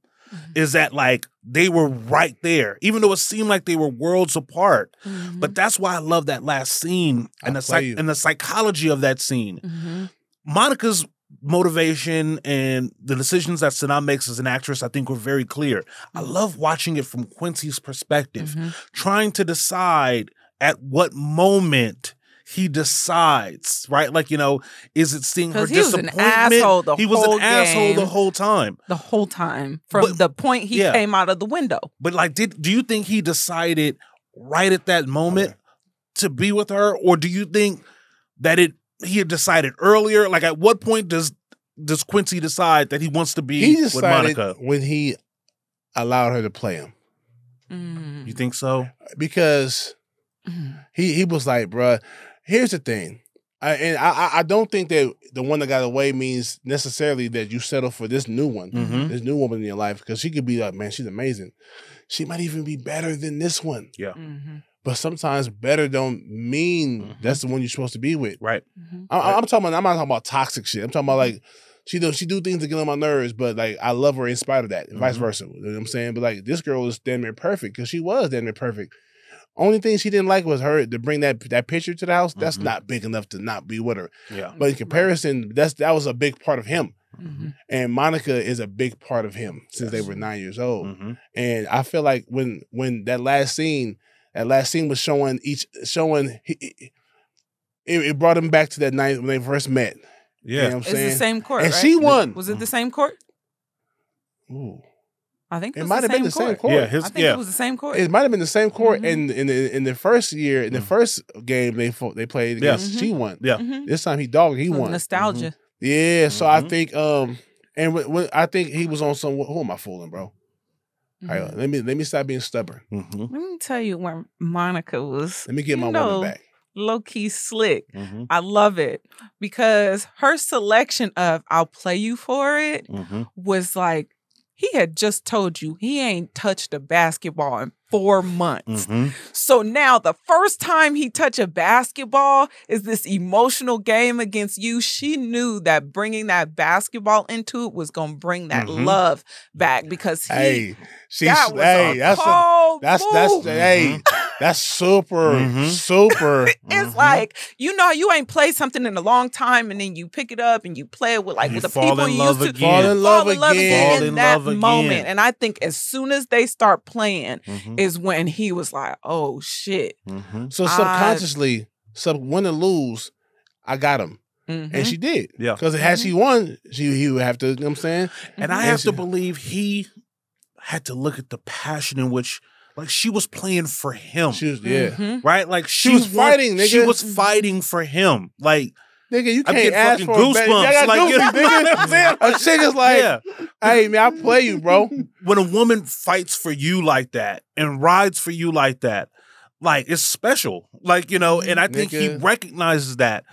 Speaker 2: Is that like they were right there, even though it seemed like they were worlds apart. But that's why I love that last scene and the psychology of that scene. Monica's motivation and the decisions that Sanaa makes as an actress, I think, were very clear. I love watching it from Quincy's perspective, trying to decide at what moment he decides, right? Like, you know, is it seeing her
Speaker 3: 'Cause he was an
Speaker 2: disappointment?
Speaker 3: asshole the
Speaker 2: he was
Speaker 3: whole
Speaker 2: an asshole
Speaker 3: game.
Speaker 2: the whole time.
Speaker 3: The whole time from
Speaker 2: But-
Speaker 3: the point he
Speaker 2: yeah.
Speaker 3: came out of the window.
Speaker 2: But like, do you think he decided right at that moment to be with her, or do you think that he had decided earlier? Like, at what point does Quincy decide that he wants to be
Speaker 1: He
Speaker 2: with
Speaker 1: decided
Speaker 2: Monica?
Speaker 1: when he allowed her to play him.
Speaker 2: You think so?
Speaker 1: Because he was like, bruh, here's the thing. I don't think that the one that got away means necessarily that you settle for this new one, this new woman in your life, because she could be like, man, she's amazing. She might even be better than this one.
Speaker 2: Yeah.
Speaker 1: But sometimes better don't mean that's the one you're supposed to be with.
Speaker 2: Right.
Speaker 1: I'm not talking about toxic shit. I'm talking about like she do things to get on my nerves, but like I love her in spite of that, and vice versa. You know what I'm saying? But like this girl is damn near perfect because she was damn near perfect. Only thing she didn't like was her to bring that picture to the house. That's not big enough to not be with her.
Speaker 2: Yeah.
Speaker 1: But in comparison, that was a big part of him. And Monica is a big part of him since they were 9 years old. And I feel like when that last scene was showing it brought him back to that night when they first met.
Speaker 2: Yeah.
Speaker 1: You know what I'm
Speaker 3: It's
Speaker 1: saying?
Speaker 3: the same court,
Speaker 1: And
Speaker 3: right?
Speaker 1: she won.
Speaker 3: Was it the same court?
Speaker 1: Ooh.
Speaker 3: I think
Speaker 1: It
Speaker 3: was
Speaker 1: might have been the same court.
Speaker 2: Yeah,
Speaker 3: I think it was the same court.
Speaker 1: It might have been the same court. And in the first year, in the first game they played against, she won.
Speaker 2: Yeah.
Speaker 1: This time he dogged, he won.
Speaker 3: Nostalgia.
Speaker 1: Yeah, so I think and when I think he was on some. Who am I fooling, bro? All right, let me stop being stubborn.
Speaker 3: Let me tell you where Monica was.
Speaker 1: Let me get my
Speaker 3: you
Speaker 1: woman
Speaker 3: know,
Speaker 1: back.
Speaker 3: Low key slick. I love it because her selection of "I'll play you for it" was like he had just told you he ain't touched a basketball in 4 months. So now the first time he touched a basketball is this emotional game against you. She knew that bringing that basketball into it was going to bring that love back because he that was a cold move.
Speaker 1: That's super.
Speaker 3: It's like, you know, you ain't played something in a long time and then you pick it up and you play it with like with the people you used to
Speaker 1: Fall in love again.
Speaker 3: in that moment. And I think as soon as they start playing is when he was like, oh shit.
Speaker 1: So subconsciously, win or lose, I got him. and she did.
Speaker 2: Yeah.
Speaker 1: Because had she won, he would have to. You know what I'm saying?
Speaker 2: And I have to believe he had to look at the passion in which, like, she was playing for him.
Speaker 1: She was,
Speaker 2: right? Like
Speaker 1: she was fighting, nigga.
Speaker 2: She was fighting for him. Like,
Speaker 1: nigga, you
Speaker 2: I'm
Speaker 1: can't
Speaker 2: getting
Speaker 1: ask
Speaker 2: fucking
Speaker 1: for
Speaker 2: goosebumps.
Speaker 1: I got
Speaker 2: Like,
Speaker 1: goosebumps,
Speaker 2: you know
Speaker 1: nigga.
Speaker 2: what I'm saying?
Speaker 1: A chick is like, hey, man, I play you, bro.
Speaker 2: When a woman fights for you like that and rides for you like that, like, it's special. Like, you know, and I think he recognizes that,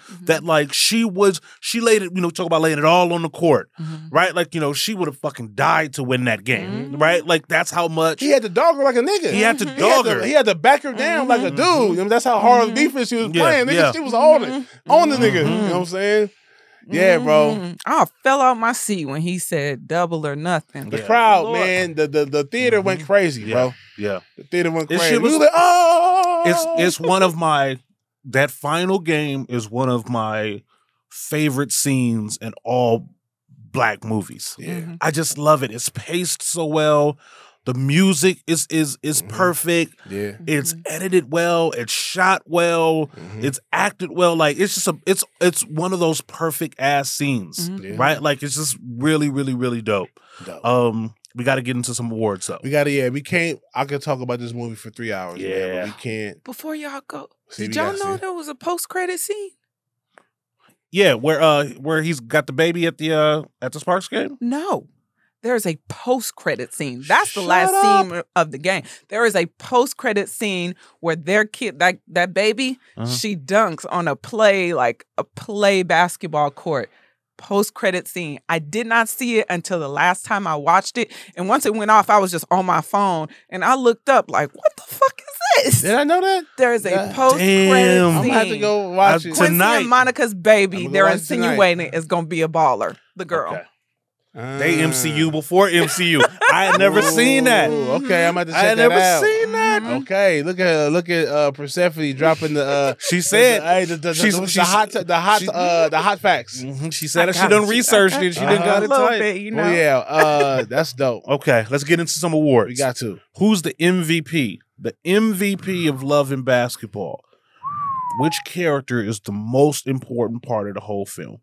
Speaker 2: like, she laid it, you know, talk about laying it all on the court, right? Like, you know, she would have fucking died to win that game, right? Like, that's how much.
Speaker 1: He had to dog her like a nigga.
Speaker 2: He had to dog her.
Speaker 1: He had to back her down like a dude. I mean, that's how hard defense she was playing. Nigga, she was on the nigga. You know what I'm saying? Yeah, bro.
Speaker 3: I fell out my seat when he said double or nothing.
Speaker 1: The crowd, man, the theater went crazy, bro.
Speaker 2: Yeah.
Speaker 1: The theater went
Speaker 2: This
Speaker 1: crazy.
Speaker 2: shit was-
Speaker 1: We was like, oh!
Speaker 2: It's one of my, that final game is one of my favorite scenes in all Black movies.
Speaker 1: Yeah.
Speaker 2: I just love it. It's paced so well. The music is perfect.
Speaker 1: Yeah.
Speaker 2: It's edited well. It's shot well. It's acted well. Like, it's just it's one of those perfect ass scenes, right? Like, it's just really, really, really dope. We got to get into some awards though.
Speaker 1: We can't. I could talk about this movie for 3 hours.
Speaker 2: Yeah.
Speaker 1: Man, but we can't.
Speaker 3: Before y'all go,
Speaker 1: See,
Speaker 3: did
Speaker 1: we
Speaker 3: y'all
Speaker 1: gotta
Speaker 3: know
Speaker 1: see.
Speaker 3: there was a post-credit scene?
Speaker 2: Yeah, where he's got the baby at the Sparks game.
Speaker 3: No. There's a post-credit scene. That's the
Speaker 1: Shut
Speaker 3: last
Speaker 1: up.
Speaker 3: scene of the game. There is a post-credit scene where their kid, that baby, she dunks on a play basketball court. Post-credit scene. I did not see it until the last time I watched it. And once it went off, I was just on my phone and I looked up like, what the fuck is this?
Speaker 1: Did I know that?
Speaker 3: There is a
Speaker 1: Damn.
Speaker 3: post-credit
Speaker 1: I'm
Speaker 3: scene.
Speaker 1: gonna have to go watch it.
Speaker 3: Quincy
Speaker 2: Tonight.
Speaker 3: and Monica's baby,
Speaker 1: I'ma go
Speaker 3: they're
Speaker 1: watch it tonight.
Speaker 3: insinuating is going to be a baller. The girl.
Speaker 2: Okay. They MCU before MCU. I had never seen that.
Speaker 1: Ooh, okay, I'm about to check
Speaker 2: I had
Speaker 1: that
Speaker 2: never
Speaker 1: out.
Speaker 2: seen that.
Speaker 1: Okay, look at Persephone dropping the.
Speaker 2: She said
Speaker 1: the hot facts.
Speaker 2: She said she done researched it. She done got it
Speaker 3: a little
Speaker 2: tight.
Speaker 3: bit, you know.
Speaker 1: Oh yeah, that's dope.
Speaker 2: Okay, let's get into some awards.
Speaker 1: We got to.
Speaker 2: Who's the MVP? The MVP of Love and Basketball. Which character is the most important part of the whole film?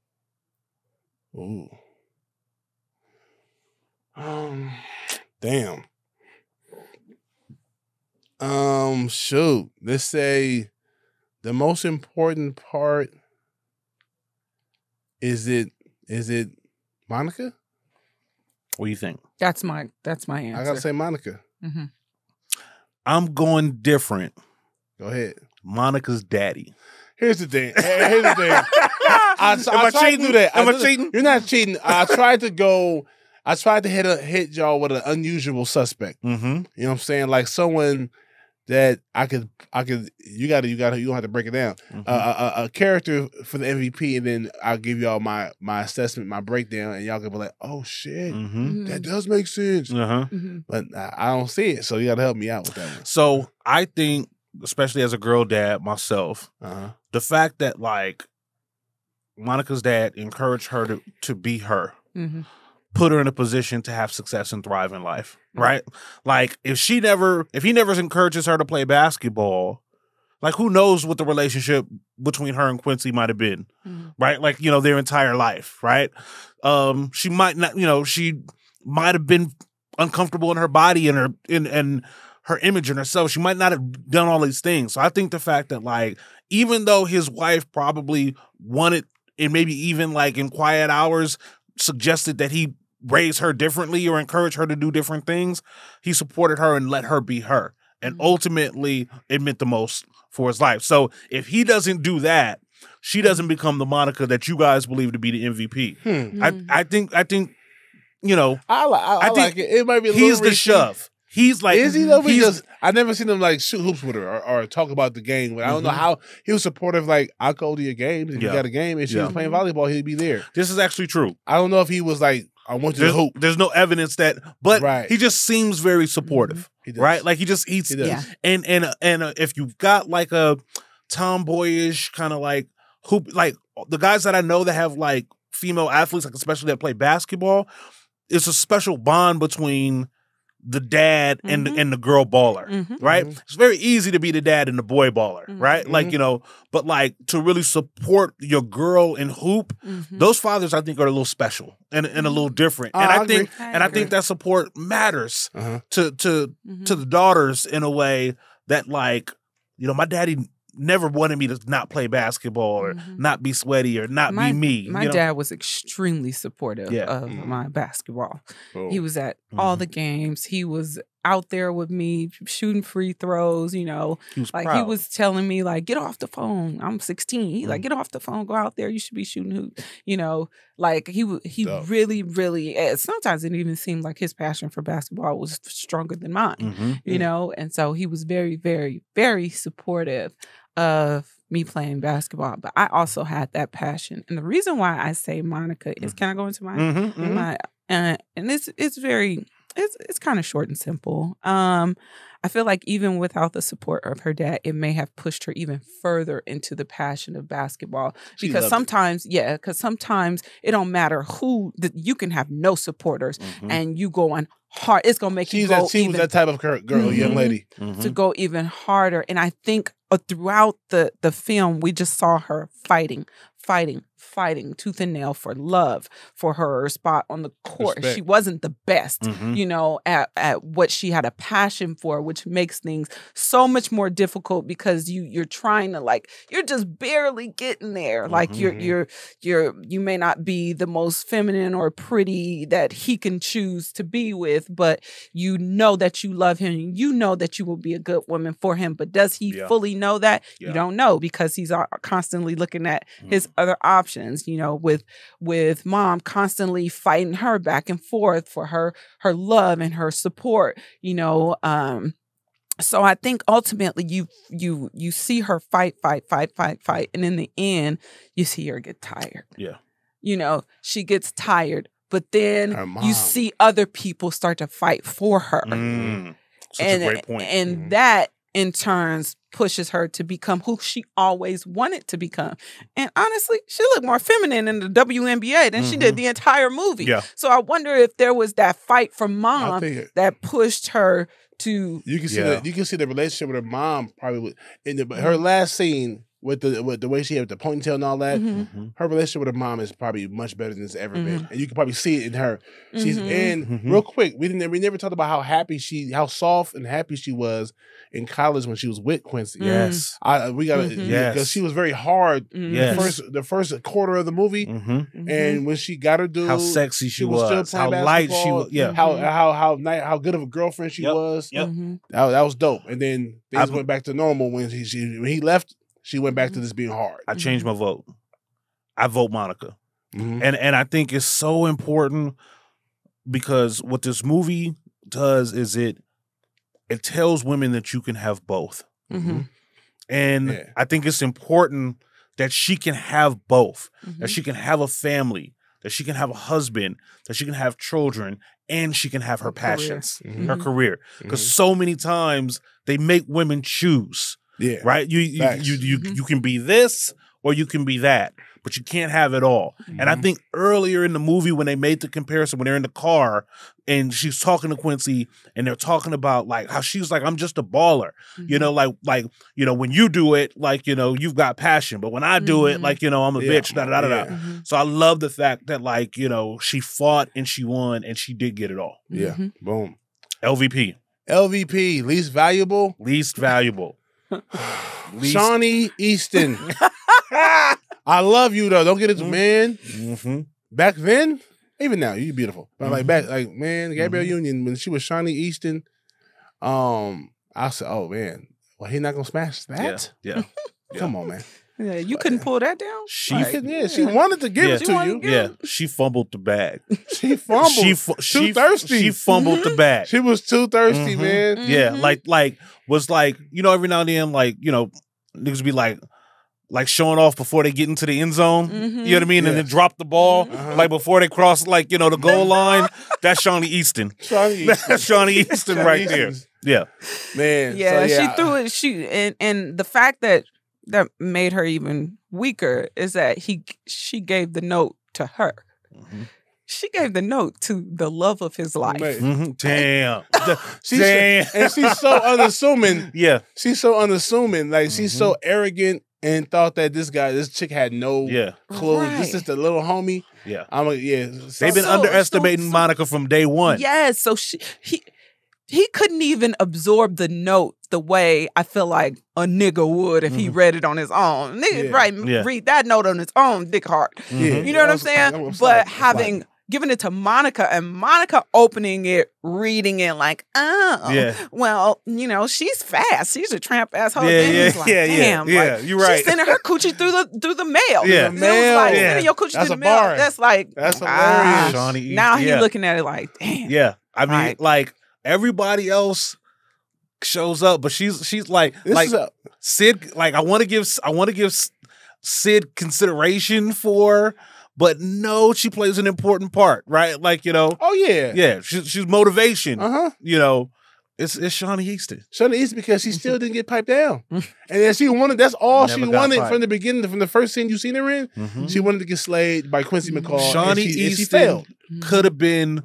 Speaker 1: Ooh. Damn. Shoot. Let's say the most important part is it Monica?
Speaker 2: What do you think?
Speaker 3: That's my answer.
Speaker 1: I gotta say Monica.
Speaker 3: Mm-hmm.
Speaker 2: I'm going different.
Speaker 1: Go ahead.
Speaker 2: Monica's daddy.
Speaker 1: Here's the thing. I tried to do that.
Speaker 2: Am I cheating?
Speaker 1: You're not cheating. I tried to hit y'all with an unusual suspect.
Speaker 2: Mm-hmm.
Speaker 1: You know what I'm saying? Like someone that I could. You don't have to break it down. A character for the MVP, and then I'll give y'all my assessment, my breakdown, and y'all can be like, "Oh shit, that does make sense." But I don't see it, so you got to help me out with that one.
Speaker 2: So I think, especially as a girl dad myself, the fact that like Monica's dad encouraged her to be her. Put her in a position to have success and thrive in life, right? Like if he never encourages her to play basketball, like who knows what the relationship between her and Quincy might have been, right? Like, you know, their entire life, right? She might not, you know, she might have been uncomfortable in her body and her image and herself. She might not have done all these things. So I think the fact that like, even though his wife probably wanted, and maybe even like in quiet hours suggested that he raise her differently or encourage her to do different things, he supported her and let her be her. And ultimately, it meant the most for his life. So if he doesn't do that, she doesn't become the Monica that you guys believe to be the MVP. I think, you know,
Speaker 1: I
Speaker 2: think
Speaker 1: like it. It might be a
Speaker 2: he's
Speaker 1: little
Speaker 2: the
Speaker 1: risky.
Speaker 2: shove. He's like,
Speaker 1: Is he though? Because I've never seen him like shoot hoops with her or talk about the game. But I don't know how he was supportive. Like, I'll go to your games if you got a game. If she was playing volleyball, he'd be there.
Speaker 2: This is actually true.
Speaker 1: I don't know if he was like, I want you to hoop.
Speaker 2: There's no evidence that, but he just seems very supportive, right? Like he does. And if you've got like a tomboyish kind of like hoop, like the guys that I know that have like female athletes, like especially that play basketball, it's a special bond between the dad and the girl baller, right? It's very easy to be the dad and the boy baller, right? Like, you know, but like to really support your girl in hoop, those fathers I think are a little special and a little different. And I think that support matters to the daughters in a way that, like, you know, my daddy never wanted me to not play basketball or not be sweaty or not be me.
Speaker 3: My dad was extremely supportive of my basketball.
Speaker 1: Oh.
Speaker 3: He was at all the games. He was out there with me shooting free throws, you know.
Speaker 2: He was
Speaker 3: like
Speaker 2: proud.
Speaker 3: he was telling me, like, get off the phone. I'm 16. He's like, get off the phone, go out there. You should be shooting hoops. You know, like he really, really, sometimes it even seemed like his passion for basketball was stronger than mine, you know? And so he was very, very, very supportive of me playing basketball, but I also had that passion. And the reason why I say Monica is, can I go into my and it's very, it's kind of short and simple. I feel like even without the support of her dad, it may have pushed her even further into the passion of basketball. Because sometimes it don't matter who, you can have no supporters and you go on hard. It's gonna make you go
Speaker 1: she was that type of girl, young lady,
Speaker 3: to go even harder. And I think throughout the film, we just saw her fighting tooth and nail for love, for her spot on the court. Respect. She wasn't the best, you know, at what she had a passion for, which makes things so much more difficult because you're trying to, like, you're just barely getting there. Like you may not be the most feminine or pretty that he can choose to be with, but you know that you love him. You know that you will be a good woman for him. But does he fully know that? Yeah. You don't know, because he's constantly looking at his other options, you know, with mom constantly fighting her back and forth for her love and her support, you know. So I think ultimately you see her fight, and in the end you see her get tired. Yeah. You know, she gets tired, but then you see other people start to fight for her.
Speaker 2: Such a great point.
Speaker 3: And that in turns pushes her to become who she always wanted to become. And honestly, she looked more feminine in the WNBA than she did the entire movie. Yeah. So I wonder if there was that fight from mom that pushed her to.
Speaker 1: You can see the relationship with her mom probably in her last scene with the way she had the ponytail and all that. Her relationship with her mom is probably much better than it's ever been, and you can probably see it in her. She's real quick. We never talked about how soft and happy she was in college when she was with Quincy.
Speaker 2: Yes,
Speaker 1: because she was very hard. The first quarter of the movie, and when she got her dude,
Speaker 2: how sexy she was,
Speaker 1: still playing
Speaker 2: how light she was,
Speaker 1: how good of a girlfriend she was. That was dope. And then things went back to normal when he left. She went back to this being hard.
Speaker 2: I changed my vote. I vote Monica. And I think it's so important because what this movie does is it tells women that you can have both. And I think it's important that she can have both, that she can have a family, that she can have a husband, that she can have children, and she can have her passions, her career. Because so many times they make women choose. Yeah. Right? You can be this or you can be that, but you can't have it all. And I think earlier in the movie when they made the comparison, when they're in the car and she's talking to Quincy and they're talking about like how she's like, I'm just a baller. You know, like, you know, when you do it, like, you know, you've got passion. But when I do it, like, you know, I'm a bitch. So I love the fact that, like, you know, she fought and she won and she did get it all.
Speaker 1: Yeah. Boom.
Speaker 2: LVP,
Speaker 1: least valuable.
Speaker 2: Shawnee
Speaker 1: Easton. I love you though. Don't get it, man. Back then, even now, you're beautiful. But like back, like, man, Gabrielle Union, when she was Shawnee Easton, I said, oh man, well, he not gonna smash that?
Speaker 2: Yeah.
Speaker 1: Come on, man.
Speaker 3: Yeah, you couldn't pull that down.
Speaker 1: She wanted to give it to you.
Speaker 2: Yeah, she fumbled the bag.
Speaker 1: She fumbled. Too thirsty.
Speaker 2: She fumbled the bag.
Speaker 1: She was too thirsty, man.
Speaker 2: Yeah, like was like, you know, every now and then, like, you know, niggas be like showing off before they get into the end zone. You know what I mean? And then drop the ball like before they cross, like, you know, the goal line. That's Shawnee Easton. That's Shawnee Easton right there. Yeah,
Speaker 1: man.
Speaker 3: Yeah, she threw it. And the fact that made her even weaker is that she gave the note to her. She gave the note to the love of his life.
Speaker 1: Man.
Speaker 2: Damn.
Speaker 1: And she's so unassuming.
Speaker 2: Yeah.
Speaker 1: She's so unassuming. Like she's so arrogant and thought that this chick had no clue.
Speaker 3: Right.
Speaker 1: This is the little homie.
Speaker 2: Yeah.
Speaker 1: I'm like, yeah.
Speaker 2: They've been underestimating Monica from day one.
Speaker 3: Yes. So he couldn't even absorb the note the way I feel like a nigga would if he read it on his own. Nigga, read that note on his own, dick heart.
Speaker 1: Yeah.
Speaker 3: You know what I'm saying? But having given it to Monica and Monica opening it, reading it like, well, you know, she's fast. She's a tramp asshole. Damn,
Speaker 2: you're right.
Speaker 3: She's sending her coochie through the mail.
Speaker 2: Yeah.
Speaker 3: And it was like sending your coochie through the mail.
Speaker 1: bar.
Speaker 3: That's like,
Speaker 1: That's hilarious.
Speaker 2: Shawnee,
Speaker 3: now he's looking at it like, damn.
Speaker 2: Yeah. I mean,
Speaker 3: Right.
Speaker 2: like everybody else shows up, but she's like Sid. Like I want to give Sid consideration for, but no, she plays an important part, right? Like, you know.
Speaker 1: Oh yeah.
Speaker 2: She's motivation.
Speaker 1: Uh-huh.
Speaker 2: You know, it's Shawnee Easton.
Speaker 1: Shawnee Easton because she still didn't get piped down, and then she wanted. That's all
Speaker 2: Never
Speaker 1: she
Speaker 2: got
Speaker 1: wanted
Speaker 2: piped.
Speaker 1: from the beginning, from the first scene you seen her in. She wanted to get slayed by Quincy McCall.
Speaker 2: Shawnee
Speaker 1: and she
Speaker 2: Easton
Speaker 1: failed.
Speaker 2: could have been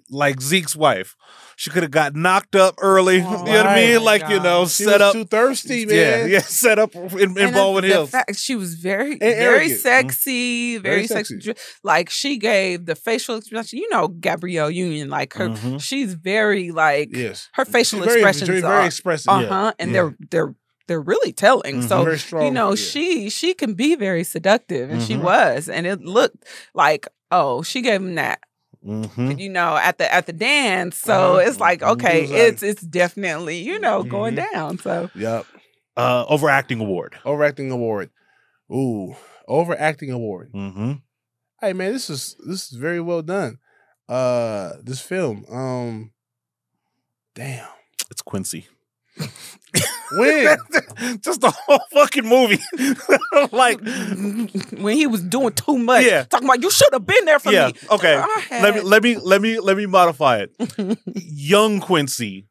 Speaker 2: like Zeke's wife. She could have got knocked up early. You know what I mean? Like, you know,
Speaker 1: She
Speaker 2: set
Speaker 1: was
Speaker 2: up.
Speaker 1: too thirsty, man.
Speaker 2: Yeah, set up in Baldwin Hills.
Speaker 3: She was very
Speaker 1: arrogant.
Speaker 3: sexy, very sexy.
Speaker 1: sexy.
Speaker 3: Like she gave the facial expression. You know, Gabrielle Union, like her, she's very like
Speaker 1: Yes.
Speaker 3: her facial
Speaker 1: She's very,
Speaker 3: expressions
Speaker 1: very,
Speaker 3: are
Speaker 1: very expressive.
Speaker 3: and they're really telling. So
Speaker 1: Very strong.
Speaker 3: you know,
Speaker 1: Yeah.
Speaker 3: she can be very seductive, and she was, and it looked like she gave him that. You know, at the dance, so it's like okay, it's definitely going down. So
Speaker 1: Yep.
Speaker 2: Overacting award.
Speaker 1: Overacting award. Ooh, overacting award. Hey man, this is very well done. This film. Damn.
Speaker 2: It's Quincy.
Speaker 1: When?
Speaker 2: Just the whole fucking movie. Like
Speaker 3: when he was doing too much,
Speaker 2: Yeah.
Speaker 3: talking about you should have been there for me.
Speaker 2: Okay.
Speaker 3: I had-
Speaker 2: Let me modify it. Young Quincy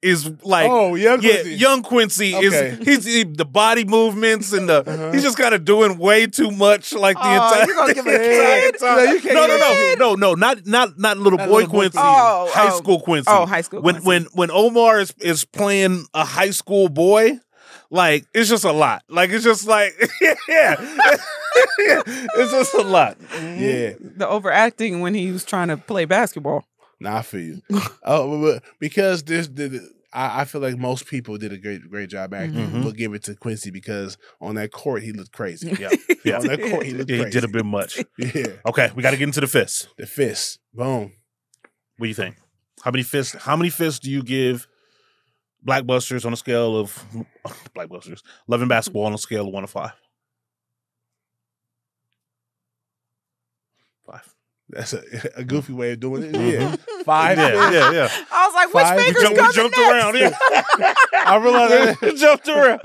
Speaker 2: is like
Speaker 1: young Quincy.
Speaker 2: young Quincy
Speaker 1: Okay.
Speaker 2: is the body movements and the he's just kind of doing way too much like the entire
Speaker 3: you gonna give a
Speaker 2: entire
Speaker 3: kid?
Speaker 2: time.
Speaker 1: No, you can't
Speaker 2: No, not little
Speaker 1: Not
Speaker 2: boy
Speaker 1: little boy
Speaker 2: Quincy.
Speaker 1: Quincy.
Speaker 2: High school Quincy.
Speaker 3: Oh, high school
Speaker 2: When
Speaker 3: Quincy.
Speaker 2: when Omar is playing a high school boy, like it's just a lot. Like it's just like it's just a lot.
Speaker 1: Yeah.
Speaker 3: the overacting when he was trying to play basketball.
Speaker 1: Nah, I feel you. But because I feel like most people did a great job acting. We'll give it to Quincy because on that court he looked crazy.
Speaker 2: Yeah.
Speaker 1: On that court he looked
Speaker 2: Yeah,
Speaker 1: crazy.
Speaker 2: he did a bit much.
Speaker 1: Yeah.
Speaker 2: Okay, we got to get into the fists.
Speaker 1: The fist. Boom.
Speaker 2: What do you think? How many fists do you give Blackbusters on a scale of Blackbusters? Love and Basketball on a scale of 1 to 5. 5.
Speaker 1: That's a goofy way of doing it. Yeah. 5
Speaker 2: Yeah,
Speaker 1: fists.
Speaker 2: yeah.
Speaker 3: I was like,
Speaker 1: Five.
Speaker 3: which
Speaker 1: We
Speaker 3: finger's
Speaker 2: We
Speaker 3: coming
Speaker 2: jumped
Speaker 3: next?
Speaker 2: around. Yeah.
Speaker 1: I realized
Speaker 2: We jumped around.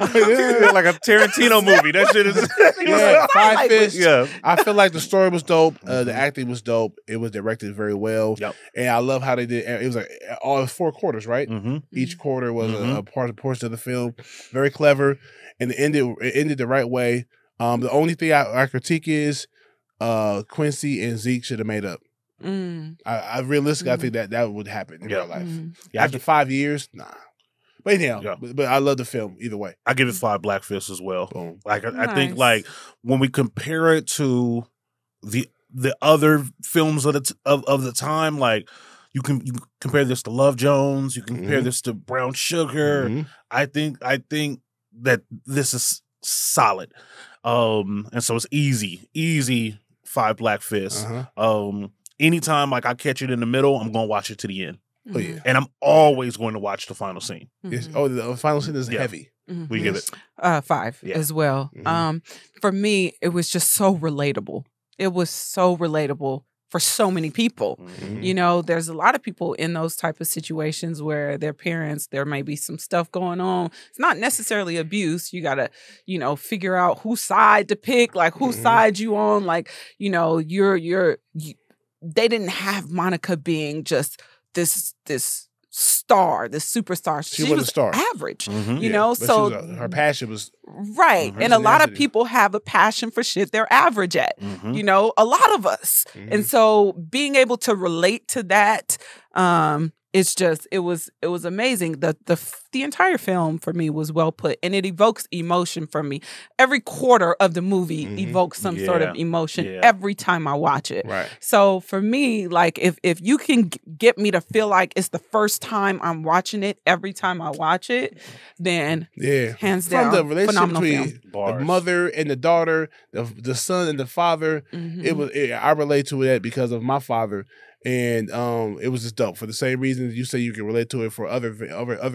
Speaker 2: Like a Tarantino movie. That shit is.
Speaker 1: yeah, 5 fists.
Speaker 2: Yeah.
Speaker 1: I feel like the story was dope. The acting was dope. It was directed very well.
Speaker 2: Yep.
Speaker 1: And I love how they did. It was like all 4 quarters, right?
Speaker 2: Mm-hmm.
Speaker 1: Each quarter was a portion of the film. Very clever, and it ended the right way. The only thing I critique is Quincy and Zeke should have made up. I realistically I think that would happen in real life.
Speaker 2: Yeah,
Speaker 1: After 5 years, nah. But anyhow,
Speaker 2: Yeah.
Speaker 1: but I love the film either way.
Speaker 2: I give it 5 Black Fists as well.
Speaker 1: Boom.
Speaker 2: Like I think
Speaker 3: Nice.
Speaker 2: like when we compare it to the other films of the time, like you compare this to Love Jones, you can compare this to Brown Sugar.
Speaker 1: Mhm.
Speaker 2: I think that this is solid. And so it's easy 5 Black Fists.
Speaker 1: Uh-huh.
Speaker 2: Anytime like I catch it in the middle, I'm gonna watch it to the end.
Speaker 1: Oh yeah.
Speaker 2: And I'm always going to watch the final scene.
Speaker 1: Yes. Oh, the final scene is
Speaker 2: Yeah.
Speaker 1: heavy.
Speaker 2: We give it
Speaker 3: 5
Speaker 2: Yeah.
Speaker 3: as well. For me, it was just so relatable. It was so relatable for so many people. You know, there's a lot of people in those type of situations where their parents, there may be some stuff going on. It's not necessarily abuse. You gotta, figure out whose side to pick, like whose side you on. Like, they didn't have Monica being just this star, the superstar.
Speaker 1: She wasn't a star.
Speaker 3: Average,
Speaker 2: Mhm.
Speaker 3: you
Speaker 1: Yeah,
Speaker 3: know.
Speaker 1: but she
Speaker 3: So
Speaker 1: was her passion was
Speaker 3: right,
Speaker 1: Mhm.
Speaker 3: and a lot of
Speaker 1: Tenacity.
Speaker 3: people have a passion for shit they're average at.
Speaker 2: Mhm.
Speaker 3: You know, a lot of us, and so being able to relate to that, it's just it was amazing. The entire film for me was well put, and it evokes emotion from me. Every quarter of the movie
Speaker 1: Mhm.
Speaker 3: evokes some sort of
Speaker 2: Yeah.
Speaker 3: emotion
Speaker 2: Yeah.
Speaker 3: every time I watch it.
Speaker 1: right.
Speaker 3: So for me, like if you can get me to feel like it's the first time I'm watching it every time I watch it, then
Speaker 1: Yeah.
Speaker 3: hands
Speaker 1: From
Speaker 3: down,
Speaker 1: the relationship
Speaker 3: phenomenal
Speaker 1: between
Speaker 3: film.
Speaker 1: the
Speaker 2: Bars.
Speaker 1: mother and the daughter, the son and the father,
Speaker 3: Mhm.
Speaker 1: I relate to that because of my father. And it was just dope for the same reasons you say you can relate to it for other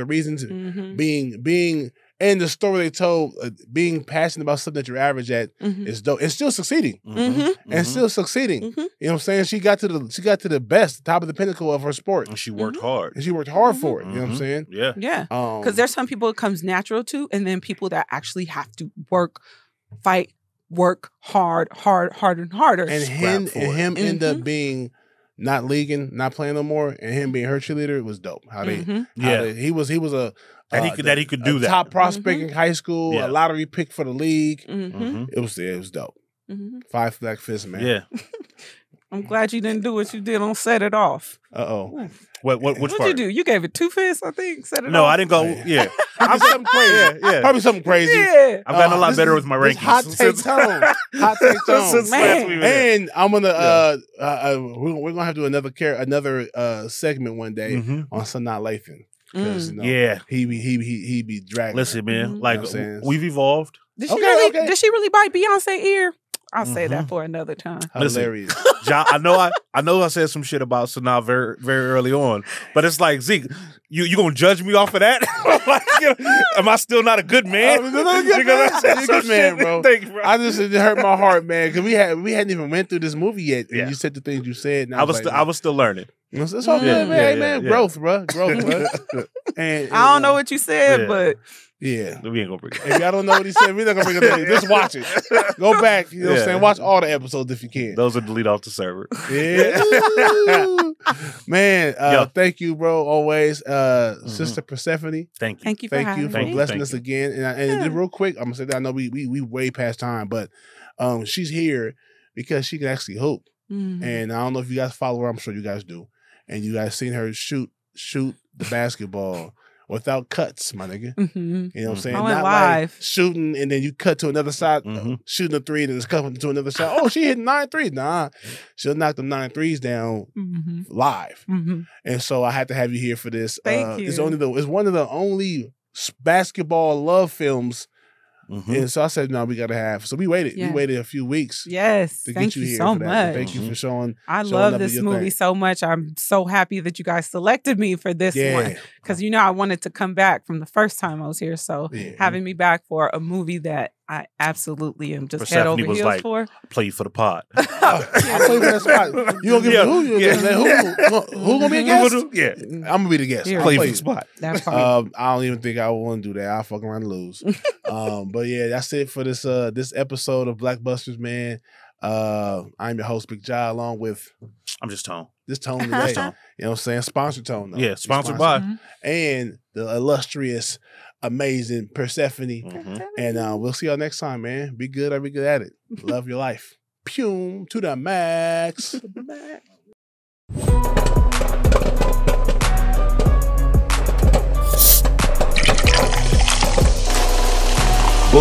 Speaker 1: reasons.
Speaker 3: Mhm.
Speaker 1: Being and the story they told, being passionate about something that you're average at
Speaker 3: Mhm.
Speaker 1: is dope. And still succeeding.
Speaker 3: Mhm.
Speaker 1: And still succeeding.
Speaker 3: Mhm.
Speaker 1: You know what I'm saying? She got to the best, top of the pinnacle of her sport.
Speaker 2: And she worked hard.
Speaker 1: And she worked hard for it. You know what I'm
Speaker 2: Mhm.
Speaker 1: saying?
Speaker 2: Yeah.
Speaker 3: Yeah.
Speaker 1: Because
Speaker 3: Because there's some people it comes natural to, and then people that actually have to work hard, and harder.
Speaker 1: and
Speaker 2: scrap for it.
Speaker 1: him end up
Speaker 3: Mhm.
Speaker 1: being not leaguing, not playing no more, and him being her cheerleader was dope. How they,
Speaker 3: Mhm.
Speaker 2: Yeah.
Speaker 1: he was a
Speaker 2: That he could do
Speaker 1: a
Speaker 2: that.
Speaker 1: top prospect in high school,
Speaker 2: Yeah.
Speaker 1: a lottery pick for the league.
Speaker 3: Mhm.
Speaker 2: Mhm.
Speaker 1: It was dope.
Speaker 3: Mhm.
Speaker 1: 5 Black Fists, man.
Speaker 2: Yeah.
Speaker 3: I'm glad you didn't do what you did on Set It Off.
Speaker 1: Oh,
Speaker 2: Which
Speaker 3: What'd
Speaker 2: part?
Speaker 3: you do? You gave it 2 fists, I think. Set It
Speaker 2: No,
Speaker 3: Off.
Speaker 2: I didn't go. Yeah.
Speaker 1: probably something crazy.
Speaker 2: Yeah.
Speaker 1: Probably something crazy.
Speaker 3: Yeah.
Speaker 2: I've gotten a lot
Speaker 1: This
Speaker 2: better
Speaker 1: is-
Speaker 2: with my
Speaker 1: this
Speaker 2: rankings.
Speaker 1: Hot take
Speaker 2: since-
Speaker 1: tone. Hot take tone.
Speaker 2: Since
Speaker 3: Man.
Speaker 2: last week.
Speaker 1: And I'm gonna we're gonna have to do another segment one day
Speaker 2: Mhm.
Speaker 1: on Sanaa Lathan. 'Cause, you know,
Speaker 2: Yeah.
Speaker 1: he be dragging.
Speaker 2: Listen, man.
Speaker 3: Mhm.
Speaker 2: Like
Speaker 1: You know what I'm saying?
Speaker 2: we've evolved.
Speaker 3: Did she
Speaker 1: Okay,
Speaker 3: really?
Speaker 1: okay.
Speaker 3: Did she really bite Beyonce ear? I'll say that
Speaker 2: Mhm.
Speaker 3: for another time.
Speaker 2: Listen.
Speaker 1: Hilarious.
Speaker 2: John, I know I said some shit about Sanaa very, very early on, but it's like, Zeke, you gonna judge me off of that? Like, you know, am I still not a good man?
Speaker 1: Oh, no, you're a good man.
Speaker 2: Because I said
Speaker 1: You're a
Speaker 2: some
Speaker 1: good man,
Speaker 2: shit.
Speaker 1: bro.
Speaker 2: Thank you, bro.
Speaker 1: I just it hurt my heart, man, because we hadn't even went through this movie yet, and
Speaker 2: Yeah.
Speaker 1: you said the things you said. And
Speaker 2: I was still learning.
Speaker 1: It's all good,
Speaker 3: Yeah,
Speaker 1: man.
Speaker 2: yeah,
Speaker 1: Hey,
Speaker 2: yeah,
Speaker 1: man,
Speaker 2: yeah.
Speaker 1: growth, bro, bro. And
Speaker 3: I don't know what you said,
Speaker 2: Yeah.
Speaker 3: but
Speaker 1: Yeah.
Speaker 2: We ain't gonna bring it.
Speaker 1: If y'all don't know what he said, we're not gonna bring it up. Just watch it. Go back. You know what I'm
Speaker 2: Yeah.
Speaker 1: saying? Watch all the episodes if you can.
Speaker 2: Those are delete off the server.
Speaker 1: Yeah. Man,
Speaker 2: Yo.
Speaker 1: thank you, bro. Always. Sister Persephone.
Speaker 2: Thank you.
Speaker 3: thank you for
Speaker 1: Thank
Speaker 3: having
Speaker 1: you for
Speaker 3: me.
Speaker 1: blessing
Speaker 2: Thank
Speaker 1: us
Speaker 2: you.
Speaker 1: again. And just real quick, I'm gonna say that I know we way past time, but she's here because she can actually hoop.
Speaker 3: Mhm.
Speaker 1: And I don't know if you guys follow her, I'm sure you guys do. And you guys seen her shoot the basketball without cuts, my nigga.
Speaker 3: Mhm.
Speaker 1: You know what I'm saying?
Speaker 3: I went
Speaker 1: Not
Speaker 3: live.
Speaker 1: like shooting and then you cut to another shot,
Speaker 2: Mhm.
Speaker 1: shooting a three, and then it's coming to another shot. Oh, she hit 9 threes. Nah, she'll knock them 9 threes down
Speaker 3: Mhm.
Speaker 1: live.
Speaker 3: Mhm.
Speaker 1: And so I had to have you here for this.
Speaker 3: Thank
Speaker 1: It's
Speaker 3: you.
Speaker 1: it's one of the only basketball love films.
Speaker 2: Mhm.
Speaker 1: And so I said, no, we gotta have. So we waited.
Speaker 3: Yeah.
Speaker 1: We waited a few weeks
Speaker 3: Yes,
Speaker 1: to
Speaker 3: thank
Speaker 1: get you
Speaker 3: you
Speaker 1: here
Speaker 3: so
Speaker 1: for that.
Speaker 3: much.
Speaker 1: And thank you for showing.
Speaker 3: I
Speaker 1: showing
Speaker 3: love
Speaker 1: up with
Speaker 3: this
Speaker 1: your
Speaker 3: movie
Speaker 1: thing.
Speaker 3: so much. I'm so happy that you guys selected me for this
Speaker 1: Yeah.
Speaker 3: one because I wanted to come back from the first time I was here. So
Speaker 1: Yeah.
Speaker 3: having me back for a movie that I absolutely am just head
Speaker 2: Persephone
Speaker 3: over
Speaker 2: was
Speaker 3: heels
Speaker 2: like,
Speaker 3: for.
Speaker 2: Play for the pod.
Speaker 1: I play for that spot. You gonna give
Speaker 2: Yeah.
Speaker 1: who? You
Speaker 2: Yeah.
Speaker 1: who gonna be a guest?
Speaker 2: Yeah.
Speaker 1: I'm gonna be the guest.
Speaker 3: Yeah.
Speaker 1: I'll
Speaker 2: Play
Speaker 1: play
Speaker 2: for
Speaker 1: you.
Speaker 2: the spot.
Speaker 3: That part.
Speaker 1: I don't even think I want to do that. I'll fuck around and lose. But yeah, that's it for this episode of Blackbusters, man. I'm your host, Big Ja, along with
Speaker 2: I'm just Tone.
Speaker 1: this Tone today. You know what I'm saying? Sponsored Tone, though.
Speaker 2: Yeah, sponsored
Speaker 3: Mhm.
Speaker 1: And the illustrious, amazing Persephone.
Speaker 2: Mhm.
Speaker 1: And we'll see y'all next time, man. Be good or be good at it. Love your life. Pew to the max.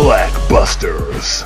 Speaker 4: Blackbusters.